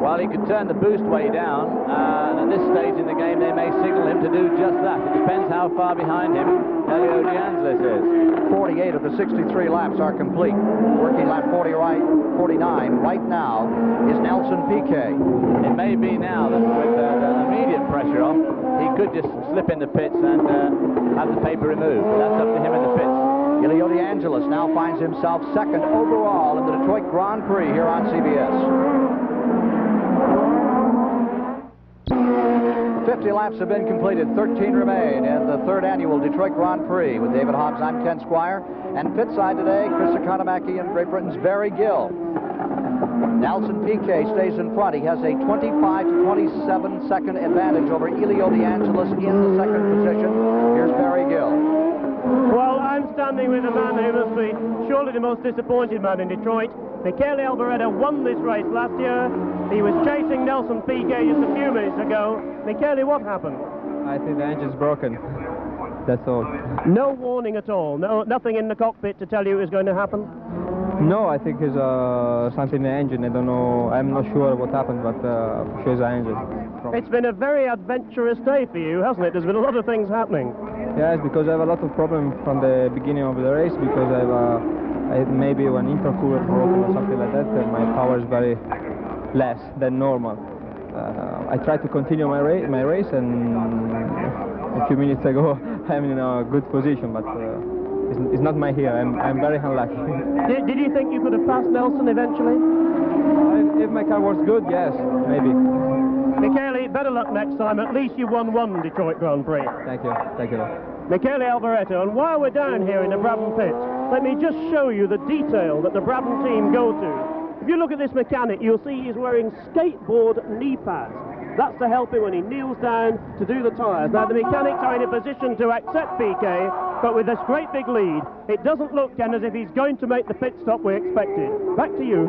Well, he could turn the boost way down, and at this stage in the game, they may signal him to do just that. It depends how far behind him Elio De Angelis is. 48 of the 63 laps are complete. Working lap 49 right now is Nelson Piquet. It may be now that with the immediate pressure off, he could just slip in the pits and have the paper removed. That's up to him in the pits. Elio De Angelis now finds himself second overall in the Detroit Grand Prix here on CBS. 50 laps have been completed, 13 remain in the third annual Detroit Grand Prix. With David Hobbs, I'm Ken Squire. And pit side today, Chris Economaki and Great Britain's Barry Gill. Nelson Piquet stays in front. He has a 25 to 27 second advantage over Elio De Angelis in the second position. Here's Barry Gill. Well, I'm standing with a man who must be surely the most disappointed man in Detroit. Michele Albareto won this race last year. He was chasing Nelson Piquet just a few minutes ago. Michele, what happened? I think the engine's broken. That's all. No warning at all? Nothing in the cockpit to tell you it was going to happen? No, I think it's something in the engine. I don't know. I'm not sure what happened, but for sure it's an engine. It's been a very adventurous day for you, hasn't it? There's been a lot of things happening. Yes, because I have a lot of problems from the beginning of the race, because I have maybe one intercooler broken or something like that, and my power is very less than normal. I tried to continue my race, and a few minutes ago I'm in a good position, but it's not my here. I'm very unlucky. Did you think you could have passed Nelson eventually? If my car was good, yes, maybe. Michele, better luck next time. At least you won one Detroit Grand Prix. Thank you. Thank you. Michele Albareto, and while we're down here in the Brabham pits, let me just show you the detail that the Brabham team go to. If you look at this mechanic, you'll see he's wearing skateboard knee pads. That's to help him when he kneels down to do the tyres. Now, the mechanics are in a position to accept Piquet, but with this great big lead, it doesn't look, Ken, as if he's going to make the pit stop we expected. Back to you.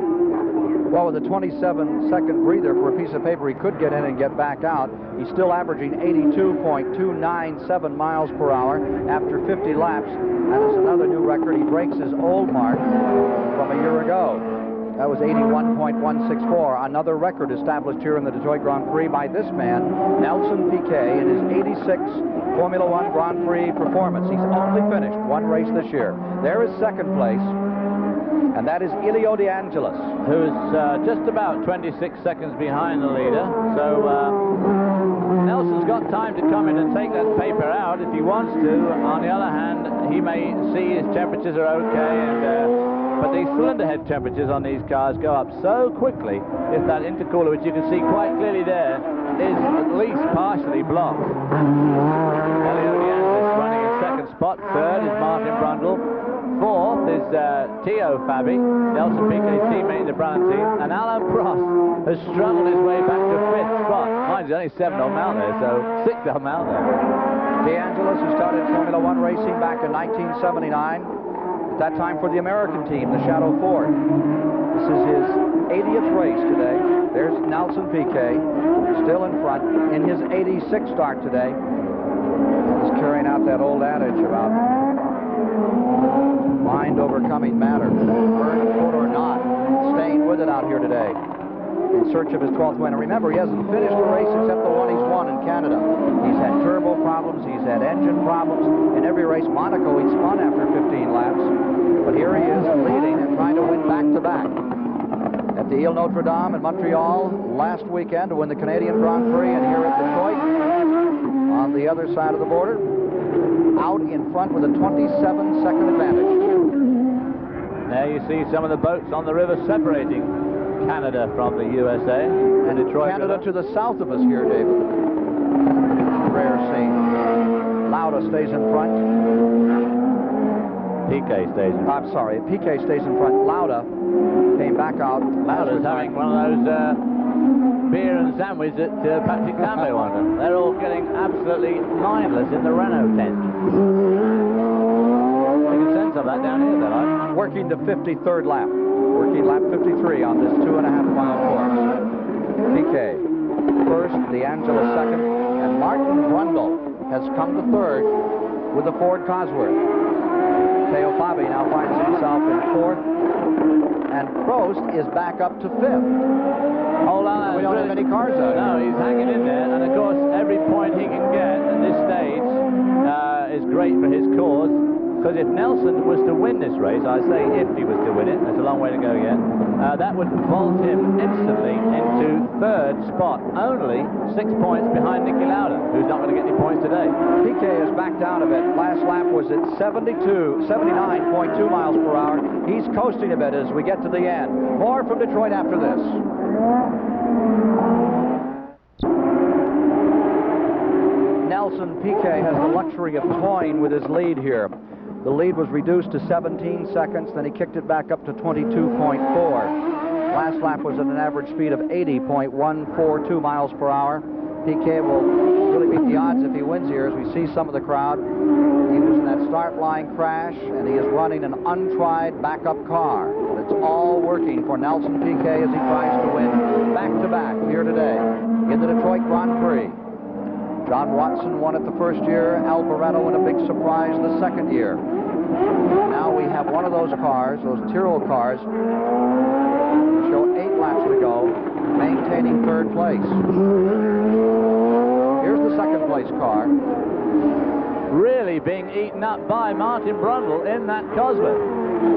Well, with a 27-second breather for a piece of paper, he could get in and get back out. He's still averaging 82.297 miles per hour after 50 laps. That is another new record. He breaks his old mark from a year ago. That was 81.164. Another record established here in the Detroit Grand Prix by this man, Nelson Piquet, in his 86 Formula One Grand Prix performance. He's only finished one race this year. There is second place, and that is Elio De Angelis, who's just about 26 seconds behind the leader. So Nelson's got time to come in and take that paper out if he wants to. On the other hand, he may see his temperatures are okay, and but these cylinder head temperatures on these cars go up so quickly if that intercooler, which you can see quite clearly there, is at least partially blocked. Elio De Angelis running in second spot. Third is Martin Brundle. Fourth is Teo Fabi, Nelson Piquet's teammate in the Brabham team, and Alain Prost has struggled his way back to fifth spot. Mind you, only 7 of them out there, so 6 of them out there. De Angelis, who started Formula One racing back in 1979, at that time for the American team, the Shadow Ford. This is his 80th race today. There's Nelson Piquet, still in front, in his 86th start today. He's carrying out that old adage about mind overcoming matter. Burn foot or not, staying with it out here today. in search of his 12th win. And remember, he hasn't finished a race except the one he's won in Canada. He's had turbo problems, he's had engine problems. In every race, Monaco, he spun after 15 laps. But here he is leading and trying to win back-to-back. At the Ile Notre Dame in Montreal last weekend to win the Canadian Grand Prix, and here at Detroit on the other side of the border, out in front with a 27-second advantage. There you see some of the boats on the river separating Canada from the USA. And Detroit Canada to the south of us here, David. Rare scene. Lauda stays in front. Piquet stays in front. I'm sorry, Piquet stays in front. Lauda came back out. Lauda's having one of those beer and sandwich that Patrick Tambay wanted. They're all getting absolutely mindless in the Renault tent. You can sense of that down here, though. Working the 53rd lap. Working lap 53 on this 2.5-mile course. Piquet first, D'Angelo second, and Martin Brundle has come to third with the Ford Cosworth. Matteo Fabi now finds himself in fourth, and Prost is back up to fifth. Hold on. We don't have any cars out. No, he's hanging in there, and of course, every point he can get at this stage is great for his cause. Because if Nelson was to win this race, I say if he was to win it, there's a long way to go yet, that would vault him instantly into third spot, only 6 points behind Niki Lauda, who's not going to get any points today. Piquet is back down a bit. Last lap was at 79.2 miles per hour. He's coasting a bit as we get to the end. More from Detroit after this. Nelson Piquet has the luxury of toying with his lead here. The lead was reduced to 17 seconds, then he kicked it back up to 22.4. Last lap was at an average speed of 80.142 miles per hour. Piquet will really beat the odds if he wins here, as we see some of the crowd. He was in that start line crash, and he is running an untried backup car. It's all working for Nelson Piquet as he tries to win back-to-back here today in the Detroit Grand Prix. John Watson won it the first year, Albareto in a big surprise the second year. Now we have one of those cars, those Tyrrell cars, show 8 laps to go, maintaining third place. Here's the second place car. Really being eaten up by Martin Brundle in that Cosworth.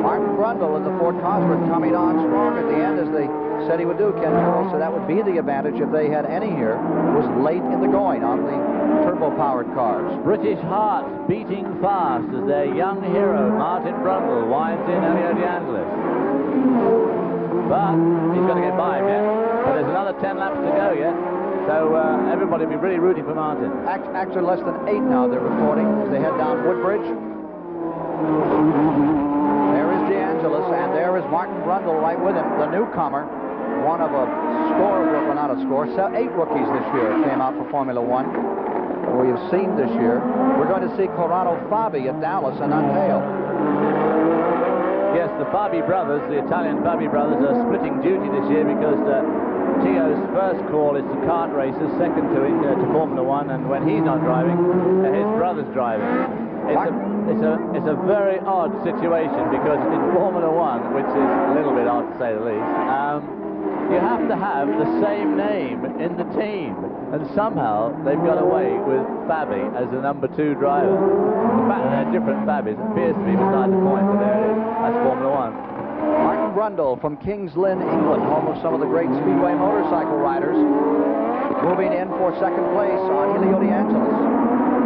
Martin Brundle in the Ford Cosworth coming on strong at the end, as they said he would do. Ken Tyrrell said that would be the advantage if they had any here, was late in the going on the turbo-powered cars. British hearts beating fast as their young hero, Martin Brundle, winds in Elio De Angelis. But he's going to get by him yet. But there's another 10 laps to go yet. So everybody will be really rooting for Martin. Actually, less than 8 now, they're reporting, as they head down Woodbridge. There is De Angelis, and there is Martin Brundle right with him, the newcomer. One of a score, well, not a score, 8 rookies this year came out for Formula One. We have seen this year. We're going to see Corrado Fabi at Dallas and Anteo. Yes, the Fabi brothers, the Italian Fabi brothers, are splitting duty this year because Tio's first call is to kart races, second to Formula One, and when he's not driving, his brother's driving. It's a very odd situation because in Formula One, which is a little bit odd to say the least, you have to have the same name in the team, and somehow they've got away with Fabi as the number 2 driver. The fact that they're different Fabis appears to be beside the point, but there it is. That's Formula One. Martin Brundle from Kings Lynn, England, home of some of the great speedway motorcycle riders, moving in for second place on Elio De Angelis.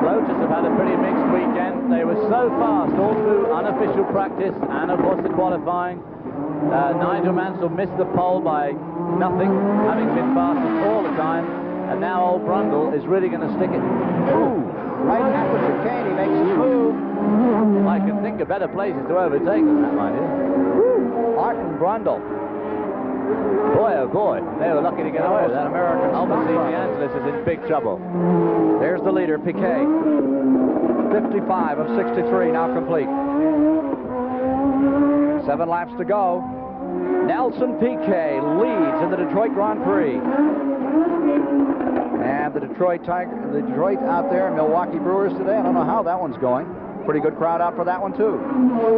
Lotus have had a pretty mixed weekend. They were so fast all through unofficial practice and, of course, the qualifying. Nigel Mansell missed the pole by nothing, having been fastest all the time, and now old Brundle is really going to stick it. Ooh, right after chicane, he makes his move. I can think of better places to overtake than that, mind you. Martin Brundle. Boy, oh boy, they were lucky to get away with that. American obviously, De Angelis is in big trouble. There's the leader, Piquet. 55 of 63 now complete. 7 laps to go. Nelson Piquet leads in the Detroit Grand Prix. And the Detroit out there, Milwaukee Brewers today. I don't know how that one's going. Pretty good crowd out for that one, too.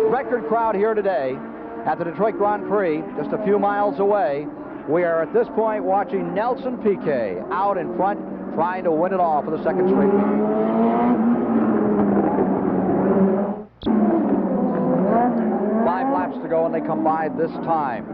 Record crowd here today at the Detroit Grand Prix, just a few miles away, We are at this point watching Nelson Piquet out in front, trying to win it all for the second straight week. 5 laps to go, and they come by this time.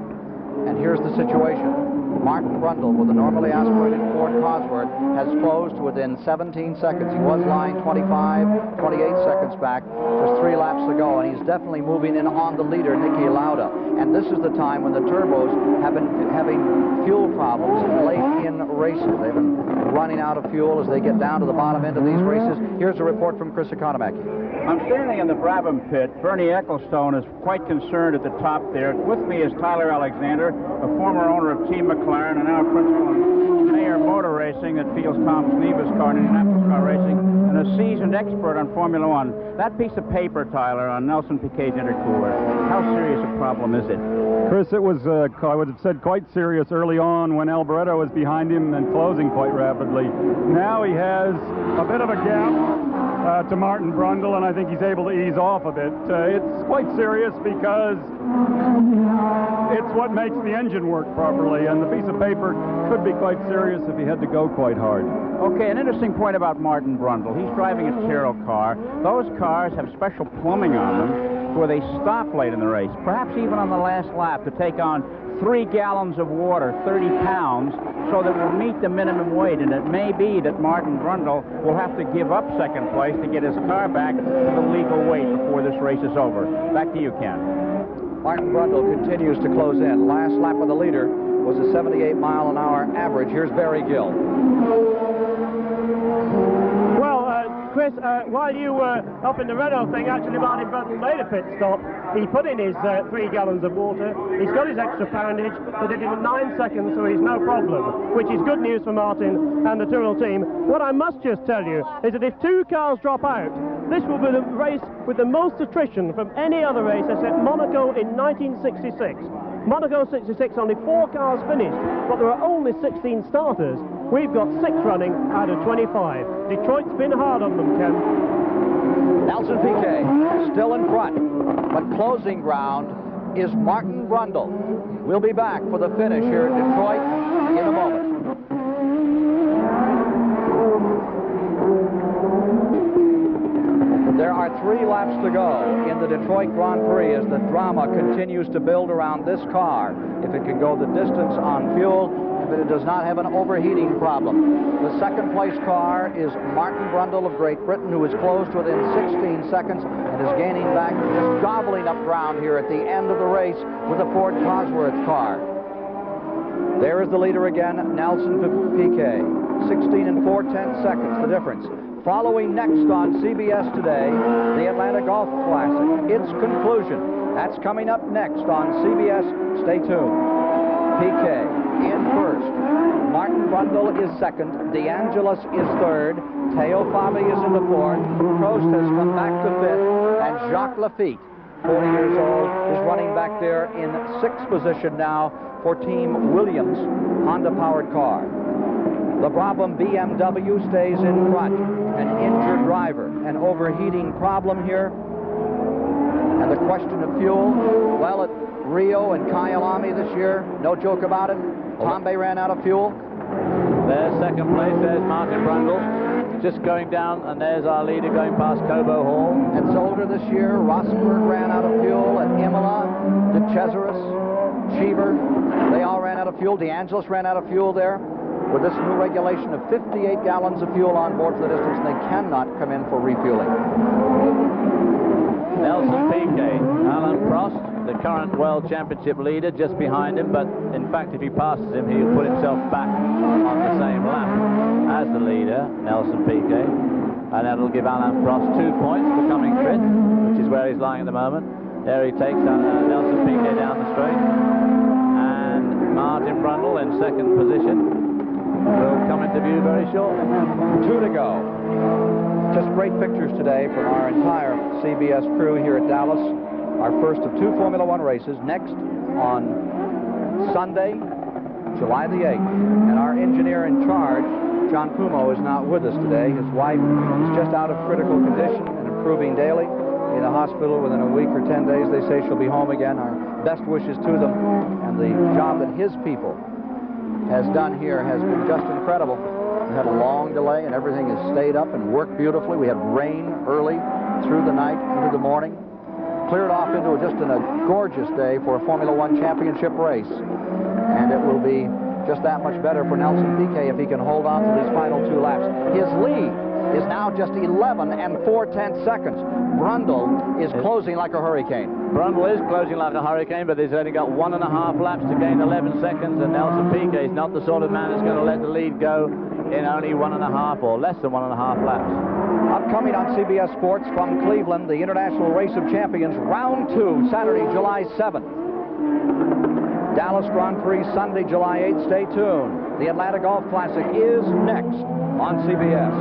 And here's the situation. Martin Brundle, with a normally aspirated Ford Cosworth, has closed within 17 seconds. He was lying 25, 28 seconds back. Just 3 laps to go, and he's definitely moving in on the leader, Niki Lauda. And this is the time when the turbos have been having fuel problems late in races. They've been running out of fuel as they get down to the bottom end of these races. Here's a report from Chris Economaki. I'm standing in the Brabham pit. Bernie Ecclestone is quite concerned at the top there. With me is Tyler Alexander, a former owner of Team McLaren and now principal in Mayer Motor Racing that fields Tom Sneeba's car in Indianapolis car racing, and a seasoned expert on Formula One. That piece of paper, Tyler, on Nelson Piquet's intercooler, how serious a problem is it? Chris, it was, I would have said, quite serious early on when Albareto was behind him and closing quite rapidly. Now he has a bit of a gap to Martin Brundle, and I think he's able to ease off a bit. It's quite serious because it's what makes the engine work properly, and the piece of paper could be quite serious if he had to go quite hard. Okay, an interesting point about Martin Brundle. He's driving a Tyrrell car. Those cars have special plumbing on them where they stop late in the race, perhaps even on the last lap, to take on 3 gallons of water, 30 pounds, so that we'll meet the minimum weight. And it may be that Martin Brundle will have to give up second place to get his car back to the legal weight before this race is over. Back to you, Ken. Martin Brundle continues to close in. Last lap of the leader was a 78-mile-an-hour average. Here's Barry Gill. Well, Chris, while you were up in the Renault thing, actually Martin Brundle made a pit stop. He put in his 3 gallons of water. He's got his extra poundage. They did it in 9 seconds, so he's no problem, which is good news for Martin and the Tyrrell team. What I must just tell you is that if 2 cars drop out, this will be the race with the most attrition from any other race except Monaco in 1966. Monaco 66, only 4 cars finished, but there are only 16 starters. We've got 6 running out of 25. Detroit's been hard on them, Ken. Nelson Piquet still in front, but closing ground is Martin Brundle. We'll be back for the finish here in Detroit in a moment. There are 3 laps to go in the Detroit Grand Prix as the drama continues to build around this car. If it can go the distance on fuel, if it does not have an overheating problem. The second place car is Martin Brundle of Great Britain, who is closed within 16 seconds and is gaining back, just gobbling up ground here at the end of the race with the Ford Cosworth car. There is the leader again, Nelson Piquet. 16 and 4/10 seconds, the difference. Following next on CBS today, the Atlanta Golf Classic, its conclusion. That's coming up next on CBS. Stay tuned. Piquet in first. Martin Brundle is second. DeAngelis is third. Teo Fabi is in the fourth. Prost has come back to fifth. And Jacques Lafitte, 40 years old, is running back there in 6th position now for Team Williams Honda-powered car. The Brabham BMW stays in front. An injured driver, an overheating problem here. And the question of fuel, well, at Rio and Kyalami this year, no joke about it. Tombe ran out of fuel. There's second place, there's Martin Brundle. Just going down, and there's our leader going past Cobo Hall. At Zolder this year, Rosberg ran out of fuel. At Imola, De Cesaris, Cheever, they all ran out of fuel. DeAngelis ran out of fuel there. With this new regulation of 58 gallons of fuel on board for the distance, they cannot come in for refueling. Nelson Piquet, Alan Prost, the current World Championship leader, just behind him, but in fact if he passes him, he'll put himself back on the same lap as the leader, Nelson Piquet, and that'll give Alan Prost 2 points for coming fifth, which is where he's lying at the moment. There he takes Nelson Piquet down the straight, and Martin Brundle in second position will come into view very shortly. 2 to go. Just great pictures today from our entire CBS crew here at Dallas. Our first of 2 Formula One races next on Sunday, July the 8th. And our engineer in charge, John Pumo, is not with us today. His wife is just out of critical condition and improving daily. In a hospital within a week or 10 days, they say she'll be home again. Our best wishes to them and the job that his people has done here has been just incredible. We had a long delay, and everything has stayed up and worked beautifully. We had rain early through the night into the morning. Cleared off into a gorgeous day for a Formula One championship race. And it will be just that much better for Nelson Piquet if he can hold on to these final 2 laps. His lead is now just 11 and 4/10 seconds. Brundle is closing like a hurricane. Brundle is closing like a hurricane, but he's only got 1.5 laps to gain 11 seconds, and Nelson Piquet is not the sort of man who's going to let the lead go in only 1.5 or less than 1.5 laps. Upcoming on CBS Sports from Cleveland, the International Race of Champions, Round 2, Saturday, July 7th. Dallas Grand Prix, Sunday, July 8th. Stay tuned. The Atlanta Golf Classic is next on CBS.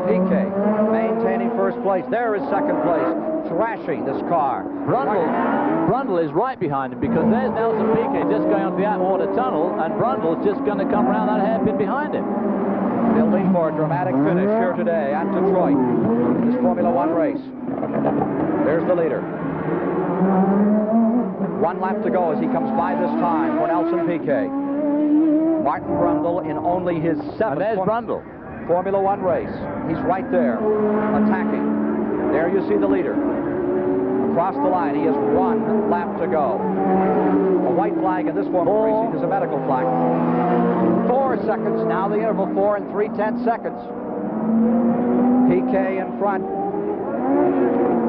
Piquet maintaining first place. There is second place, thrashing this car. Brundle is right behind him, because there's Nelson Piquet just going onto the Atwater Tunnel, and Brundle's just going to come around that hairpin behind him. Building for a dramatic finish here today at Detroit in this Formula One race. There's the leader. 1 lap to go as he comes by this time for Nelson Piquet. Martin Brundle in only his 7th Formula One race. He's right there, attacking. There you see the leader. Across the line, he has 1 lap to go. A white flag in this form of racing is a medical flag. 4 seconds, now the interval, 4 and 3/10 seconds. Piquet in front.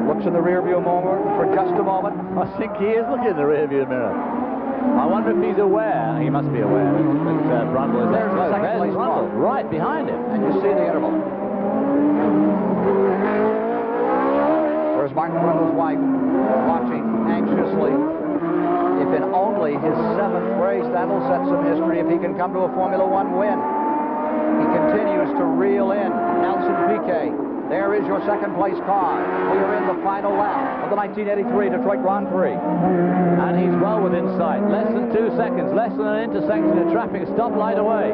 Looks in the rearview mirror for just a moment. I think he is looking in the rearview mirror. I wonder if he's aware. He must be aware that Brundle is there. There's second place Brundle, right behind him. And you see the interval. There's Martin Brundle's wife watching anxiously. If in only his 7th race, that'll set some history if he can come to a Formula One win. He continues to reel in Nelson Piquet. There is your second place car. We are in the final lap of the 1983 Detroit Grand Prix. And he's well within sight. Less than 2 seconds, less than an intersection of traffic, stoplight away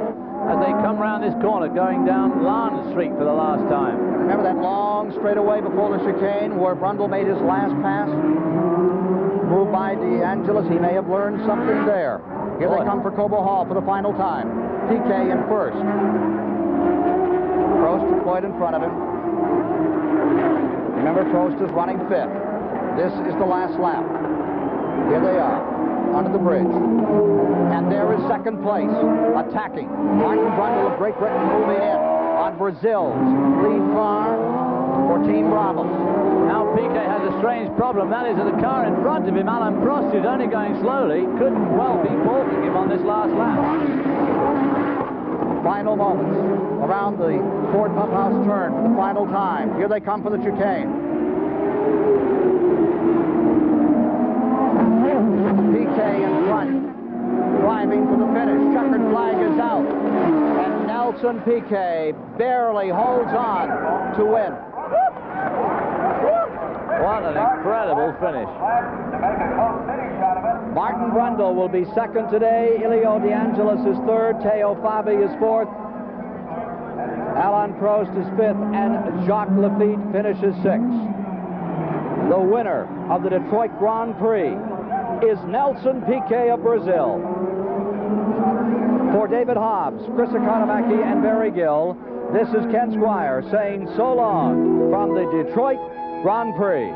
as they come round this corner going down Larn Street for the last time. Remember that long straightaway before the chicane where Brundle made his last pass? Moved by DeAngelis. He may have learned something there. Here they come for Cobo Hall for the final time. Piquet in first. Prost deployed in front of him. Remember, Prost is running 5th. This is the last lap. Here they are, under the bridge. And there is second place, attacking. Martin Brundle of Great Britain moving in on Brazil's lead car for Team Brabham. Now Piquet has a strange problem. That is that the car in front of him, Alain Prost, who's only going slowly, could well be balking him on this last lap. Final moments around the Ford Pump House turn for the final time. Here they come for the chicane. Piquet in front, driving for the finish. Checkered flag is out. And Nelson Piquet barely holds on to win. What an incredible finish. Martin Brundle will be second today. Ilio De Angelis is third. Teo Fabi is fourth. Alain Prost is fifth. And Jacques Lafitte finishes sixth. The winner of the Detroit Grand Prix is Nelson Piquet of Brazil. For David Hobbs, Chris Economaki, and Barry Gill, this is Ken Squire saying so long from the Detroit Grand Prix.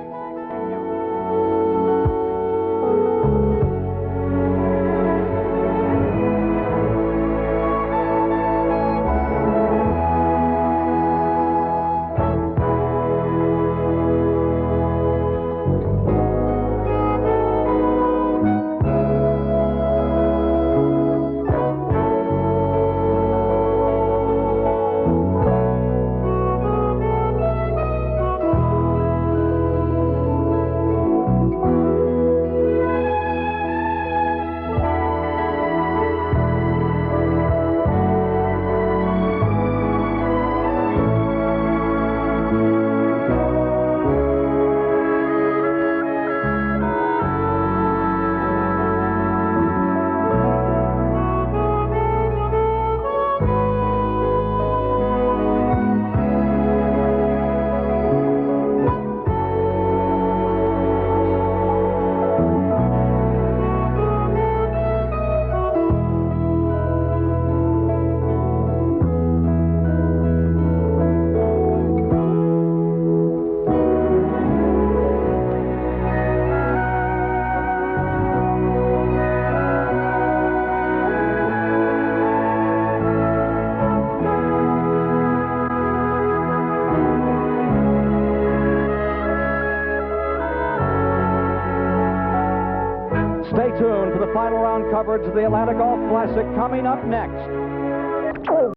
tuned for the final round coverage of the Atlanta Golf Classic coming up next.